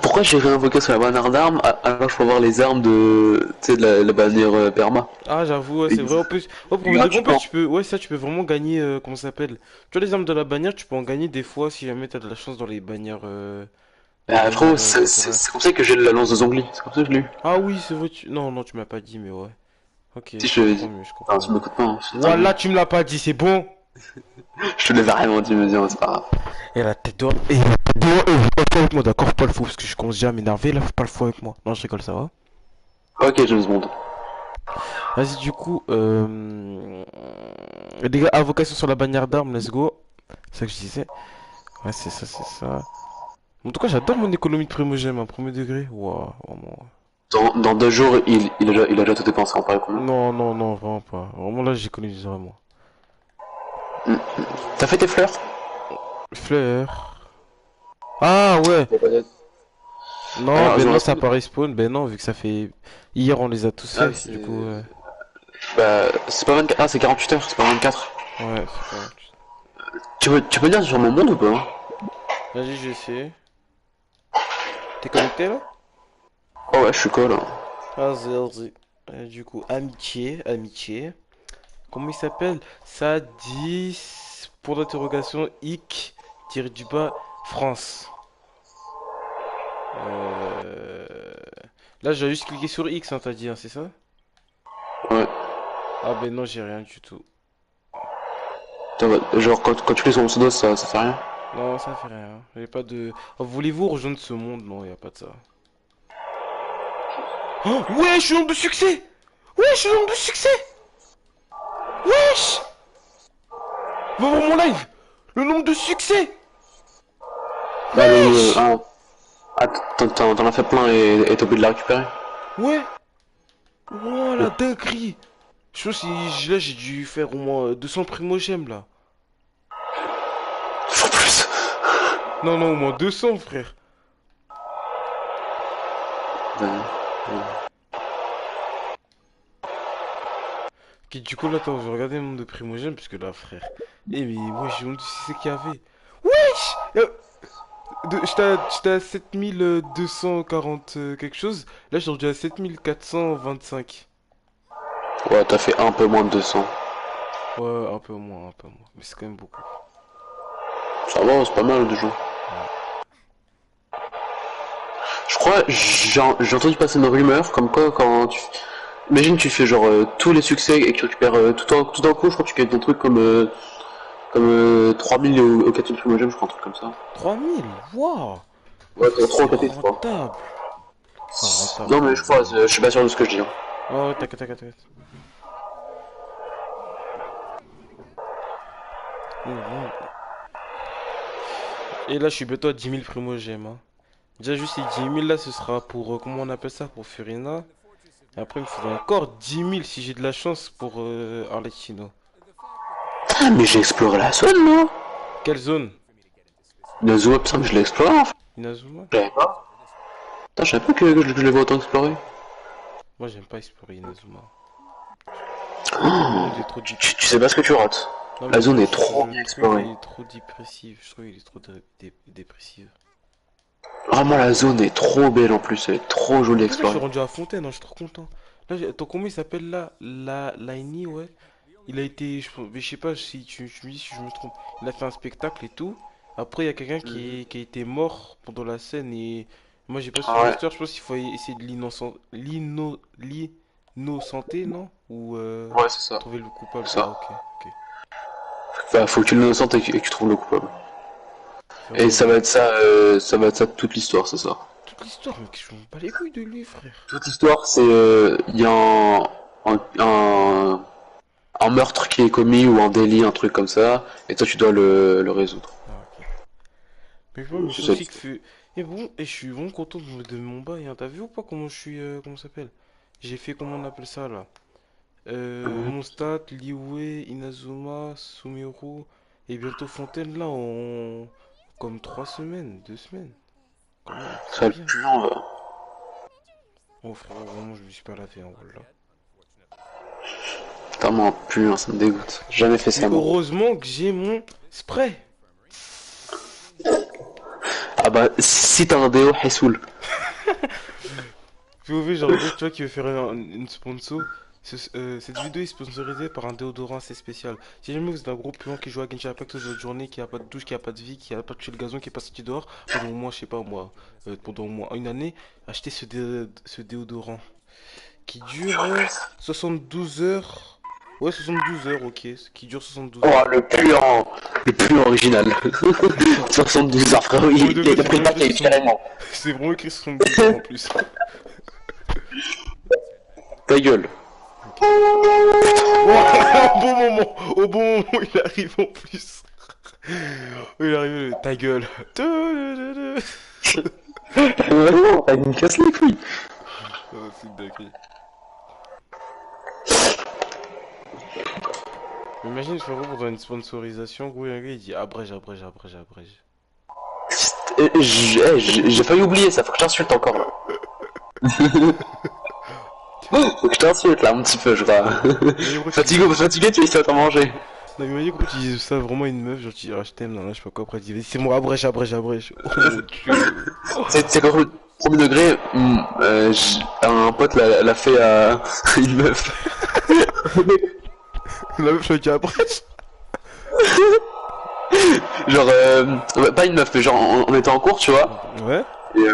Pourquoi j'ai réinvoqué sur la bannière d'armes alors que je peux avoir les armes de, tu sais, de la bannière perma? Ah, j'avoue, ouais, c'est vrai. En plus, pour tu peux, ouais, ça, tu peux vraiment gagner, comment ça s'appelle? Tu vois, les armes de la bannière, tu peux en gagner des fois si jamais t'as de la chance dans les bannières. Frérot, c'est comme ça que j'ai la lance de Zongli, c'est comme ça que je l'ai eu. Ah oui, c'est vrai, non, tu m'as pas dit, mais ouais. Ok, si je comprends mieux, je comprends. Ah, tu m'écoutes pas, hein. Voilà, tu me l'as pas dit, c'est bon? Je te l'avais vraiment dit, me dire, c'est pas grave. Et la tête dehors, et faut pas le fou avec moi, d'accord? Faut pas le fou, parce que je commence déjà à m'énerver, là, faut pas le fou avec moi. Non, je rigole, ça va? Ok, James Bond. Vas-y, du coup, les gars, invocation sur la bannière d'armes, let's go. C'est ça que je disais. Ouais, c'est ça. En tout cas, j'adore mon économie de primogème, hein, premier degré. Waouh, vraiment. Dans 2 jours, il a déjà tout dépensé, on parle combien? Non, vraiment pas. Vraiment, là, j'économise vraiment. T'as fait tes fleurs? Fleurs? Ah, ouais! Non, alors, ben non, ça pas respawn. Ben non, vu que ça fait... Hier, on les a tous fait, du coup, ouais. Bah, c'est pas 24... Ah, c'est 48 heures, c'est pas 24. Ouais, c'est pas... Tu peux dire sur mon monde ou pas? Vas-y, je vais essayer. T'es connecté, là? Oh ouais, je suis cool, là. Vas-y. Du coup, amitié. Comment il s'appelle? Ça dit... Pour l'interrogation, hic, tiré du bas, France. Là, j'ai juste cliqué sur X, hein, t'as dit, hein, c'est ça? Ouais. Ah ben non, j'ai rien du tout. Genre, quand tu cliques sur mon pseudo, ça fait rien? Non, ça fait rien. J'ai pas de... Oh, voulez-vous rejoindre ce monde? Non, y a pas de ça. Oh, ouais, je suis nombre de succès! Wesh! Va voir mon live! Le nombre de succès! Wesh! T'en as fait plein et t'as oublié de la récupérer? Ouais! Oh la dinguerie! Je pense que là j'ai dû faire au moins 200 primogèmes là. Faut plus! Non, au moins 200 frère. Ok, du coup là, attends, je vais regarder le nombre de primogèmes parce que là, frère. Eh, mais moi j'ai honte de ce qu'il y avait. Wesh! J'étais à 7240 quelque chose. Là, je suis rendu à 7425. Ouais, t'as fait un peu moins de 200. Ouais, un peu moins. Mais c'est quand même beaucoup. Ça va, c'est pas mal déjà. Je crois, j'ai entendu passer une rumeur comme quoi quand tu... Imagine tu fais genre tous les succès et que tu récupères tout en coup, je crois que tu gagnes un truc comme 3000 ou 4000 primogèmes, je crois, un truc comme ça. 3000. Waouh. Ouais, 3 ou C'est 4000, je crois. rentable. Enfin, Non rentable. mais je crois, je suis pas sûr de ce que je dis. Hein. Oh, t'inquiète. Et là, je suis bientôt à 10 000 primogèmes. Hein. Déjà, juste ces 10 000 là, ce sera pour. Comment on appelle ça? Pour Furina. Et après, il me faudra encore 10 000 si j'ai de la chance pour Arlecchino. Ah, mais j'ai exploré la zone, moi. Quelle zone? Inazuma, putain, mais je l'ai exploré en fait. Inazuma? Je savais pas. Putain, je savais pas que je l'avais autant exploré. Moi, j'aime pas explorer Inazuma. Oh, tu sais pas ce que tu rates. Non, la zone est trop bien explorée. Il est trop dépressif. Je trouve qu'il est trop dépressif. Ah, moi, la zone est trop belle en plus. Elle est trop jolie à Je suis explorer. rendu à Fontaine, hein, je suis trop content. Là, attends, comment il s'appelle là? Laini, ouais. Il a été. Mais je sais pas si tu me dis si je me trompe. Il a fait un spectacle et tout. Après, il y a quelqu'un qui a été mort pendant la scène et. Moi, j'ai pas suivi l'histoire. Je pense qu'il faut essayer de l'innocenter, non? Ou Ouais, c'est ça. trouver le coupable. Ça. Ah, ok. Bah, faut que tu l'innocentes et que tu trouves le coupable. Et ça va être ça toute l'histoire, c'est ça. Toute l'histoire, mais je m'en bats les couilles de lui, frère. Toute l'histoire, c'est il y a un meurtre qui est commis ou un délit, un truc comme ça, et toi tu dois le résoudre. Ah, ok. Mais bon, mais c'est aussi que fait. Et bon, et je suis vraiment content de mon bail, hein. T'as vu ou pas comment je suis. Comment ça s'appelle? J'ai fait comment on appelle ça là? Mon stat, Liwe, Inazuma, Sumeru et bientôt Fontaine là en comme 3 semaines, 2 semaines. Quand même, ça va plus long, va. Oh frère, vraiment je me suis pas lavé en gros là. Putain, moi plus, hein, ça me dégoûte. J'ai jamais fait ça. Mais heureusement que j'ai mon spray. Ah bah, si t'as un déo, Hessoul. POV, genre, tu vois, qui veut faire une sponsor. Cette vidéo est sponsorisée par un déodorant assez spécial. Si jamais vous êtes un gros puant qui joue à Genshin Impact toute votre journée, qui a pas de douche, qui a pas de vie, qui a pas touché le gazon, qui est pas sorti dehors, pendant au moins, je sais pas moi, pendant au moins une année, achetez ce déodorant qui dure 72 heures. Ouais, 72 heures, ok. Qui dure 72 heures. Oh, le plus original. 72 heures, frérot, il a pris le paquet, carrément. C'est vraiment écrit 72 heures en plus. Ta gueule. Au bon moment, il arrive en plus. Il arrive, ta gueule. Vraiment, il me casse les couilles. Oh, c'est une dinguerie. Imagine, frérot, pendant une sponsorisation, gros, un gars il dit abrège. J'ai failli oublier ça, faut que je t'insulte encore là. Faut que je t'insulte là un petit peu, je crois. Fatigué, tu essaies de manger. Non, mais imagine quand tu dis ça vraiment à une meuf, genre tu dis ah je t'aime, non, là je sais pas quoi, après tu dis c'est moi, abrège. Oh mon dieu. C'est quand le premier degré, un pote l'a fait à une meuf. La meuf qui abrège. Genre, pas une meuf, mais genre on était en cours, tu vois. Ouais. Et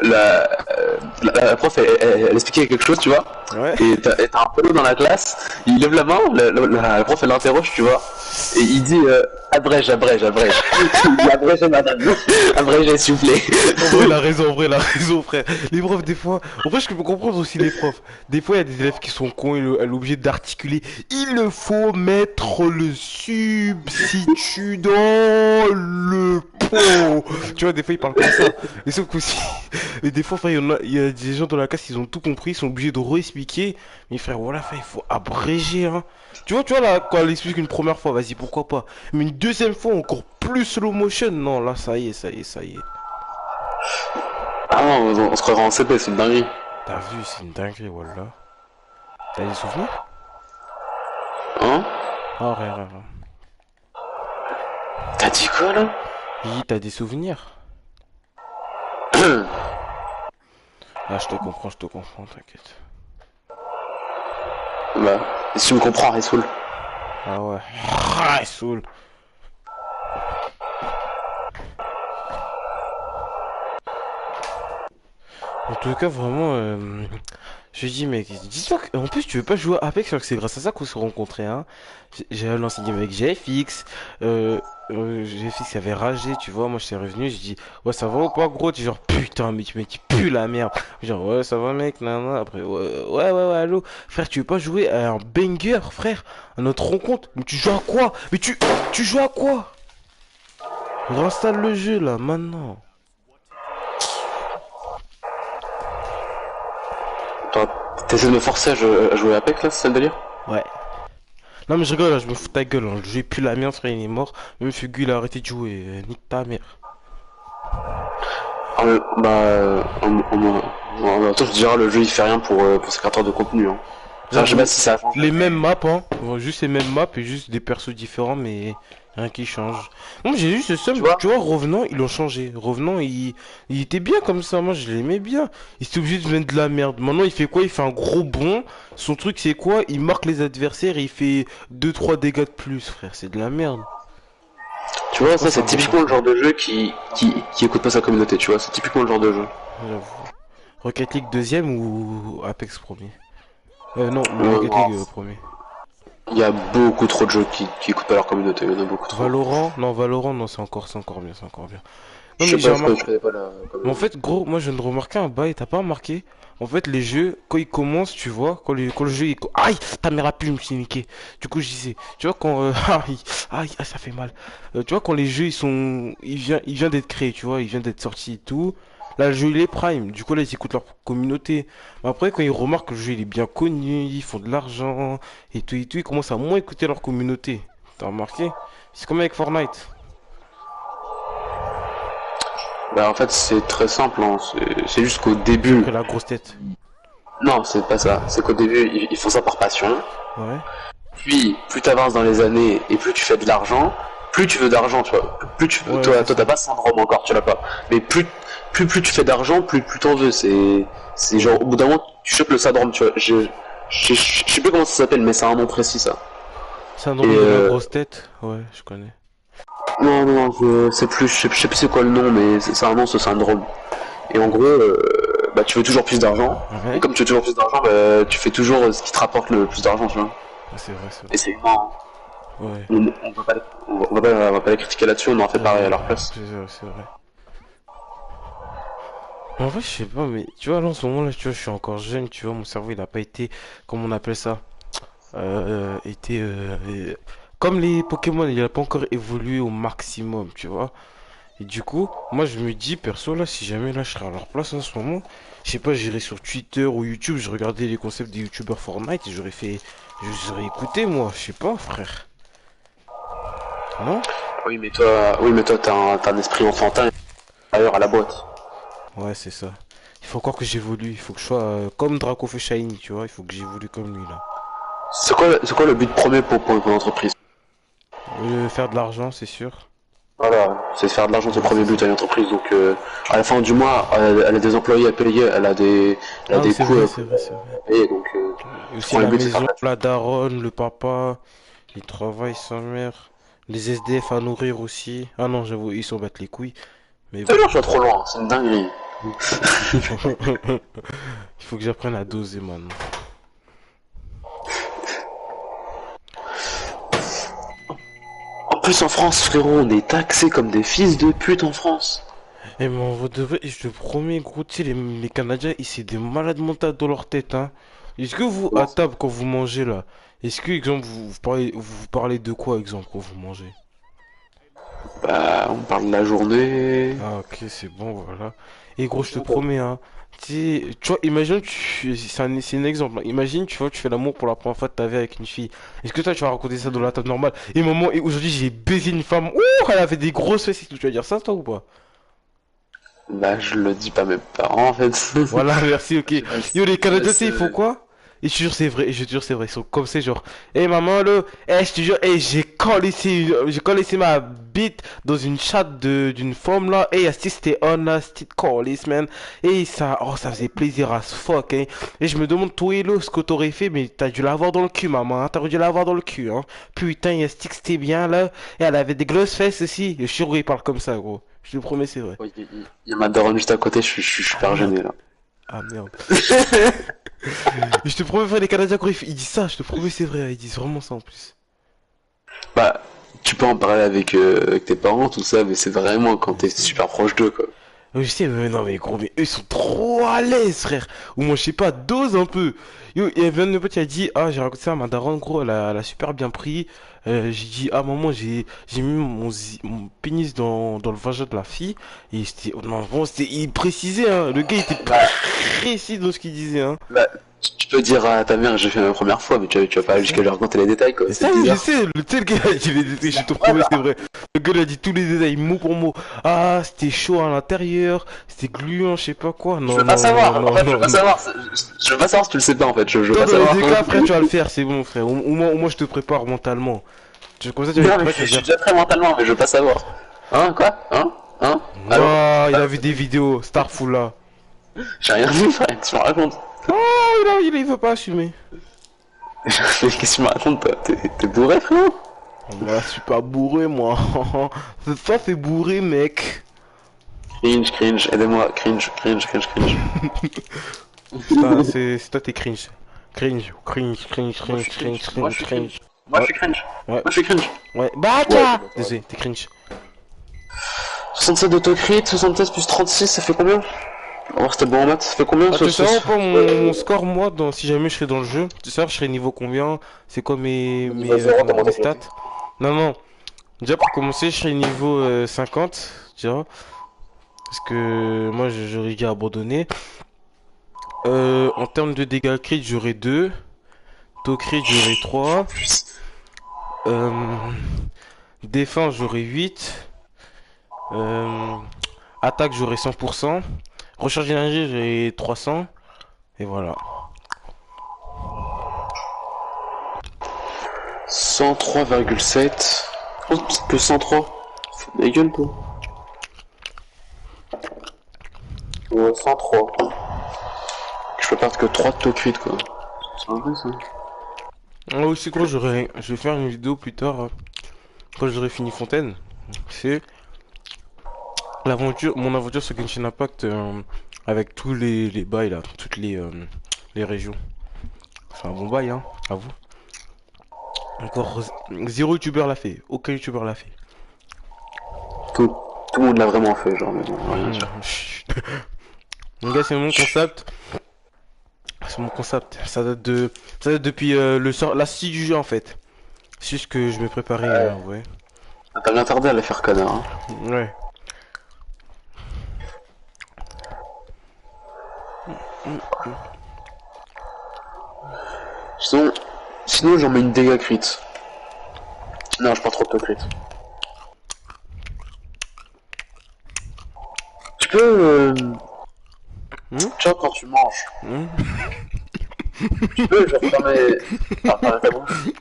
la prof elle expliquait quelque chose, tu vois. Ouais. Et t'as un poteau dans la classe, il lève la main, la prof elle l'interroge, tu vois. Et il dit abrège. Il dit abrège madame. Abrège s'il vous plaît. En vrai, il a raison, frère. Les profs, des fois. En vrai, je peux comprendre aussi les profs. Des fois, il y a des élèves qui sont cons et elle est obligée d'articuler. Il faut mettre le substitut dans le pot. Tu vois, des fois, ils parlent comme ça. Et sauf qu'aussi. Et des fois, il y a des gens dans la classe, ils ont tout compris, ils sont obligés de réexpliquer. Mais frère, voilà, il faut abréger, hein. Tu vois, là, quand elle explique une première fois, vas-y, pourquoi pas. Mais une deuxième fois, encore plus slow motion. Non, là, ça y est. Ah non, on se croirait en CP, c'est une dinguerie. T'as vu, c'est une dinguerie, voilà. T'as des souvenirs? Hein? Ah, rien. T'as dit quoi, là? Oui, t'as des souvenirs? Ah, je te comprends, t'inquiète. Bah, si tu me comprends, Ressoul. Ah ouais. Ressoul. En tout cas, vraiment, je dis, mec, dis-toi qu'en plus, tu veux pas jouer à Apex, alors que c'est grâce à ça qu'on s'est rencontrés, hein. J'ai lancé une game avec GFX, GFX avait ragé, tu vois, moi je suis revenu, j'ai dit, ouais, ça va ou pas, gros? Tu es genre, putain, mais tu pues la merde. Genre, ouais, ça va, mec, nan, après, ouais, allô, frère, tu veux pas jouer à un banger, frère, à notre rencontre? Mais tu joues à quoi? Mais tu joues à quoi? Réinstalle le jeu, là, maintenant. Toi, t'essaies de me forcer à jouer à Apex là, c'est ça le délire? Ouais. Non mais je rigole là, je me fous de ta gueule, hein. Le jeu est plus la merde, frère, il est mort. Même Fugu il a arrêté de jouer, nique ta mère. Ah, bah, toi je te dirais, le jeu il fait rien pour ses créateurs de contenu. Hein. Enfin, je sais J'avoue, pas si ça a changé. les mêmes maps, hein. Juste les mêmes maps et juste des persos différents, mais rien qui change. Moi j'ai juste le seum, tu vois, Revenant, ils l'ont changé. Revenant, il était bien comme ça, moi je l'aimais bien. Il était obligé de mettre de la merde. Maintenant il fait quoi? Il fait un gros bond. Son truc c'est quoi? Il marque les adversaires et il fait 2-3 dégâts de plus, frère. C'est de la merde. Tu vois, ça c'est typiquement le genre de jeu qui écoute pas sa communauté, tu vois, c'est typiquement le genre de jeu. J'avoue. Rocket League deuxième ou Apex premier? Non, Rocket League premier. Il y a beaucoup trop de jeux qui écoutent pas leur communauté, il y en a beaucoup trop. Valorant, non, c'est encore bien, c'est encore bien. Non, Je mais sais j'ai pas, remarqué. je connais pas la Mais en fait, gros, moi je viens de remarquer un bail, t'as pas remarqué? En fait, les jeux, quand ils commencent, tu vois, quand le jeu il. Aïe! Ta mère a pu me suis niqué. Du coup, je disais, tu vois, quand. Aïe, ça fait mal. Tu vois, quand les jeux ils sont. Il vient d'être créé, tu vois, il vient d'être sorti et tout. Là, le jeu il est prime. Du coup, là, ils écoutent leur communauté. Mais après, quand ils remarquent que le jeu il est bien connu, ils font de l'argent et tout, ils commencent à moins écouter leur communauté. T'as remarqué? C'est comme avec Fortnite. Bah en fait c'est très simple, hein. C'est juste qu'au début... La grosse tête. Non, c'est pas ça, c'est qu'au début ils font ça par passion. Ouais. Puis plus t'avances dans les années et plus tu fais de l'argent, plus tu veux d'argent, tu vois. Plus tu veux, Ouais, toi t'as pas ce syndrome encore, tu l'as pas. Mais plus tu fais d'argent, plus t'en veux. C'est genre au bout d'un moment tu chopes le syndrome, tu vois. Je sais plus comment ça s'appelle, mais c'est un nom précis ça. Syndrome de la grosse tête, ouais, je connais. Non, je sais plus c'est quoi le nom, mais c'est un nom, ce syndrome. Et en gros, bah tu veux toujours plus d'argent. Et comme tu veux toujours plus d'argent, bah, tu fais toujours ce qui te rapporte le plus d'argent, tu vois. C'est vrai, c'est vrai. Et c'est humain. Ouais. On va pas les critiquer là-dessus, on en fait pareil à leur place. C'est vrai. En vrai, je sais pas, mais tu vois, là, en ce moment, là, tu vois, je suis encore jeune, tu vois, mon cerveau, il a pas été, comment on appelle ça, comme les Pokémon, il a pas encore évolué au maximum, tu vois. Et du coup, moi, je me dis, perso, là, si jamais, là, je serais à leur place en ce moment, je sais pas, j'irais sur Twitter ou YouTube, je regardais les concepts des YouTubeurs Fortnite et j'aurais écouté, moi, je sais pas, frère. Non? Oui, mais toi, t'as un esprit enfantin ailleurs à la boîte. Ouais, c'est ça. Il faut encore que j'évolue. Il faut que je sois comme Dracofeu Shiny, tu vois. Il faut que j'évolue comme lui, là. C'est quoi le but premier pour une entreprise? Faire de l'argent, c'est sûr. Voilà, c'est de faire de l'argent, c'est le premier but à une entreprise. Donc, à la fin du mois, elle a des employés à payer, elle a des coûts à payer. Donc, et aussi la maison, la daronne, le papa, il travaille, sa mère. Les SDF à nourrir aussi. Ah non, j'avoue, ils s'en battent les couilles. Mais bon. Je vais trop loin, c'est une dinguerie. Il faut que j'apprenne à doser maintenant. En plus en France, frérot, on est taxés comme des fils de pute en France. Eh mais on de vrai, je te promets, gros, tu sais, les Canadiens, ils c'est des malades mentales dans leur tête, hein. Est-ce que vous, à table, quand vous mangez, là, est-ce que, exemple, vous parlez de quoi, exemple, quand vous mangez? Bah, on parle de la journée. Ah, ok, c'est bon, voilà. Et gros, je te promets, hein, tu vois, imagine, c'est un exemple, hein. Imagine, tu vois, tu fais l'amour pour la première fois de ta vie avec une fille. Est-ce que toi, tu vas raconter ça dans la table normale? Et maman, et aujourd'hui, j'ai baisé une femme, ouh, elle avait des grosses fesses et tout, tu vas dire ça, toi, ou pas? Bah, je le dis pas à mes parents en fait. Voilà, merci, ok. Yo, les Canadiens, tu sais, ils font quoi? Et je te jure, c'est vrai, et je te jure, c'est vrai. Ils sont comme c'est genre, hey maman, là, hey, je te jure, hey, j'ai collé ma bite dans une chatte d'une femme là. Hey, c'était on là, c'était collé, man. Et ça, oh, ça faisait plaisir as fuck, hein. Et je me demande, toi, là, ce que t'aurais fait, mais t'as dû l'avoir dans le cul, maman, hein. T'aurais dû l'avoir dans le cul, hein. Putain, stick, c'était bien là. Et elle avait des grosses fesses aussi. Je suis sûr, il parle comme ça, gros. Je te promets, c'est vrai. Il y a ma daronne juste à côté, je suis super gêné là. Ah merde. Je te promets, frère, les Canadiens, quand ils disent ça, je te promets, c'est vrai, ils disent vraiment ça en plus. Bah, tu peux en parler avec tes parents, tout ça, mais c'est vraiment quand t'es super proche d'eux, quoi. Je sais, mais non, mais gros, mais eux ils sont trop à l'aise, frère. Ou moi, je sais pas, dose un peu. Yo, il y avait un de mes potes qui a dit, ah, j'ai raconté ça à ma daronne, gros, elle a super bien pris. J'ai dit, ah, maman, j'ai mis mon pénis dans le vagin de la fille. Et c'était, oh, non, bon, c'était, il précisait, hein. Le gars était précis dans ce qu'il disait, hein. Bah, tu peux dire à ta mère, j'ai fait ma première fois, mais tu vas pas aller jusqu'à lui raconter les détails, quoi. Mais C'est ça, oui, je bizarre. sais, tu sais, le gars a dit les détails, je te promets, c'est vrai. Le gars il a dit tous les détails, mot pour mot. Ah, c'était chaud à l'intérieur, c'était gluant, je sais pas quoi. Non, Je veux pas non, savoir, non, en fait, non, je veux pas non. savoir. Je veux pas savoir si tu le sais pas, en fait. Je veux pas Dans savoir. les deux cas, frère, tu vas le faire, c'est bon, frère. Au moins, je te prépare mentalement. Comme ça, tu vas Non, être mais prêt, je tu vas suis dire. déjà très mentalement, mais je veux pas savoir. Hein, quoi? Hein? Allô? Ah, il a vu des vidéos, Starful là. J'ai rien vu, frère, tu me racontes. Oh, il veut pas assumer. Qu'est-ce que tu me racontes, toi? T'es bourré, frérot? Moi, je suis pas bourré, moi. Ça, c'est bourré, mec. Cringe, aidez-moi, cringe. Putain, c'est toi, t'es cringe. Cringe. Moi, je suis cringe. Moi, je suis cringe. Ouais. Moi, je suis cringe. Ouais, bah, tiens. Désolé, t'es cringe. 67 d'autocrit, 76 plus 36, ça fait combien? On va voir si t'es bon en maths, ça fait combien? Ah, tu sais pas mon score, moi, si jamais je serais dans le jeu? Tu sais, je serais niveau combien? C'est quoi mes stats? Non. Déjà, pour commencer, je serais niveau 50, tu vois. Parce que moi, j'aurais dû abandonner. En termes de dégâts crit, j'aurais 2. Taux crit, j'aurais 3. Défense, j'aurais 8. Attaque, j'aurais 100%. Recharge d'énergie, j'aurais 300. Et voilà. 103,7. Oh, c'est que 103. Fais de la gueule, toi. Ouais, 103. Je peux perdre que 3 de taux crit, quoi. C'est un vrai, ça. Ah oui, c'est quoi, je vais faire une vidéo plus tard, quand j'aurai fini Fontaine. C'est mon aventure sur Genshin Impact, avec tous les bails là, toutes les régions. C'est un bon bail, hein, à vous. Encore 0 youtubeur l'a fait, aucun youtubeur l'a fait. Tout le monde l'a vraiment fait, genre, mais bon, rien sûr. Les gars, c'est mon concept. C'est mon concept. Ça date depuis la sortie du jeu en fait. C'est juste que je me préparais, ouais. T'as bien tardé à la faire, connard. Hein. Ouais. Sinon j'en mets une dégâts crit. Non, je prends trop de crit. Tu peux... Tu vois, quand tu manges... Tu peux, genre, fermer ta bouche.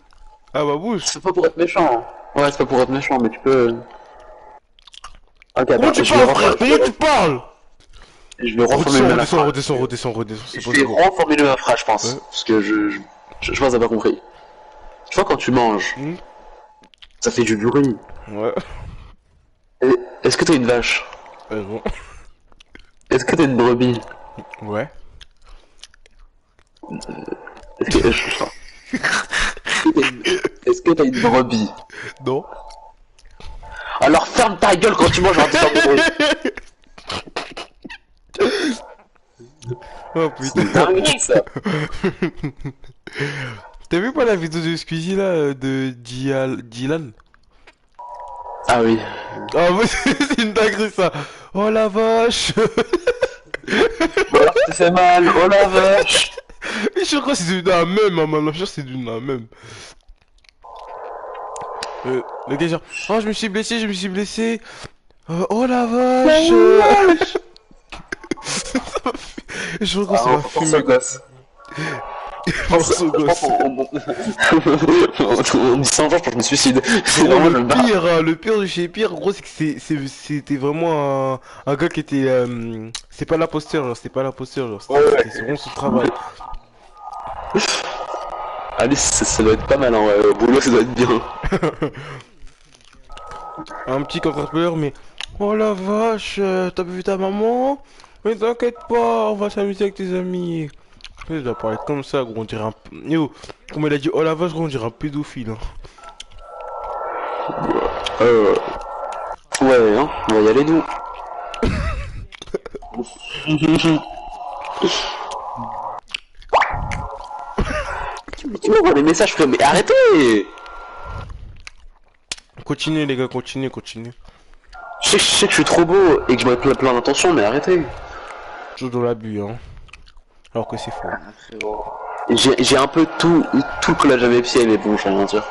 Ah, ma bouche? C'est pas pour être méchant. Hein. Ouais, c'est pas pour être méchant, mais tu peux... Ok, comment attends, tu parles, frère? Comment tu parles? Je vais reformuler ma phrase. Redescends. Je vais reformuler ma phrase, je pense. Ouais. Parce que je pense que t'as pas compris. Tu vois, quand tu manges, ça fait du bruit. Ouais. Est-ce que t'as une vache? Non. Est-ce que t'as une brebis? Ouais. Est-ce que t'as une brebis? Non. Alors ferme ta gueule quand tu manges, en faire du bruit. Oh putain. C'est dingue ça. T'as vu pas la vidéo de Squeezie là de Dylan? Ah oui. Ah ouais, c'est une dinguerie ça. Oh la vache. Voilà, tu fait mal. Oh la vache. Je crois que c'est devenu la même, hein, maintenant. Je suis sûr que c'est devenu la même. Le gars genre, oh je me suis blessé. Oh la vache. Je crois que ça m'a fumé. On dit ça un jour, je me suicide. C'est vraiment le pire de chez pire, gros, c'est que c'était vraiment un gars qui était. C'est pas l'imposteur, genre, c'était vraiment son travail. Allez, ça doit être pas mal, hein, ouais. Au boulot, ça doit être bien. Un petit contre-peur, mais. Oh la vache, t'as vu ta maman? Mais t'inquiète pas, on va s'amuser avec tes amis. Tu dois parler comme ça, gros, on dirait un... Yo, comme il a dit, oh la vache, gros, on dirait un pédophile. Hein. Ouais, hein, on va y aller nous. Tu m'envoies des messages, frère, mais arrêtez! Continuez les gars, continuez. Je sais que je suis trop beau et que je m'aurais plein d'intentions, mais arrêtez. Toujours dans l'abus, hein. Alors que c'est faux. J'ai un peu tout le collage à mes pieds, mais bon, je vais rien dire.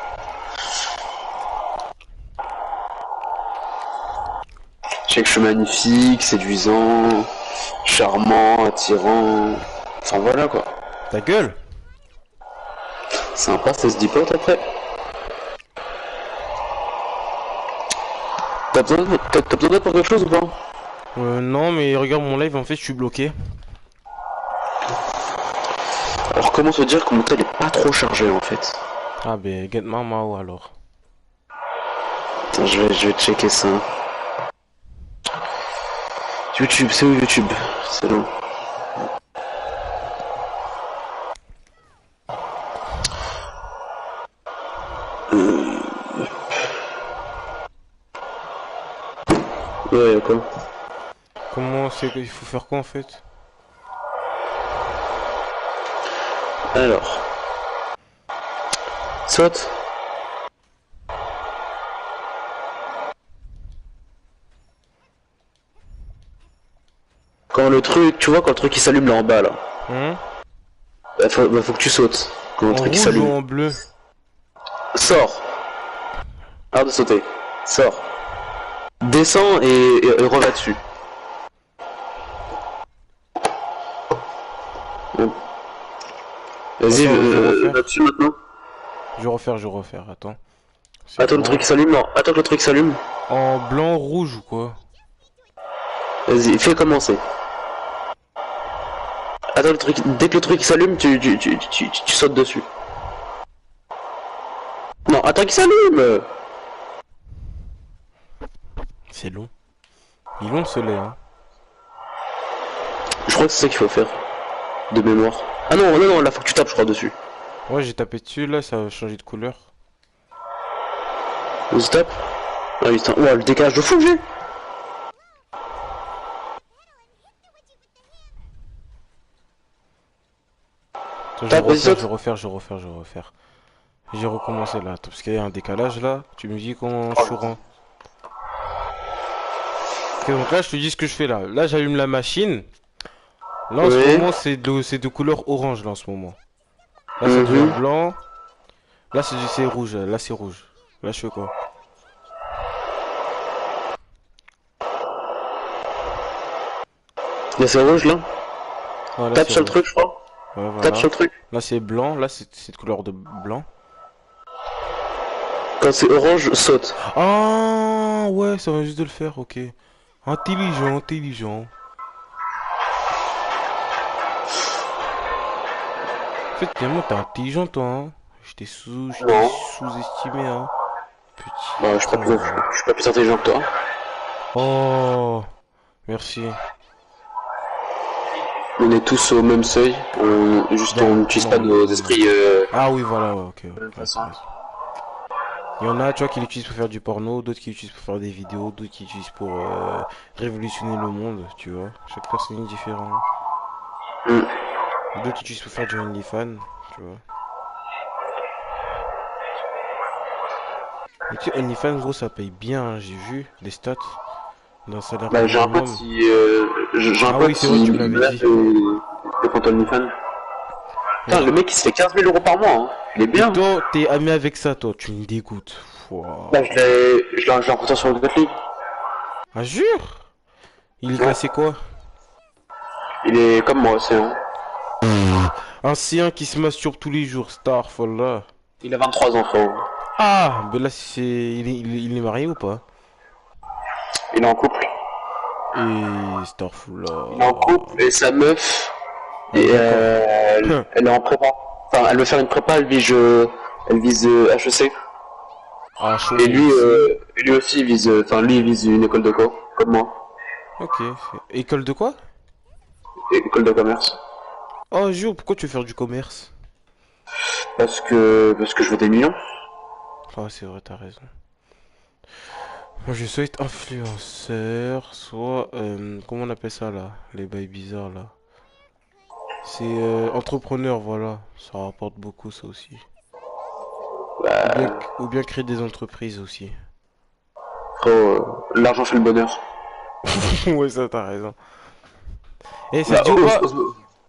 Je sais que je suis magnifique, séduisant, charmant, attirant... Enfin voilà quoi. Ta gueule. Sympa, ça se dit pas après. T'as besoin d'aide pour quelque chose ou pas? Non, mais regarde mon live, en fait, je suis bloqué. Alors comment te dire que mon tel est pas trop chargé en fait? Ah ben, get my Mao alors. Attends, je vais checker ça. YouTube, c'est où YouTube? C'est long. Ouais, quoi? Comment c'est qu'il faut faire quoi en fait? Alors. Saute. Quand le truc, tu vois, quand le truc il s'allume là en bas là. Faut que tu sautes. Quand le truc s'allume. En bleu. Sors. Arrête de sauter. Sors. Descends et reviens dessus. Bon. Vas-y, là-dessus maintenant. Je vais refaire, attends. Attends le truc s'allume, non. Attends que le truc s'allume. En blanc, rouge ou quoi? Vas-y, fais commencer. Attends le truc, dès que le truc s'allume, tu sautes dessus. Non, attends qu'il s'allume. C'est long. Il est long ce lait, hein. Je crois que c'est ça qu'il faut faire. De mémoire. Ah non, là faut que tu tapes, je crois, dessus. Ouais, j'ai tapé dessus, là, ça a changé de couleur. Vas-y, tape. Ah oui, putain, ouah, le décalage de fou que j'ai. Je vais refaire. J'ai recommencé là, parce qu'il y a un décalage là. Tu me dis quand je suis rang. Ok, donc là, je te dis ce que je fais là. Là, j'allume la machine. Là, en ce moment, c'est de couleur orange là en ce moment. Là, c'est devient blanc. Là, c'est rouge. Là, c'est rouge. Là, je fais quoi? Là, c'est rouge là. Ah, là tape sur le truc, je crois. Ouais, voilà. Tape sur le truc. Là, c'est blanc. Là, c'est de couleur de blanc. Quand c'est orange, saute. Ah, ouais, ça va juste de le faire, ok. Intelligent. En fait, tellement t'es intelligent, toi, hein. Je t'ai sous-estimé, hein. Petit. Bah, je suis pas plus intelligent que toi. Oh, merci. On est tous au même seuil. On n'utilise pas nos esprits. Ah oui, voilà, ouais, ok. Il y en a, tu vois, qui l'utilisent pour faire du porno, d'autres qui l'utilisent pour faire des vidéos, d'autres qui l'utilisent pour révolutionner le monde, tu vois. Chaque personne est différente. D'autres qui l'utilisent pour faire du OnlyFans, tu vois. Mais tu sais, OnlyFans, gros, ça paye bien, hein, j'ai vu les stats. D'un salaire bah, j'ai un pote qui... j'ai un pote qui... tu me l'avais dit. Le compte OnlyFans. Putain, le mec il se fait 15 000 € par mois, hein. Il est bien. Et toi, t'es ami avec ça, toi, tu me dégoûtes. Wow. Bah, je l'ai rencontré sur le Gatling. Ah, jure? Il est classé quoi? Il est comme moi, c'est un. Un C1 qui se masturbe tous les jours, Starfall là. Il a 23 ans, frérot. Ah, mais là, il est marié ou pas? Il est en couple. Et Starfall là. Il est en couple et sa meuf. Et elle est en prépa. Enfin, elle veut faire une prépa, elle vise HEC. Ah, chaud. Et lui aussi, il vise une école de co, comme moi. Ok. École de quoi? école de commerce. Oh, jure, pourquoi tu veux faire du commerce? Parce que je veux des millions. Ah, c'est vrai, t'as raison. Moi, je souhaite influenceur, soit... comment on appelle ça, là? Les bails bizarres, là. C'est entrepreneur, voilà. Ça rapporte beaucoup, ça aussi. Ou bien créer des entreprises aussi. L'argent fait le bonheur. Ouais, ça, t'as raison. Et ça te dit ou pas?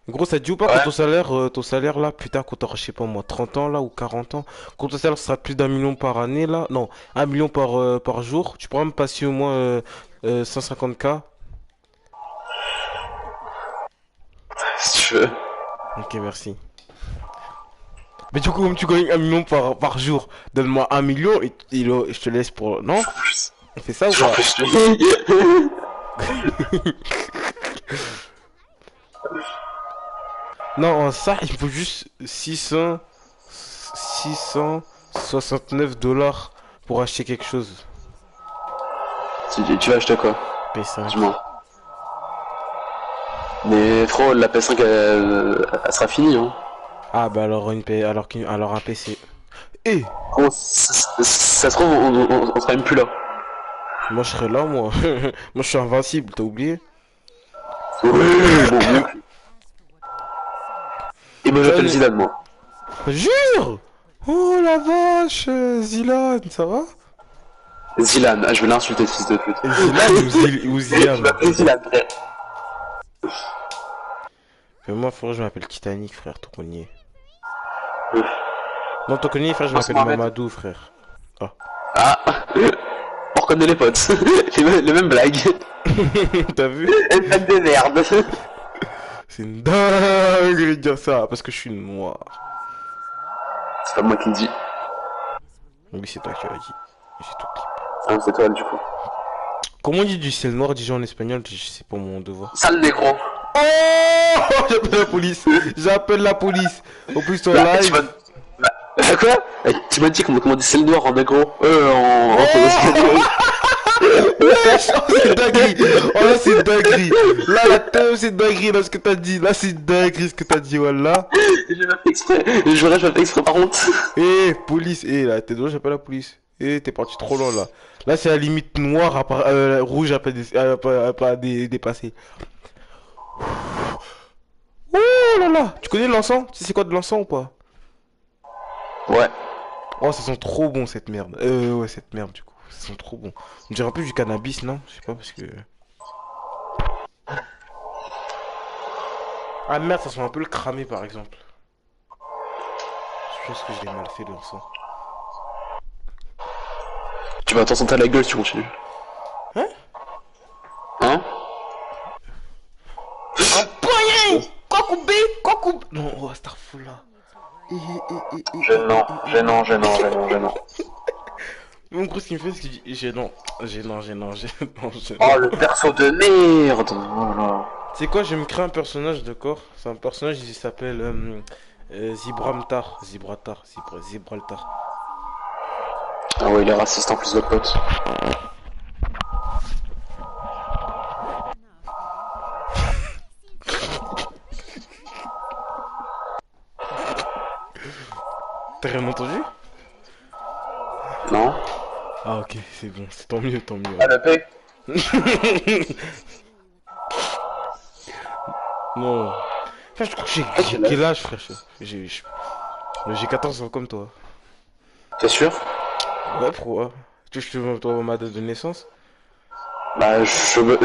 Gros, ça te dit ou pas que ton salaire là, putain, quand t'auras, je sais pas moi, 30 ans là ou 40 ans, quand ton salaire sera plus d'1 million par année là, non, 1 million par jour, tu pourras me passer au moins 150K. Si tu veux. Ok, merci. Mais du coup, comme tu gagnes 1 million par jour, donne-moi 1 million et je te laisse pour... Non? On fait ça ou pas? Non, ça, il faut juste 669 $ pour acheter quelque chose. Tu vas acheter quoi? PS5. Dis-moi. Mais frérot, la PS5 elle sera finie, hein. Ah bah alors alors un PC. Eh oh, ça se trouve, on sera même plus là. Moi je serai là, moi. Moi je suis invincible, t'as oublié? Oui, bon. Et moi j'appelle Zidane, moi. Jure! Oh la vache, Zilan, ça va? Zilan, je vais l'insulter, fils de pute. Zilan ou Zilan? Je m'appelle Zilan, frère. Moi, frère, je m'appelle Titanic, frère, tout qu'on y est. Non, ton connu, frère, je m'appelle Mamadou, frère. Ah, on reconnaît les potes. les mêmes blagues. T'as vu? Les blagues de merde. C'est une dinguerie de dire ça, parce que je suis noir. C'est pas moi qui le dis. Oui, c'est toi qui l'as dit. J'ai tout clip. Ah, c'est toi, du coup. Comment on dit du ciel noir déjà en espagnol? C'est pas mon devoir. Sale négro. Oh, j'appelle la police. J'appelle la police. Au plus, ton live. Quoi? Tu m'as dit comment dit c'est le noir en agro. Wesh, oh, c'est dinguerie. Oh là, c'est dinguerie. Là, la teuf, c'est dinguerie. Là, ce que t'as dit. Là, c'est dinguerie ce que t'as dit. Voilà. J'ai pas fait exprès. Je verrai, je vais faire exprès par contre. Eh, police. Eh, là, t'es droit, j'appelle la police. Eh, t'es parti trop loin là. Là, c'est la limite noire, rouge à pas dépasser. Oh là là. Tu connais l'encens? Tu sais c'est quoi de l'encens ou pas? Ouais. Oh, ça sent trop bon cette merde. Ouais, cette merde du coup. Ça sent trop bon. On dirait un peu du cannabis, non? Je sais pas parce que... Ah merde, ça sent un peu le cramé par exemple. Je pense que je l'ai mal fait l'encens. Tu vas t'en sentir la gueule si tu continues. Hein? Hein? Un poignet! Quoi couper? Non, oh, Starfall. Gênant. Mon gros, ce qui me fait, c'est qu'il dit gênant. Oh, le perso de merde! Voilà. Tu sais quoi, je vais me créer un personnage, d'accord? C'est un personnage, il s'appelle Gibraltar. Ah ouais, il est raciste en plus de pote. T'as rien entendu? Non. Ah ok, c'est bon, c'est tant mieux. Ah la paix. Non. Enfin, je crois que j'ai quel âge, frère? J'ai 14 ans comme toi. T'es sûr? Ouais, pourquoi? Tu veux que je te ma date de naissance? Bah, je veux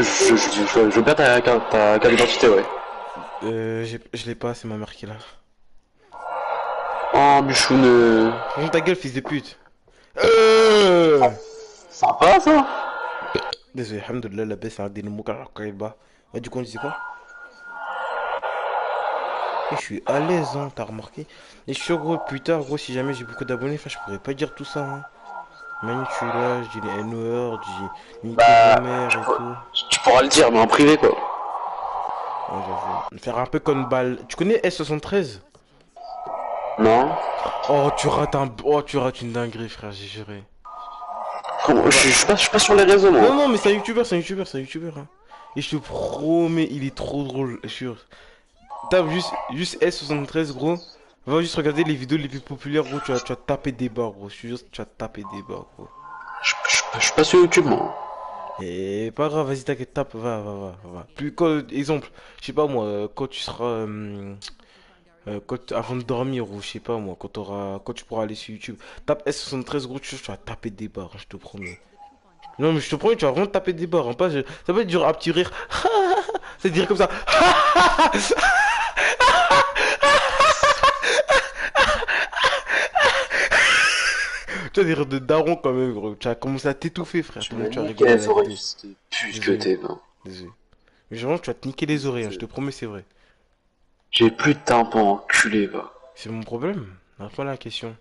bien ta carte d'identité, ouais. Je l'ai pas, c'est ma mère qui l'a. Oh, Michoune. Ferme ta gueule, fils de pute. Sympa, ça. Désolé, alhamdoulilah, la baisse, c'est un dénouement bas. Ouais, du coup, on disait quoi? Et je suis à l'aise, hein, t'as remarqué? Et je suis sûr, gros, plus tard, gros, si jamais j'ai beaucoup d'abonnés, enfin, je pourrais pas dire tout ça, hein. Manipulage, je dis les N-word, je dis niquer ma mère et tout. Tu pourras le dire, mais en privé, quoi. Ouais, j'avoue. Faire un peu comme balle. Tu connais S73? Non. Oh, tu rates une dinguerie, frère, j'ai juré. Comment? Je suis pas sur les réseaux, moi. Non, mais c'est un youtubeur, hein. Et je te promets, il est trop drôle, je jure. Tape juste S73, gros. Va juste regarder les vidéos les plus populaires, gros. Tu vas taper des barres, gros. Je te jure, tu vas taper des barres, gros. Je suis pas sur YouTube, moi. Et pas grave, vas-y, t'inquiète, tape, va. Plus, quand, exemple, je sais pas moi, quand tu seras. Avant de dormir, ou je sais pas moi, quand tu pourras aller sur YouTube, tape S73, gros, tu vas taper des barres, je te promets. Non, mais je te promets, tu vas vraiment taper des barres, hein, pas, ça peut être dur à petit rire. C'est dire comme ça. Tu as des rires de daron quand même, gros. Tu as commencé à t'étouffer, frère. Tu Tellement m'as tu as niqué rigolé à les la oreilles, vidéo. fils de pute que t'es, non. Désolé. Mais vraiment, tu vas te niquer les oreilles, hein, je te promets, c'est vrai. J'ai plus de tampon, enculé, va. C'est mon problème? Réponds à la question.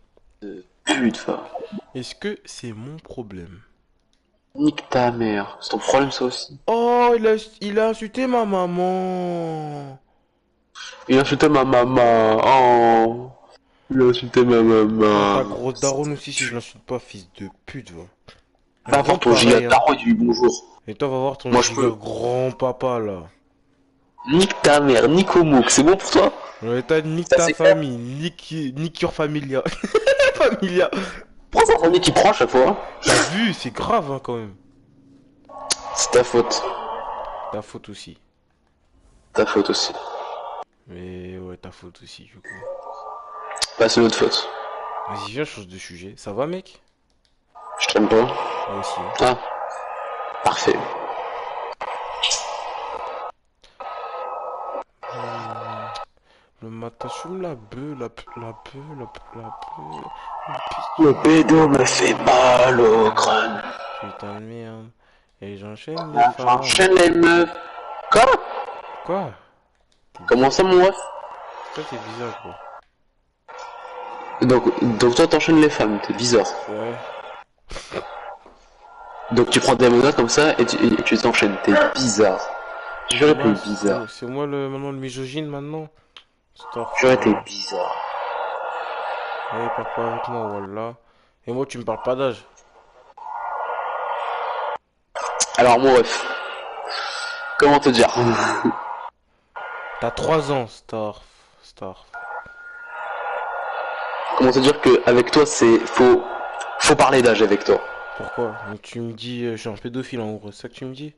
Pute, va. Est-ce que c'est mon problème? Nique ta mère. C'est ton problème, ça aussi. Oh, il a insulté ma maman. Il a insulté ma maman. Oh. Il a insulté ma Oh, ta maman. grosse daronne aussi, si je l'insulte pas, fils de pute, va. Va voir ton giga daron et dis bonjour. Et toi, va voir ton Moi, je giga peux. grand-papa, là. Nique ta mère, nique au mouk, c'est bon pour toi? Ouais, t'as nique ta famille, nique your familia. Familia. Pourquoi c'est ta famille qui prend à chaque fois? T'as vu, c'est grave, hein, quand même. C'est ta faute. Ta faute aussi. Ta faute aussi. Mais ouais, ta faute aussi, du coup. Bah, c'est notre faute. Vas-y, viens, change de sujet. Ça va, mec? Je t'aime pas. Moi aussi. Ah. Parfait. Le matin, je fume la bœuf, Le pédo me fait mal au crâne. Putain de merde. Et j'enchaîne les femmes. J'enchaîne les meufs. Quoi? Comment ça, mon ref? Ça, c'est bizarre, quoi. Donc toi, t'enchaînes les femmes, t'es bizarre. Ouais. Donc tu prends des menottes comme ça et tu les enchaînes, t'es bizarre. J'aurais été bizarre. C'est moi maintenant le misogyne maintenant. J'aurais été bizarre. Ouais, parle pas avec moi, voilà. Et moi, tu me parles pas d'âge. Alors, mon ref. Comment te dire? T'as 3 ans, Star. Comment te dire que avec toi, c'est faut parler d'âge avec toi. Pourquoi? Donc tu me dis, je suis un pédophile en gros, c'est ça que tu me dis?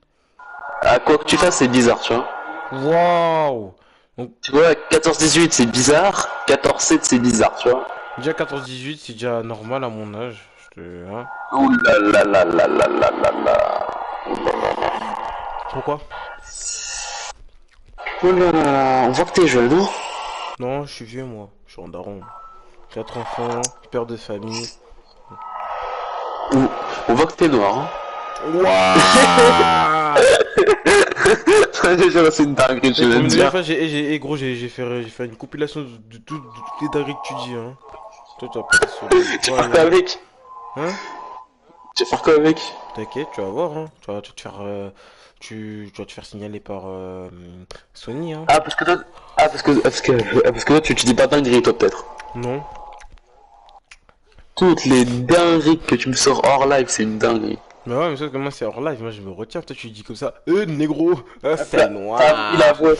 Ah, quoi que tu fasses, c'est bizarre, tu vois. Waouh! Donc... Tu vois, 14-18, c'est bizarre. 14-7, c'est bizarre, tu vois. Déjà 14-18, c'est déjà normal à mon âge. Hein? Ouh là là là là là là là là. Pourquoi? Oh là là là, on voit que t'es jeune, non? Non, je suis vieux, moi. Je suis en daron. 4 enfants, père de famille. On voit que t'es noir, hein. Waouh! C'est une dinguerie, je vais te dire. Gros, j'ai fait une compilation de toutes les dingueries que tu dis, hein. Toi, tu vas pas Tu vas faire quoi avec? Hein? Tu vas faire quoi avec? T'inquiète, tu vas voir, hein. Tu vas te faire... tu vas te faire signaler par Sony, hein. Ah, parce que toi, tu dis pas dinguerie, toi, peut-être. Non. Toutes les dingueries que tu me sors hors live, c'est une dinguerie. Mais ouais, mais sauf que moi, c'est hors live, moi, je me retiens. Toi, tu dis comme ça, négro, c'est noir. Il a avoué.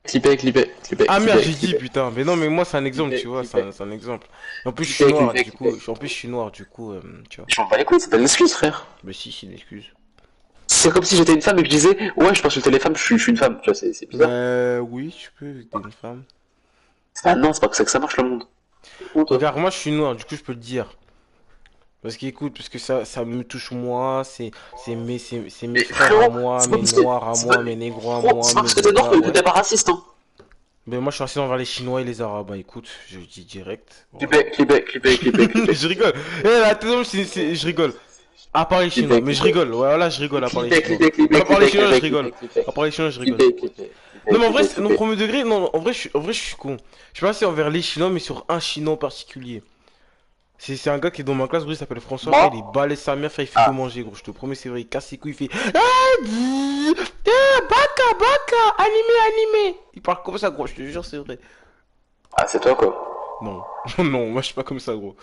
Clipper. Ah merde, j'ai dit, putain. Mais non, mais moi, c'est un exemple, tu vois, c'est un exemple. En plus, je suis noir, du coup, tu vois. Je m'en bats les couilles, c'est pas une excuse, frère. Mais si, c'est une excuse. C'est comme si j'étais une femme et que je disais, ouais, je peux insulter les femmes, je suis une femme, tu vois, c'est bizarre. Oui, tu peux, t'es une femme. Ah non, c'est pas que ça marche le monde. Regarde, moi, je suis noir, du coup, je peux le dire. Parce qu'écoute, parce que ça me touche moi, c'est mes frères à moi, mes noirs à moi, mes négros à moi. C'est pas parce que t'es noir que t'es pas raciste, hein. Mais moi je suis raciste envers les Chinois et les Arabes, bah écoute, je dis direct. Clipper. Je rigole. Attends, je rigole. À part les Chinois, mais je rigole, voilà, je rigole à part les Chinois. À part les Chinois, je rigole. À part les Chinois, je rigole. Non mais en vrai, non, premier degré, non, en vrai, je suis con. Je sais pas si c'est envers les Chinois, mais sur un Chinois en particulier. C'est un gars qui est dans ma classe, gros, il s'appelle François, il est balai sa mère, il fait que manger, gros, je te promets, c'est vrai, il casse ses couilles, il fait baka, animé. Il parle comme ça, gros, je te jure, c'est vrai. Ah, c'est toi, quoi. Non, non, moi je suis pas comme ça, gros.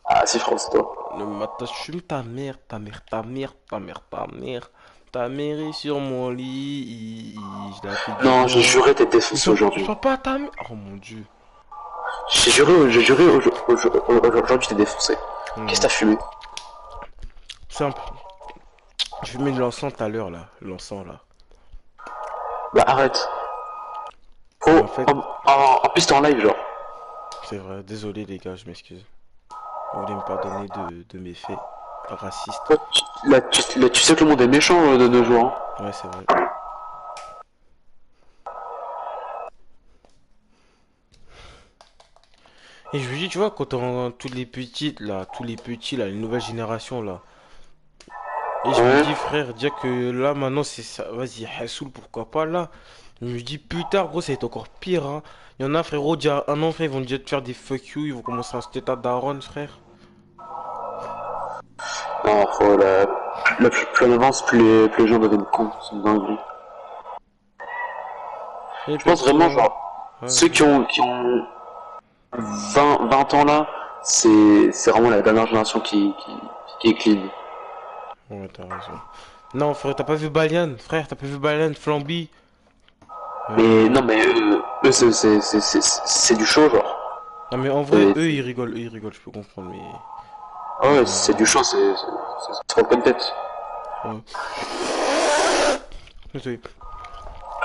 Ah, si, France, c'est toi. Le matin, fume ta mère, ta mère, ta mère, ta mère, ta mère. Ta mère est sur mon lit. Je la fais du Non, j'ai bien. juré d'être défoncé Je aujourd'hui. parle pas à ta mère. Oh mon dieu. J'ai juré aujourd'hui t'es défoncé. Qu'est-ce que t'as fumé? Simple. Je fumais de l'encens tout à l'heure là. L'encens là. Bah arrête. Oh, en fait, en plus t'es en live genre. c'est vrai, désolé les gars, je m'excuse. Vous voulez me pardonner de mes faits racistes. Là, tu sais que le monde est méchant de nos jours. Hein. Ouais, c'est vrai. Et je me dis, tu vois, quand on tous les petits là, les nouvelles générations là. Et je me dis, frère, dire que là maintenant c'est ça, vas-y, Hassoul, pourquoi pas là. Je me dis, plus tard, gros, ça va être encore pire, hein. Il y en a, frérot, déjà un an, frère, ils vont déjà te faire des fuck you, ils vont commencer à se tête à daron, frère. Non, faut plus on avance, plus les gens deviennent cons, c'est une dinguerie. Je pense vraiment, genre, ceux qui ont 20 ans là, c'est vraiment la dernière génération qui est clean. Ouais, t'as raison. Non, frère, t'as pas vu Balian, frère, t'as pas vu Balian, Flamby. Mais non, mais eux c'est du show, genre. Non, mais en vrai, eux ils rigolent, je peux comprendre, mais. Ah ouais, c'est du show, c'est trop de tête. Ouais. Désolé.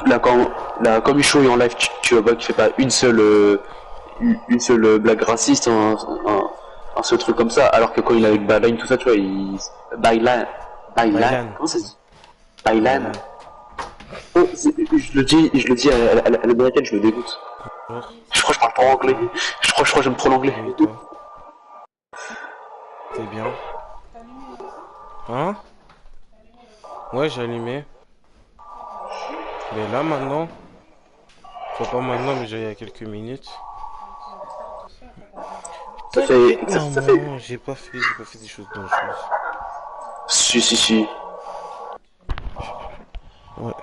Là, quand Michaud est en live, tu vois qu'il fait pas une seule blague raciste, un seul truc comme ça, alors que quand il est avec Baline, tout ça, tu vois, il. Bailan. Comment ça se dit? Bailan. Oh, je le dis à l'américaine, je me dégoûte. Je crois que je parle pas anglais. Je crois que j'aime trop l'anglais. T'es bien. Hein? Ouais, j'ai allumé. Mais là maintenant. Enfin, pas maintenant, mais il y a quelques minutes. Ça fait. Non, j'ai pas fait des choses dangereuses. Si. Ouais.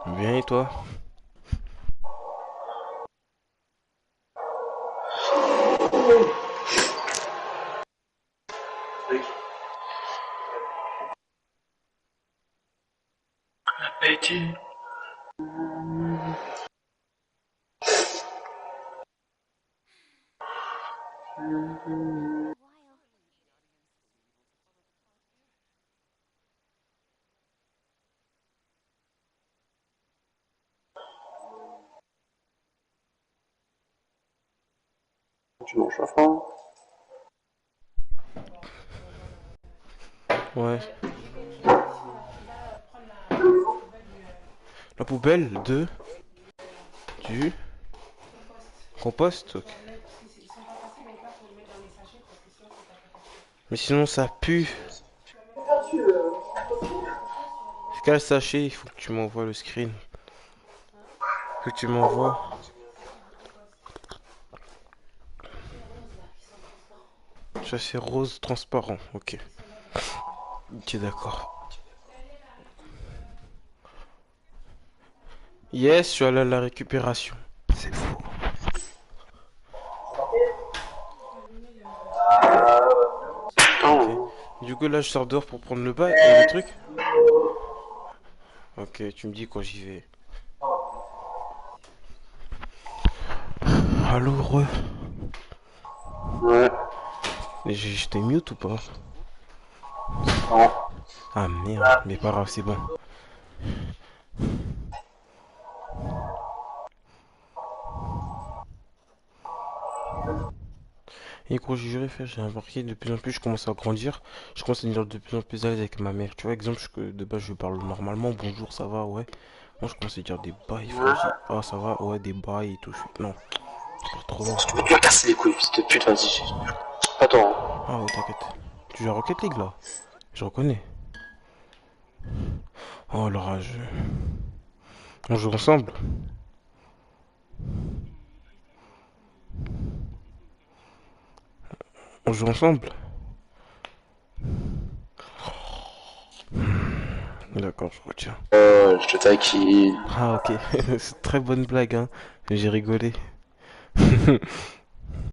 Bien, et toi? Betty. Tu manges à fond? Ouais. La poubelle de... Du... Compost, ok. Mais sinon ça pue. Quel sachet? Il faut que tu m'envoies le screen. Il faut que tu m'envoies. Ça c'est rose transparent, ok. Ok, d'accord. Yes, je suis allé à la récupération. C'est fou. Okay. Du coup là je sors dehors pour prendre le bain et le truc. Ok, tu me dis quand j'y vais. Allô, re. Ouais. J'étais mute ou pas? Non. Ah merde, mais pas grave, c'est bon. Et gros, j'ai juré, frère, j'ai remarqué de plus en plus, je commence à grandir. Je commence à devenir de plus en plus à l'aise avec ma mère. Tu vois, exemple, de base, je parle normalement. Bonjour, ça va, ouais. Moi, je commence à dire des bails, frère. Ah, ça va, ouais, des bails et tout. Non, c'est pas trop long. Tu peux me casser les couilles, fils de pute, vas-y. Attends. Ah, ouais, t'inquiète. Tu joues à Rocket League, là? Je reconnais. Oh, l'orage. On joue ensemble. On joue ensemble. D'accord, je retiens. Je te taquine. Ah, ok. C'est une très bonne blague, hein. J'ai rigolé.